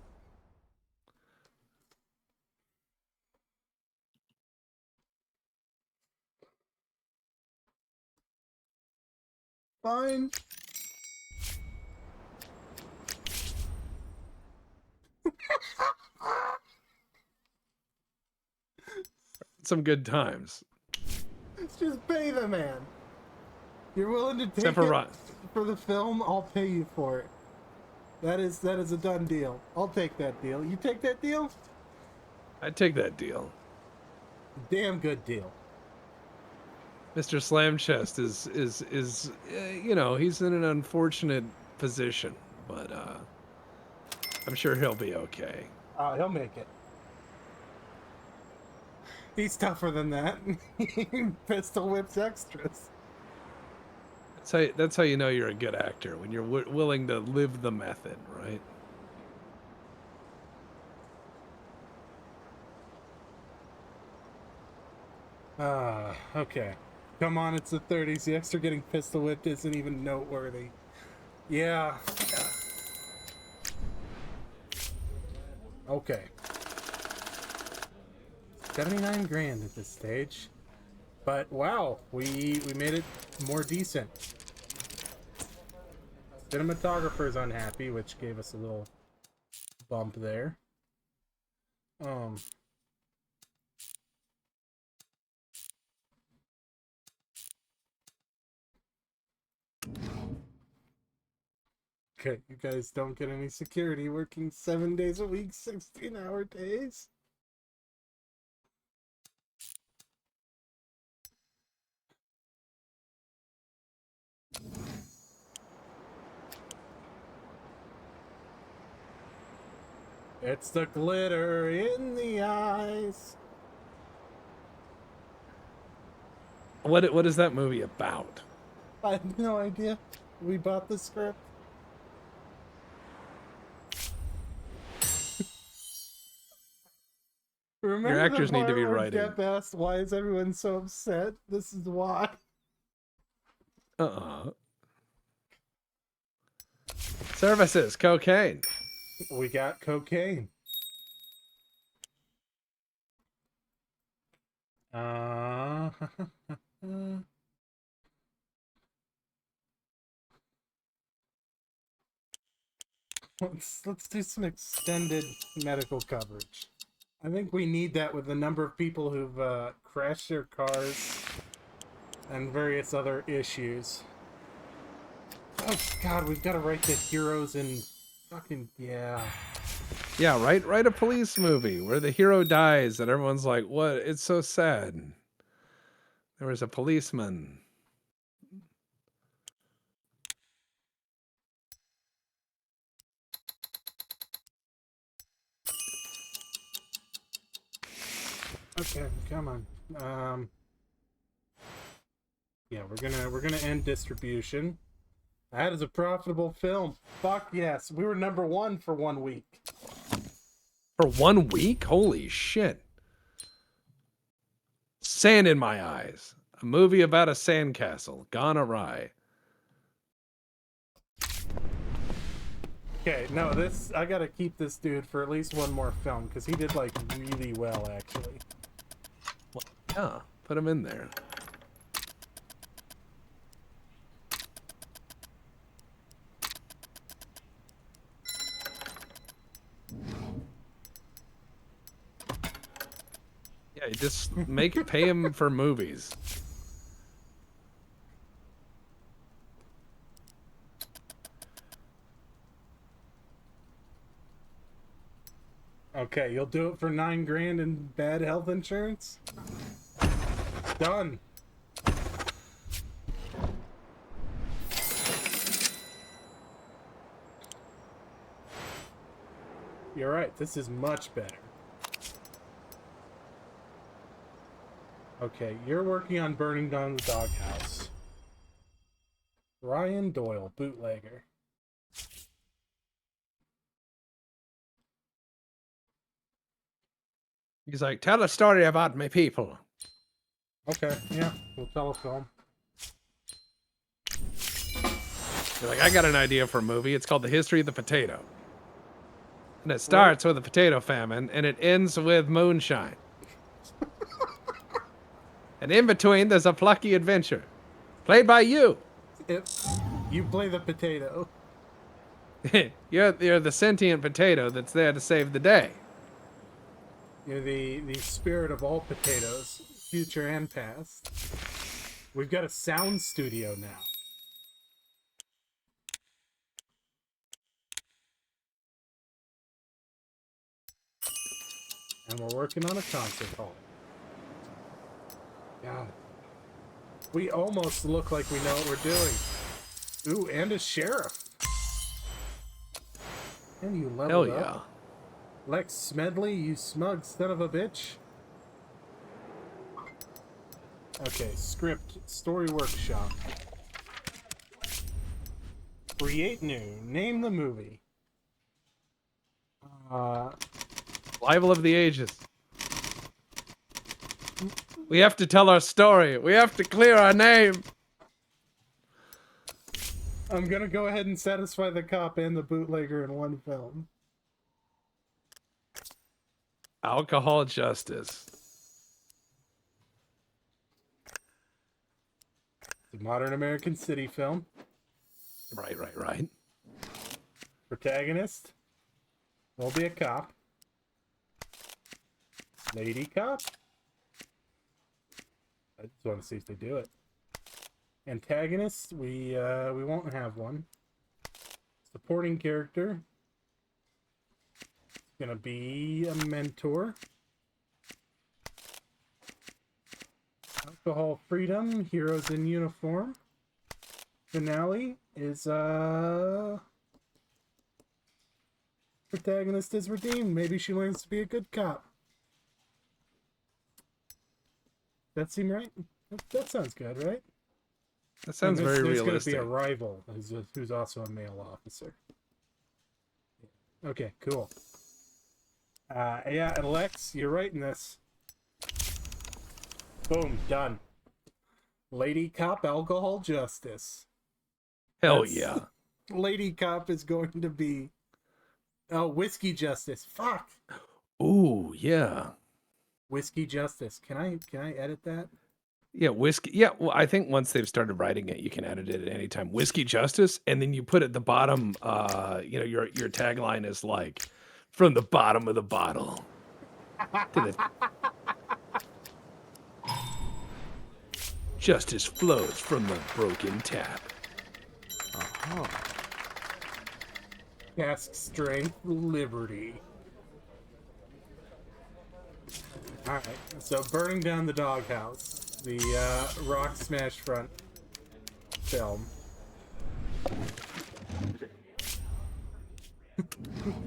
Fine. Some good times. Just pay the man. You're willing to Except take for it Ron. for the film? I'll pay you for it. That is a done deal. I'll take that deal. You take that deal? I'd take that deal. Damn good deal. Mr. Slam Chest is he's in an unfortunate position, but I'm sure he'll be okay. He'll make it. He's tougher than that. Pistol whips extras. That's how you know you're a good actor, when you're willing to live the method, right? Okay. Come on, it's the 30s. The extra getting pistol whipped isn't even noteworthy. Yeah. Okay. 79 grand at this stage. But wow, we made it more decent. Cinematographer's unhappy, which gave us a little bump there. Um Okay, you guys don't get any security working 7 days a week, 16-hour days. It's the glitter in the eyes. What is that movie about? I have no idea. We bought the script. Your Remember the actors need to part be where writing. Depp asked, why is everyone so upset? This is why. Services, cocaine. We got cocaine. Uh, let's do some extended medical coverage. I think we need that with the number of people who've crashed their cars and various other issues. Oh God, we've got to write the heroes in fucking yeah. Yeah, write a police movie where the hero dies and everyone's like, "What? It's so sad." There was a policeman. Okay, come on. Yeah, we're gonna end distribution. That is a profitable film. Fuck yes, we were number 1 for 1 week. For 1 week? Holy shit. Sand in My Eyes. A movie about a sandcastle gone awry. Okay, no, I gotta keep this dude for at least one more film because he did like really well actually. Well, yeah, put him in there. Yeah, you just pay him for movies. Okay, you'll do it for $9,000 in bad health insurance? Done. You're right, this is much better. Okay, you're working on burning down the doghouse. Ryan Doyle, bootlegger. He's like, tell a story about my people. Okay, yeah, we'll tell a film. You're like, I got an idea for a movie. It's called The History of the Potato. And it starts with a potato famine, and it ends with moonshine. And in between, there's a plucky adventure. Played by you. You play the potato. You're the sentient potato that's there to save the day. You're the spirit of all potatoes, future and past. We've got a sound studio now. And we're working on a concert hall. God. We almost look like we know what we're doing. Ooh, and a sheriff. And you leveled Hell yeah. up. Lex Smedley, you smug son of a bitch. Okay, script, story workshop. Create new, name the movie. Rival of the Ages. We have to tell our story. We have to clear our name. I'm gonna go ahead and satisfy the cop and the bootlegger in one film. Alcohol Justice. It's a modern American city film. Right. Protagonist will be a cop. Lady cop. I just want to see if they do it. Antagonist, we won't have one. Supporting character. It's gonna be a mentor. Alcohol freedom, heroes in uniform. Finale is Protagonist is redeemed. Maybe she learns to be a good cop. That seem right? That sounds good, right? That sounds and very there's going to realistic. be a rival who's also a male officer. Okay, cool. Yeah, and Lex, you're writing this. Boom, done. Lady Cop Alcohol Justice. Hell yeah. Lady Cop is going to be Whiskey Justice. Fuck. Ooh, yeah. Whiskey Justice. Can I edit that? Yeah, whiskey. Yeah, well, I think once they've started writing it, you can edit it at any time. Whiskey Justice, and then you put at the bottom, your tagline is like, from the bottom of the bottle to the justice flows from the broken tap. Uh-huh. Cask Strength Liberty. Alright, so burning down the doghouse. The Rock Smash Front film.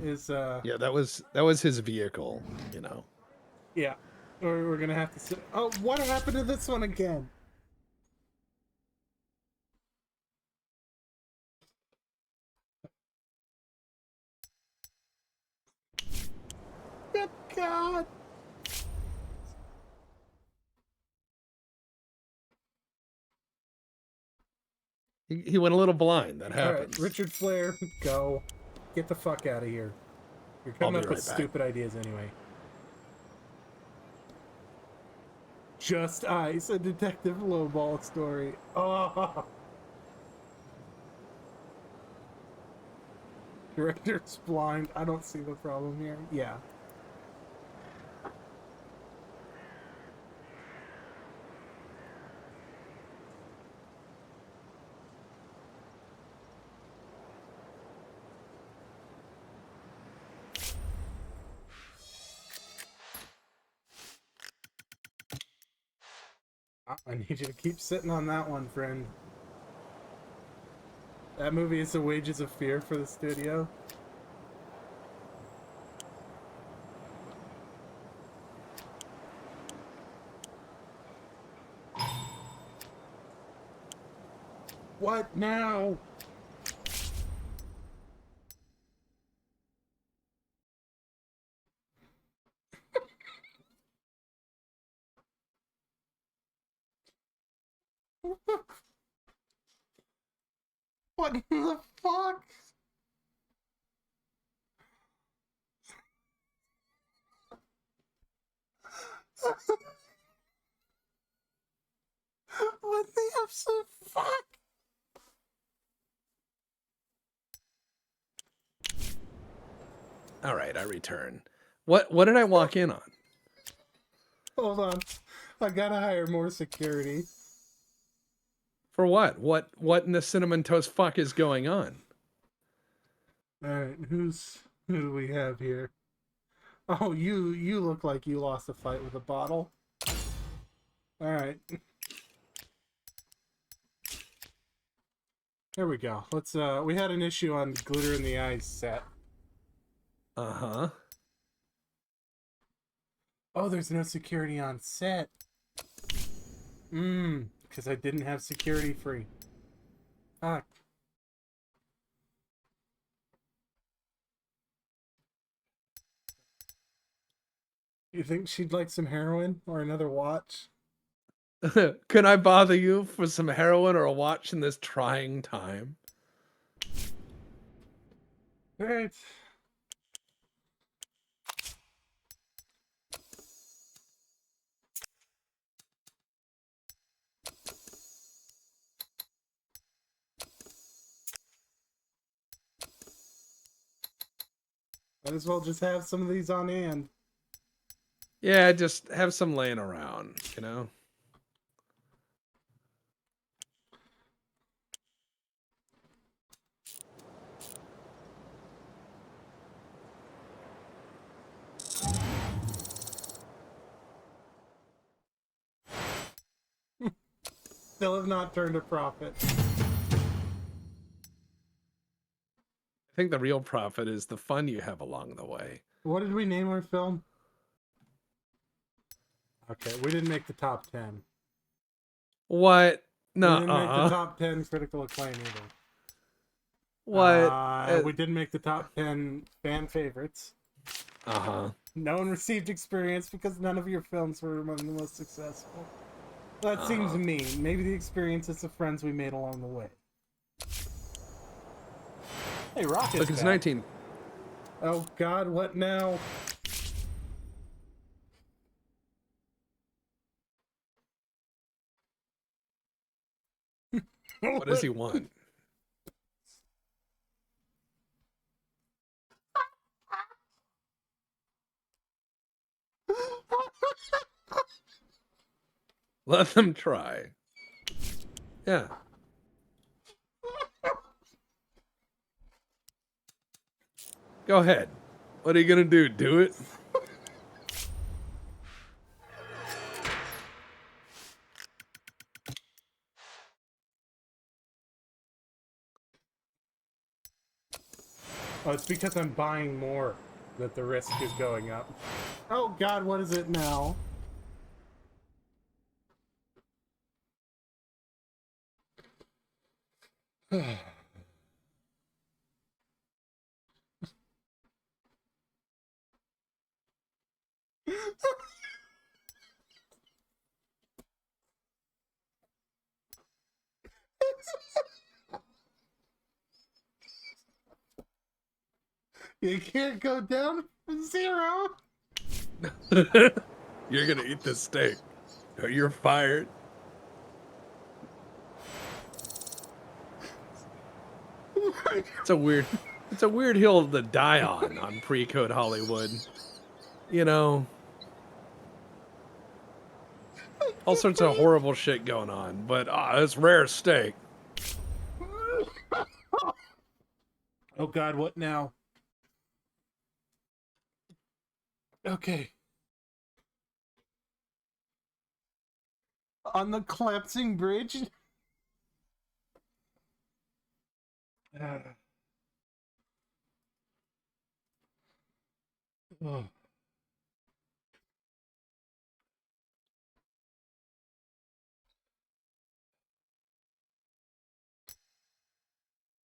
is Yeah, that was his vehicle, Yeah. We're gonna have to sit. Oh, what happened to this one again? Good God. He went a little blind. That happens. Alright, Richard Flair, go. Get the fuck out of here. You're I'll coming be up right with back. stupid ideas anyway. Just Ice, a Detective Lowball story. Oh. Director's blind. I don't see the problem here. Yeah. I need you to keep sitting on that one, friend. That movie is The Wages of Fear for the studio. What now? What the fuck? What the absolute fuck? All right, I return. What did I walk in on? Hold on. I gotta hire more security. For what? What in the cinnamon toast fuck is going on? Alright, who do we have here? Oh, you look like you lost a fight with a bottle. Alright. There we go. Let's we had an issue on Glitter in the Eyes set. Uh-huh. Oh, there's no security on set. Because I didn't have security free. Fuck. You think she'd like some heroin or another watch? Can I bother you for some heroin or a watch in this trying time? Alright. Might as well just have some of these on hand. Yeah, just have some laying around, Still have not turned a profit. think the real profit is the fun you have along the way. What did we name our film? Okay, we didn't make the top 10. What? We didn't make the Nuh-uh. top 10 critical acclaim either. What? We didn't make the top 10 fan favorites. Uh-huh. No one received experience because none of your films were among the most successful. That seems mean. Maybe the experiences of friends we made along the way. Hey, Rocket's Look, it's back. 19. Oh God, what now? What does he want? Let them try. Yeah. Go ahead. What are you gonna do? Do it? Oh, it's because I'm buying more that the risk is going up. Oh God, what is it now? You can't go down to 0. You're gonna eat this steak. Or you're fired. It's a weird hill to die on pre-code Hollywood. You know, all sorts of horrible shit going on, but it's rare steak. Oh God, what now? Okay. On the collapsing bridge? Oh.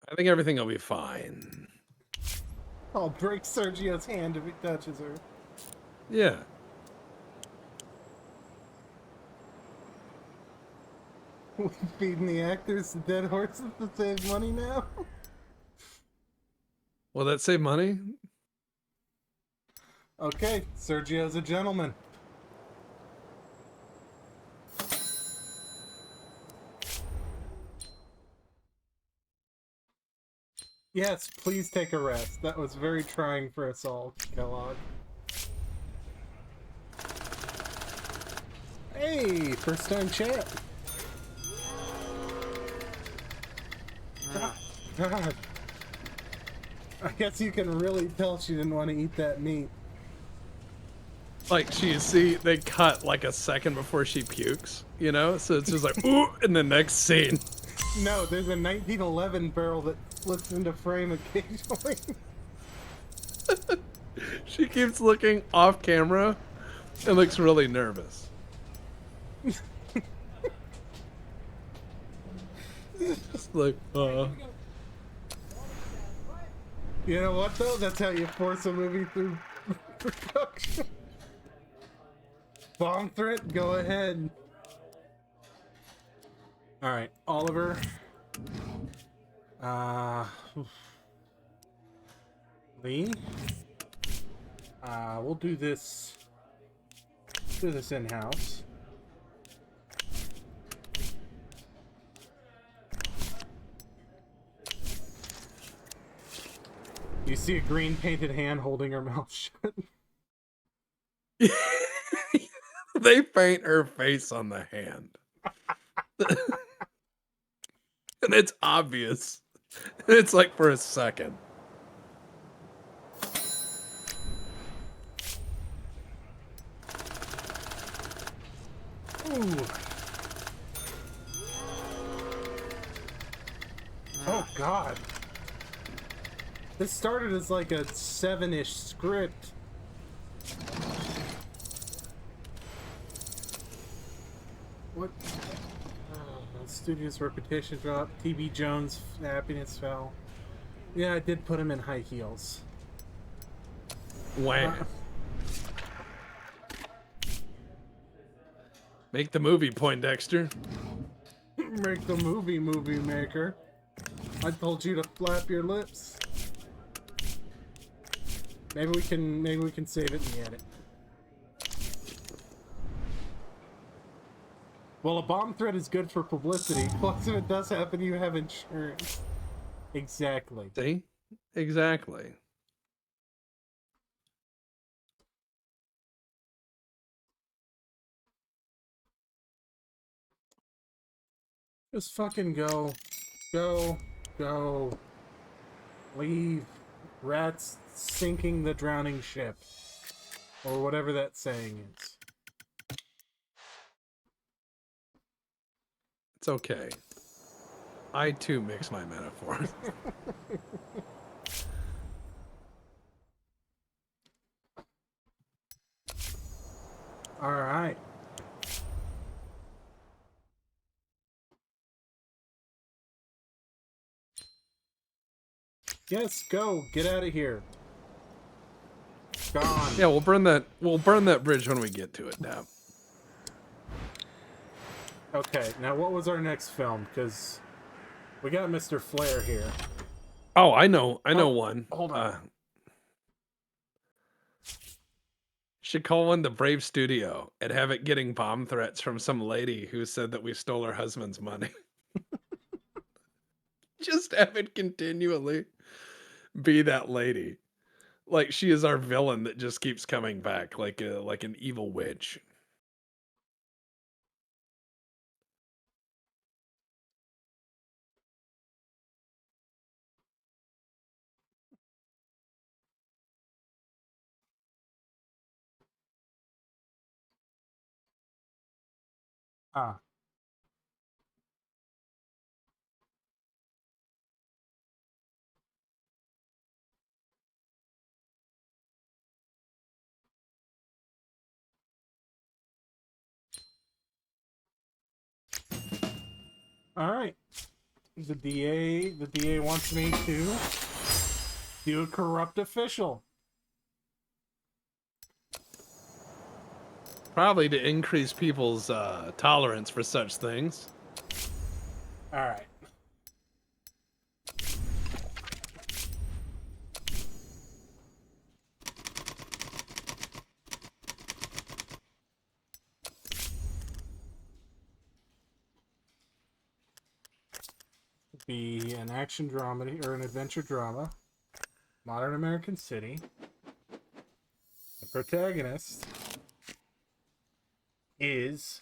I think everything will be fine. I'll break Sergio's hand if he touches her. Yeah. Feeding the actors to dead horses to save money now? Will that save money? Okay, Sergio's a gentleman. Yes, please take a rest. That was very trying for us all, Kellogg. Hey, first time chat. God. I guess you can really tell she didn't want to eat that meat. Like, you see, they cut like a second before she pukes, you know? So it's just like, ooh, in the next scene. No, there's a 1911 barrel that slips into frame occasionally. She keeps looking off camera and looks really nervous. Just like, You know what, though? That's how you force a movie through production. Bomb threat? Go ahead. Alright, Oliver. Lee? We'll do this. Do this in-house. You see a green painted hand holding her mouth shut. they paint her face on the hand. And it's obvious. It's like for a second. Ooh. Oh God. This started as like a 7-ish script. What? Studio's reputation dropped. T.B. Jones' happiness fell. Yeah, I did put him in high heels. Wham. Make the movie, Poindexter. Make the movie maker. I told you to flap your lips. Maybe we can save it in the edit. Well, a bomb threat is good for publicity. Plus, if it does happen, you have insurance. Exactly. See? Exactly. Just fucking go. Go. Go. Leave. Rats sinking the drowning ship. Or whatever that saying is. It's okay. I too mix my metaphors. Alright. Yes, go. Get out of here. Gone. Yeah, we'll burn that bridge when we get to it, Dap. Okay, now what was our next film? Because we got Mr. Flair here. Oh, I know one. Hold on. Should call one the Brave Studio and have it getting bomb threats from some lady who said that we stole her husband's money. Just have it continually be that lady. Like she is our villain that just keeps coming back like an evil witch. Ah. Alright. The DA wants me to do a corrupt official. Probably to increase people's tolerance for such things. Alright. Be an action dramedy or an adventure drama. Modern American city. The protagonist is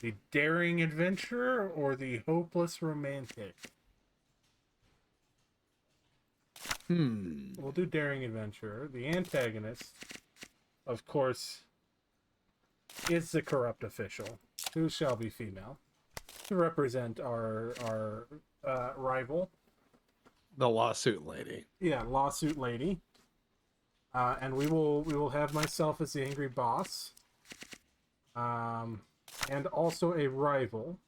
the daring adventurer or the hopeless romantic. We'll do daring adventurer. The antagonist, of course, is the corrupt official, who shall be female, to represent our rival. The lawsuit lady. Yeah, lawsuit lady. And we will have myself as the angry boss. And also a rival.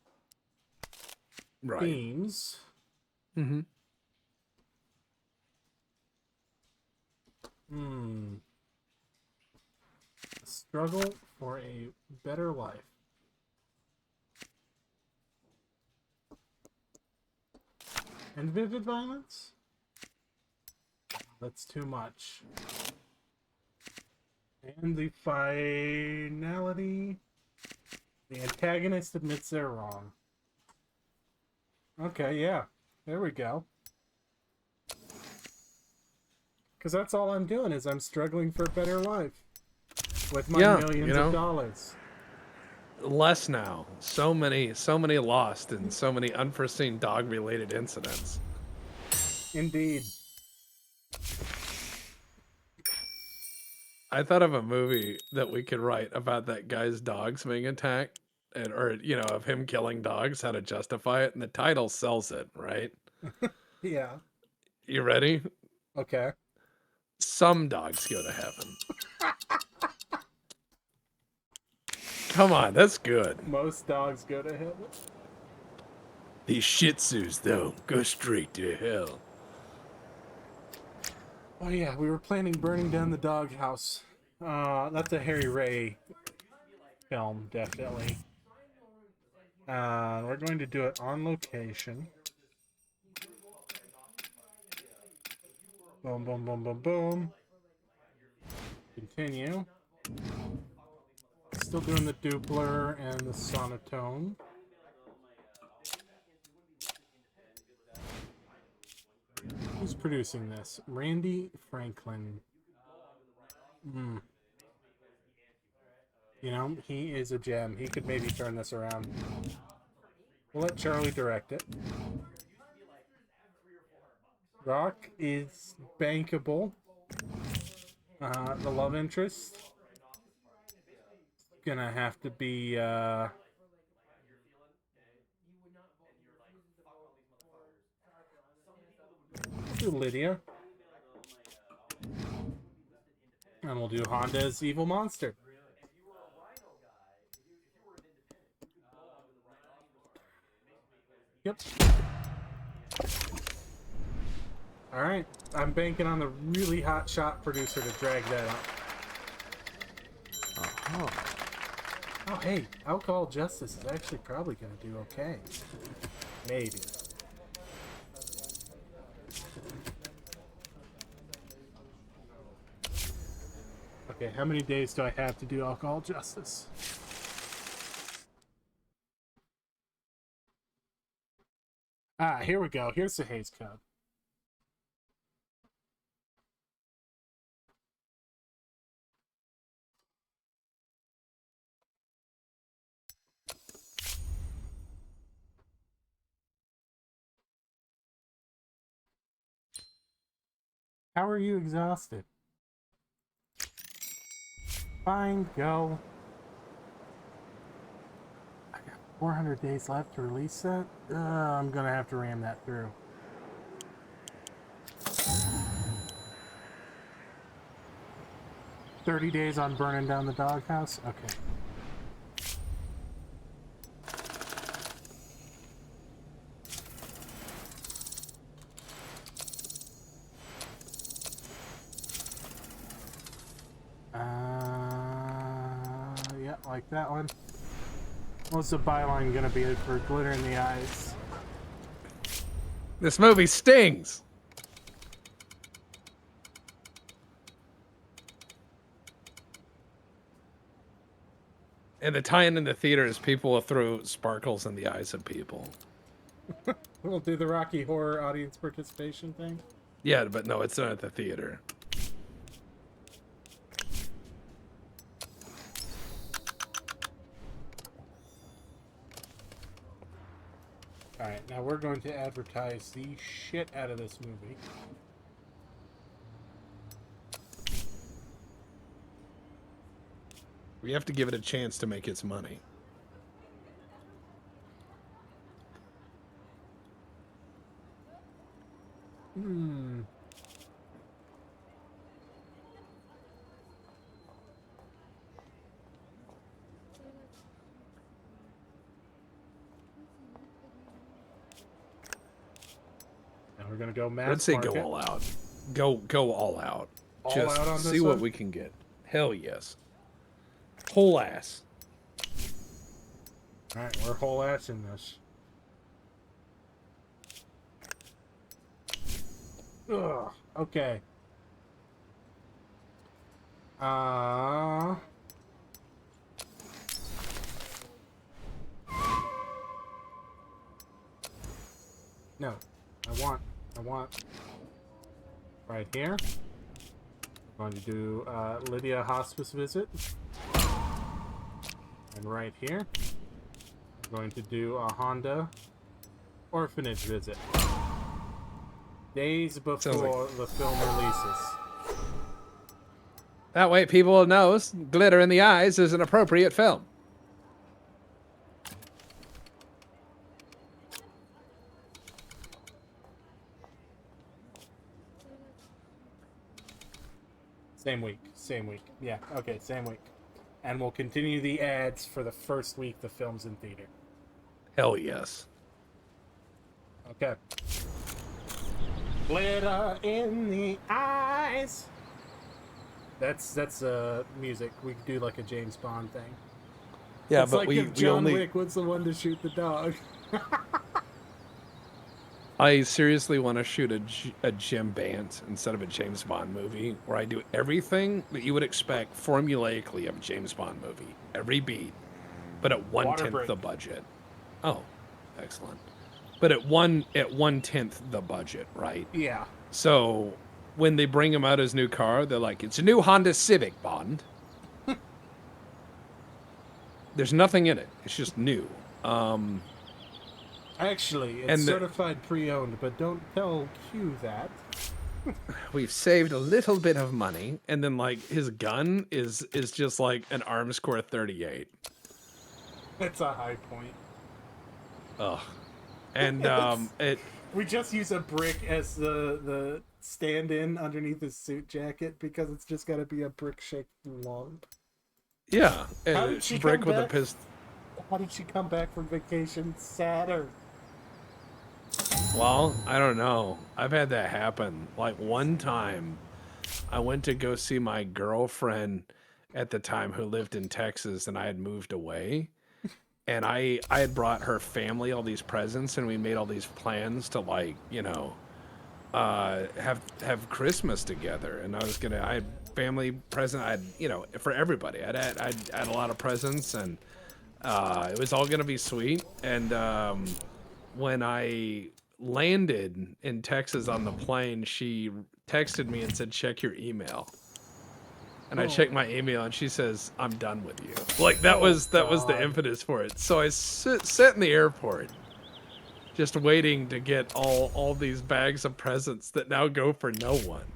Right. Themes. Mm-hmm. Struggle for a better life. And vivid violence? That's too much. And the finality. The antagonist admits they're wrong. Okay, yeah. There we go. Because that's all I'm doing is I'm struggling for a better life. With my millions of dollars. Less now. So many lost and so many unforeseen dog-related incidents. Indeed. I thought of a movie that we could write about that guy's dogs being attacked, or of him killing dogs, how to justify it, and the title sells it, right? Yeah. You ready? Okay. Some dogs go to heaven. Come on, that's good. Most dogs go to heaven. These Shih Tzus, though, go straight to hell. Oh yeah, we were planning burning down the doghouse. That's a Harry Ray film, definitely. We're going to do it on location. Boom, boom, boom, boom, boom. Continue. Still doing the Doppler and the sonotone. Who's producing this? Randy Franklin. You know, he is a gem. He could maybe turn this around. We'll let Charlie direct it. Rock is bankable. The love interest gonna have to be do Lydia. And we'll do Honda's evil monster. Yep. Alright. I'm banking on the really hot shot producer to drag that up. Uh-huh. Oh, hey. Alcohol Justice is actually probably going to do okay. Maybe. Okay, how many days do I have to do Alcohol Justice? Ah, here we go. Here's the Haze Code. How are you exhausted? Fine, go. I got 400 days left to release that. I'm gonna have to ram that through. "30 days on burning down the doghouse?" Okay. Yeah, like that one. What's the byline gonna be for Glitter in the Eyes? This movie stings. And the tie-in in the theater is people will throw sparkles in the eyes of people. We'll do the Rocky Horror audience participation thing. Yeah, but no, it's not at the theater. Alright, now we're going to advertise the shit out of this movie. We have to give it a chance to make its money. Now we're gonna go mass Let's say market. go all out. Go all out. All Just out on this see what one? we can get. Hell yes. Whole ass. Alright, we're whole ass in this. Ugh, okay. No. I want right here. I'm going to do Lydia hospice visit. And right here, I'm going to do a Honda orphanage visit. Days before the film releases. That way people will know Glitter in the Eyes is an appropriate film. Same week. Same week. Yeah. Okay. Same week. And we'll continue the ads for the first week the film's in theater. Hell yes. Okay. Glitter in the eyes. That's music. We could do like a James Bond thing. Yeah, It's but like we if John only. Wick was the one to shoot the dog. I seriously want to shoot a Jim Bant instead of a James Bond movie where I do everything that you would expect formulaically of a James Bond movie, every beat, but at Water 1/10 break. the budget. Oh, excellent. But at 1/10 the budget, right? Yeah. So when they bring him out his new car, they're like, "It's a new Honda Civic, Bond." There's nothing in it. It's just new. Actually, it's And the- certified pre-owned, but don't tell Q that. We've saved a little bit of money, and then like his gun is just like an Arms Corps 38. It's a high point. Ugh. And it We just use a brick as the stand-in underneath his suit jacket because it's just got to be a brick-shaped lump. yeah, How and did she brick come with a back? pistol. How did she come back from vacation sadder? Well, I don't know. I've had that happen. Like one time, I went to go see my girlfriend at the time who lived in Texas, and I had moved away. And I had brought her family all these presents, and we made all these plans to like have Christmas together. And I had family present. I had for everybody. I'd a lot of presents, and it was all gonna be sweet. And when I landed in Texas on the plane, she texted me and said, "Check your email." And I checked my email, and she says, "I'm done with you." Like that was the impetus for it. So I sat in the airport, just waiting to get all these bags of presents that now go for no one.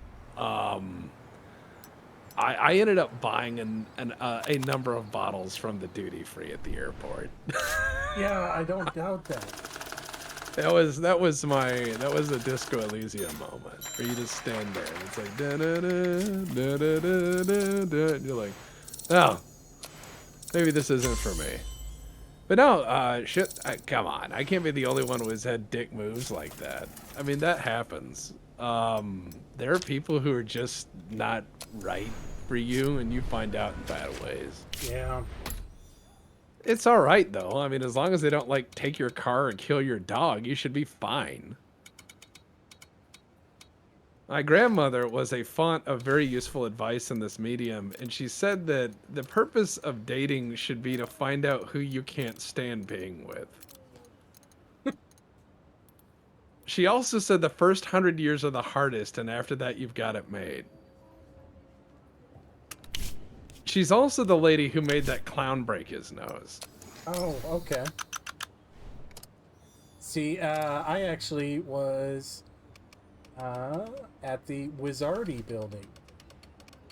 I ended up buying a number of bottles from the duty free at the airport. Yeah, I don't doubt that. That was a Disco Elysium moment where you just stand there and it's like da da da da da da da, and you're like, oh, maybe this isn't for me. But no, shit, come on, I can't be the only one who's had dick moves like that. I mean, that happens. There are people who are just not right for you, and you find out in bad ways. Yeah. It's all right though. I mean, as long as they don't like take your car and kill your dog, you should be fine. My grandmother was a font of very useful advice in this medium, and she said that the purpose of dating should be to find out who you can't stand being with. She also said the first 100 years are the hardest, and after that you've got it made. She's also the lady who made that clown break his nose. Oh, okay. See, I actually was at the Wizardy building,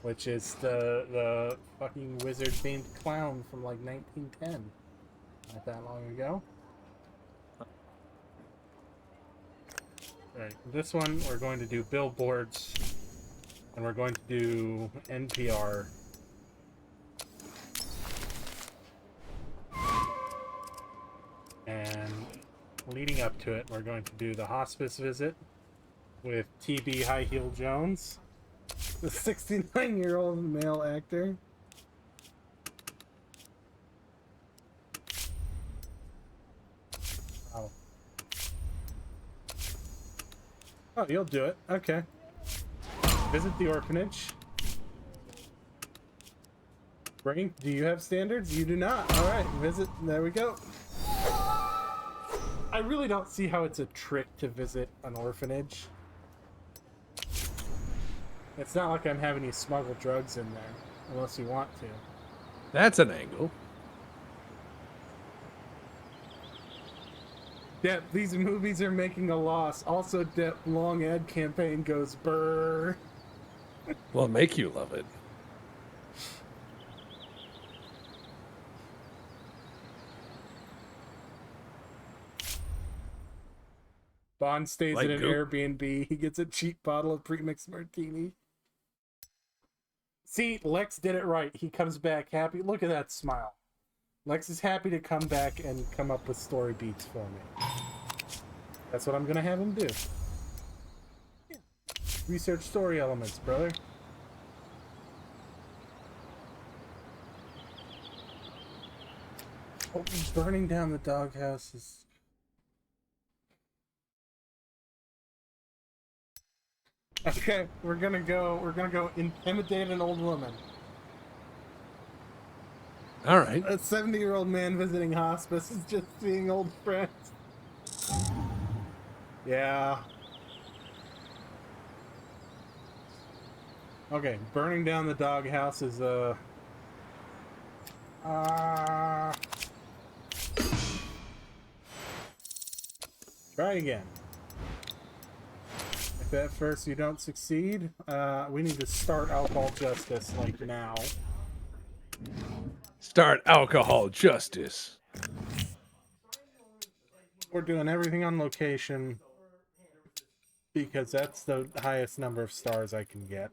which is the fucking wizard-themed clown from like 1910. Not that long ago. Right, this one we're going to do billboards, and we're going to do NPR. And leading up to it, we're going to do the hospice visit with TB High Heel Jones, the 69-year-old male actor. Oh. Oh, you'll do it. Okay. Visit the orphanage. Brain, do you have standards? You do not. All right, visit. There we go. I really don't see how it's a trick to visit an orphanage. It's not like I'm having you smuggle drugs in there, unless you want to. That's an angle. Depp, these movies are making a loss. Also, Depp long ad campaign goes brrr. Will make you love it. Bond stays Like in an Goop. Airbnb. He gets a cheap bottle of pre-mixed martini. See, Lex did it right. He comes back happy. Look at that smile. Lex is happy to come back and come up with story beats for me. That's what I'm gonna have him do. Yeah. Research story elements, brother. Oh, burning down the doghouse is... Okay, we're gonna go intimidate an old woman. All right. A 70-year-old man visiting hospice is just seeing old friends. Yeah. Okay, burning down the doghouse is try again. If at first you don't succeed, we need to start alcohol justice, like, now. Start alcohol justice. We're doing everything on location because that's the highest number of stars I can get.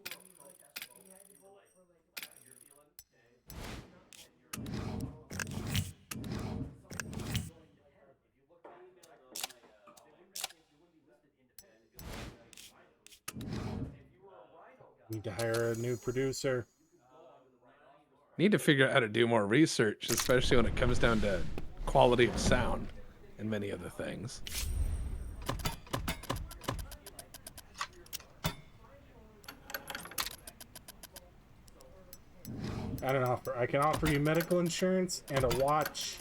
Need to hire a new producer. Need to figure out how to do more research, especially when it comes down to quality of sound and many other things. I can offer you medical insurance and a watch.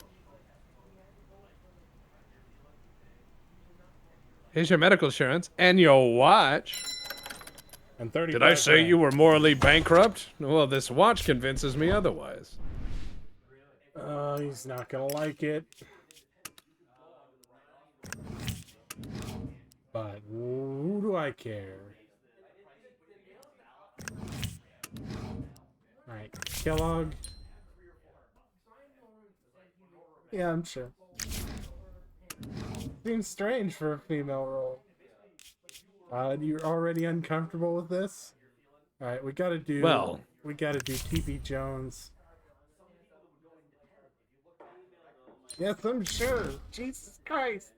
Here's your medical insurance and your watch. And 30. Did I say you were morally bankrupt? Well, this watch convinces me otherwise. He's not gonna like it. But who do I care? Alright, Kellogg. Yeah, I'm sure. Seems strange for a female role. You're already uncomfortable with this? Alright, we gotta do TP Jones. Yes, I'm sure. Jesus Christ.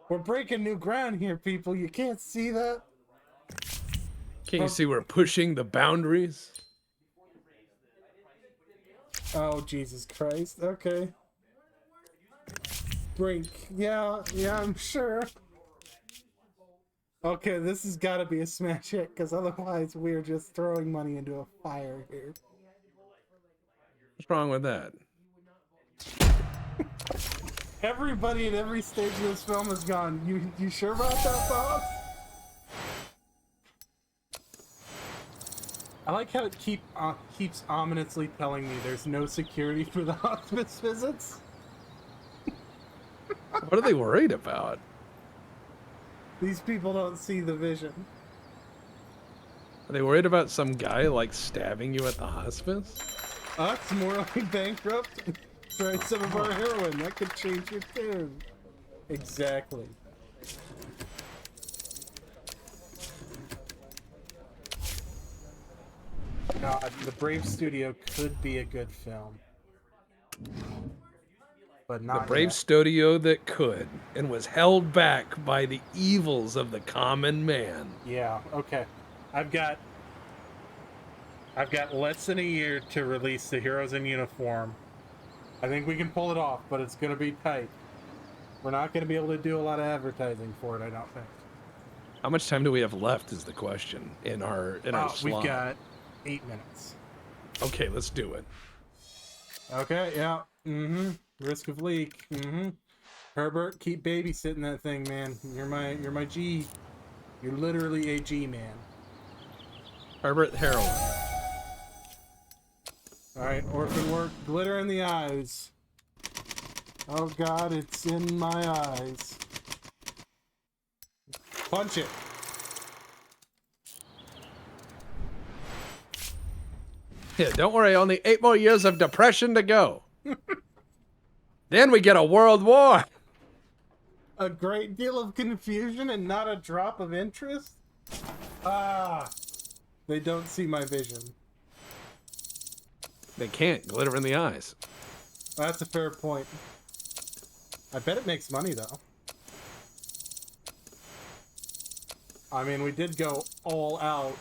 We're breaking new ground here, people. You can't see that? Can't you see we're pushing the boundaries? Oh, Jesus Christ. Okay. Brink. Yeah, I'm sure. Okay, this has got to be a smash hit, because otherwise we're just throwing money into a fire here. What's wrong with that? Everybody at every stage of this film has gone, you sure about that, boss? I like how it keeps ominously telling me there's no security for the hospice visits. What are they worried about? These people don't see the vision. Are they worried about some guy, like, stabbing you at the hospice? Us, morally bankrupt? Try some of our heroin. That could change your tune. Exactly. God, the Brave Studio could be a good film. But not The brave yet. studio that could, and was held back by the evils of the common man. Yeah, okay. I've got less than a year to release the Heroes in Uniform. I think we can pull it off, but it's going to be tight. We're not going to be able to do a lot of advertising for it, I don't think. How much time do we have left is the question in our slot. We've got 8 minutes. Okay, let's do it. Okay, yeah. Risk of leak. Herbert, keep babysitting that thing, man. You're my G. You're literally a G man. Herbert Heroin. Alright, orphan work. Glitter in the eyes. Oh god, it's in my eyes. Punch it. Yeah, don't worry, only 8 more years of depression to go. Then we get a world war. A great deal of confusion and not a drop of interest? Ah. They don't see my vision. They can't. Glitter in the eyes. That's a fair point. I bet it makes money, though. I mean, we did go all out.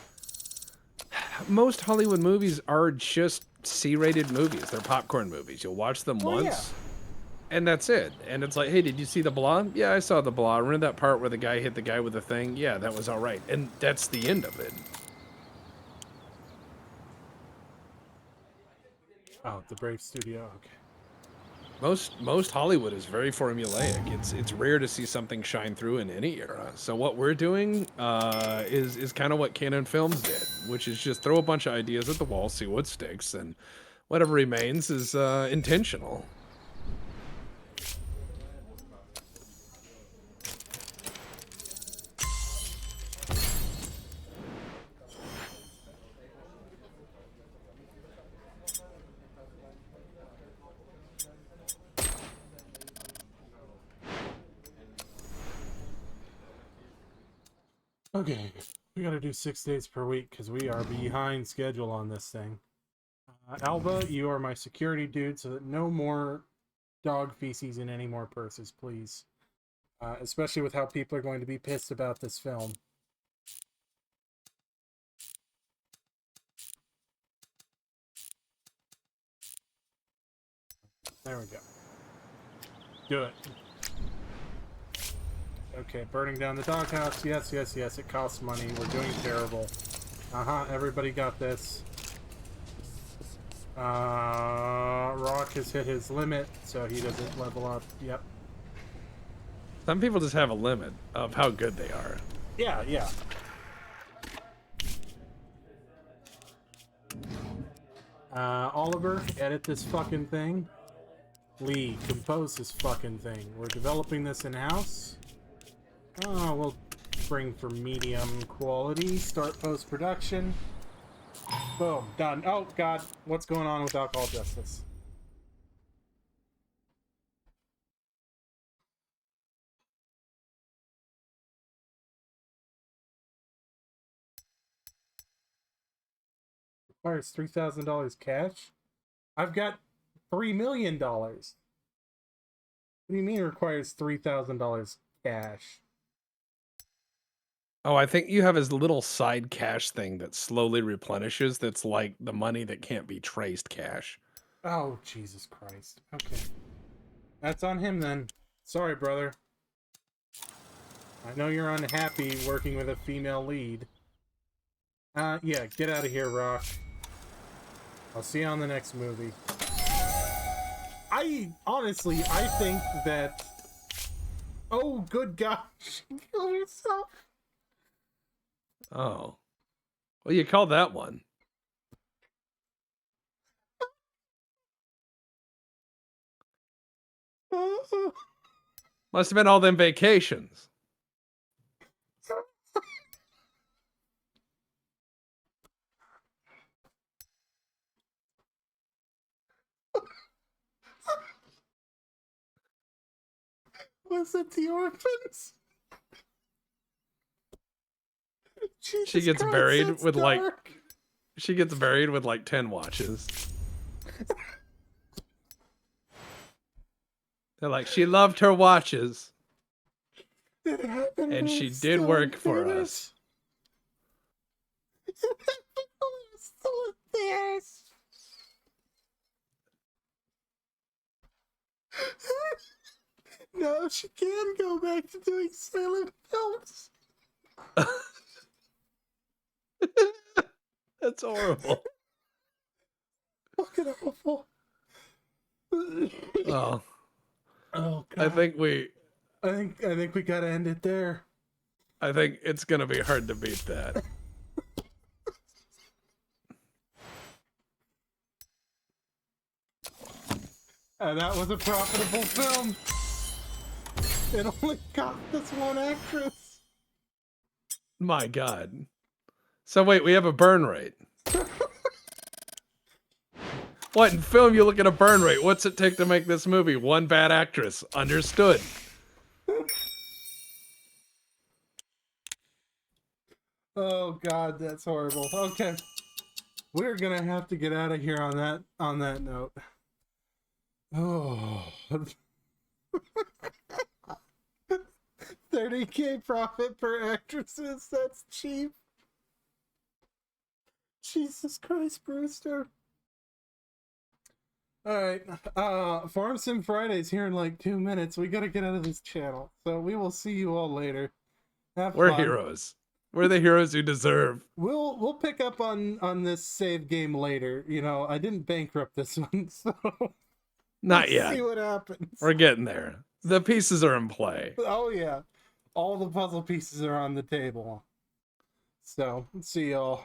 Most Hollywood movies are just C-rated movies. They're popcorn movies. You'll watch them once, and that's it. And it's like, hey, did you see the Blob? Yeah, I saw the Blob. Remember that part where the guy hit the guy with the thing? Yeah, that was all right. And that's the end of it. Oh, the Brave Studio. Okay. Most Hollywood is very formulaic. It's rare to see something shine through in any era. So what we're doing is kind of what Canon Films did, which is just throw a bunch of ideas at the wall, see what sticks, and whatever remains is intentional. Okay, we gotta do 6 days per week because we are behind schedule on this thing. Alba, you are my security dude, so that no more dog feces in any more purses, please. Especially with how people are going to be pissed about this film. There we go. Do it. Okay, burning down the doghouse. Yes, yes, yes. It costs money. We're doing terrible. Everybody got this. Rock has hit his limit, so he doesn't level up. Yep. Some people just have a limit of how good they are. Yeah, yeah. Oliver, edit this fucking thing. Lee, compose this fucking thing. We're developing this in-house. Oh, we'll bring for medium quality. Start post-production. Boom, done. Oh, God. What's going on with alcohol justice? Requires $3,000 cash? I've got $3 million. What do you mean it requires $3,000 cash? Oh, I think you have his little side cash thing that slowly replenishes. That's like the money that can't be traced cash. Oh, Jesus Christ. Okay. That's on him then. Sorry, brother. I know you're unhappy working with a female lead. Yeah, get out of here, Rock. I'll see you on the next movie. Honestly, I think that... Oh, good God. She killed herself. Oh. Well, you called that one. Must have been all them vacations. Was it the orphans? She gets Christ, buried that's with dark. like... She gets buried with like 10 watches. They're like, she loved her watches. It happened And when she it's did still work in for theaters. us. It happened when it's still in theaters. No, she can go back to doing silent films. That's horrible. Fucking awful. Oh, Oh God. I think we... I think we gotta end it there. I think it's gonna be hard to beat that. And that was a profitable film. It only cost us one actress. My God. So wait, we have a burn rate. What, in film you look at a burn rate? What's it take to make this movie? One bad actress. Understood. Oh God, that's horrible. Okay, we're gonna have to get out of here on that note. Oh, 30K profit per actresses. That's cheap. Jesus Christ, Brewster. All right, Farm Sim Fridays here in like 2 minutes. We gotta get out of this channel, so we will see you all later. Have We're fun. heroes. We're the heroes who deserve. We'll pick up on this save game later. You know, I didn't bankrupt this one, so Not let's yet. see what happens. We're getting there. The pieces are in play. Oh yeah, all the puzzle pieces are on the table. So see y'all.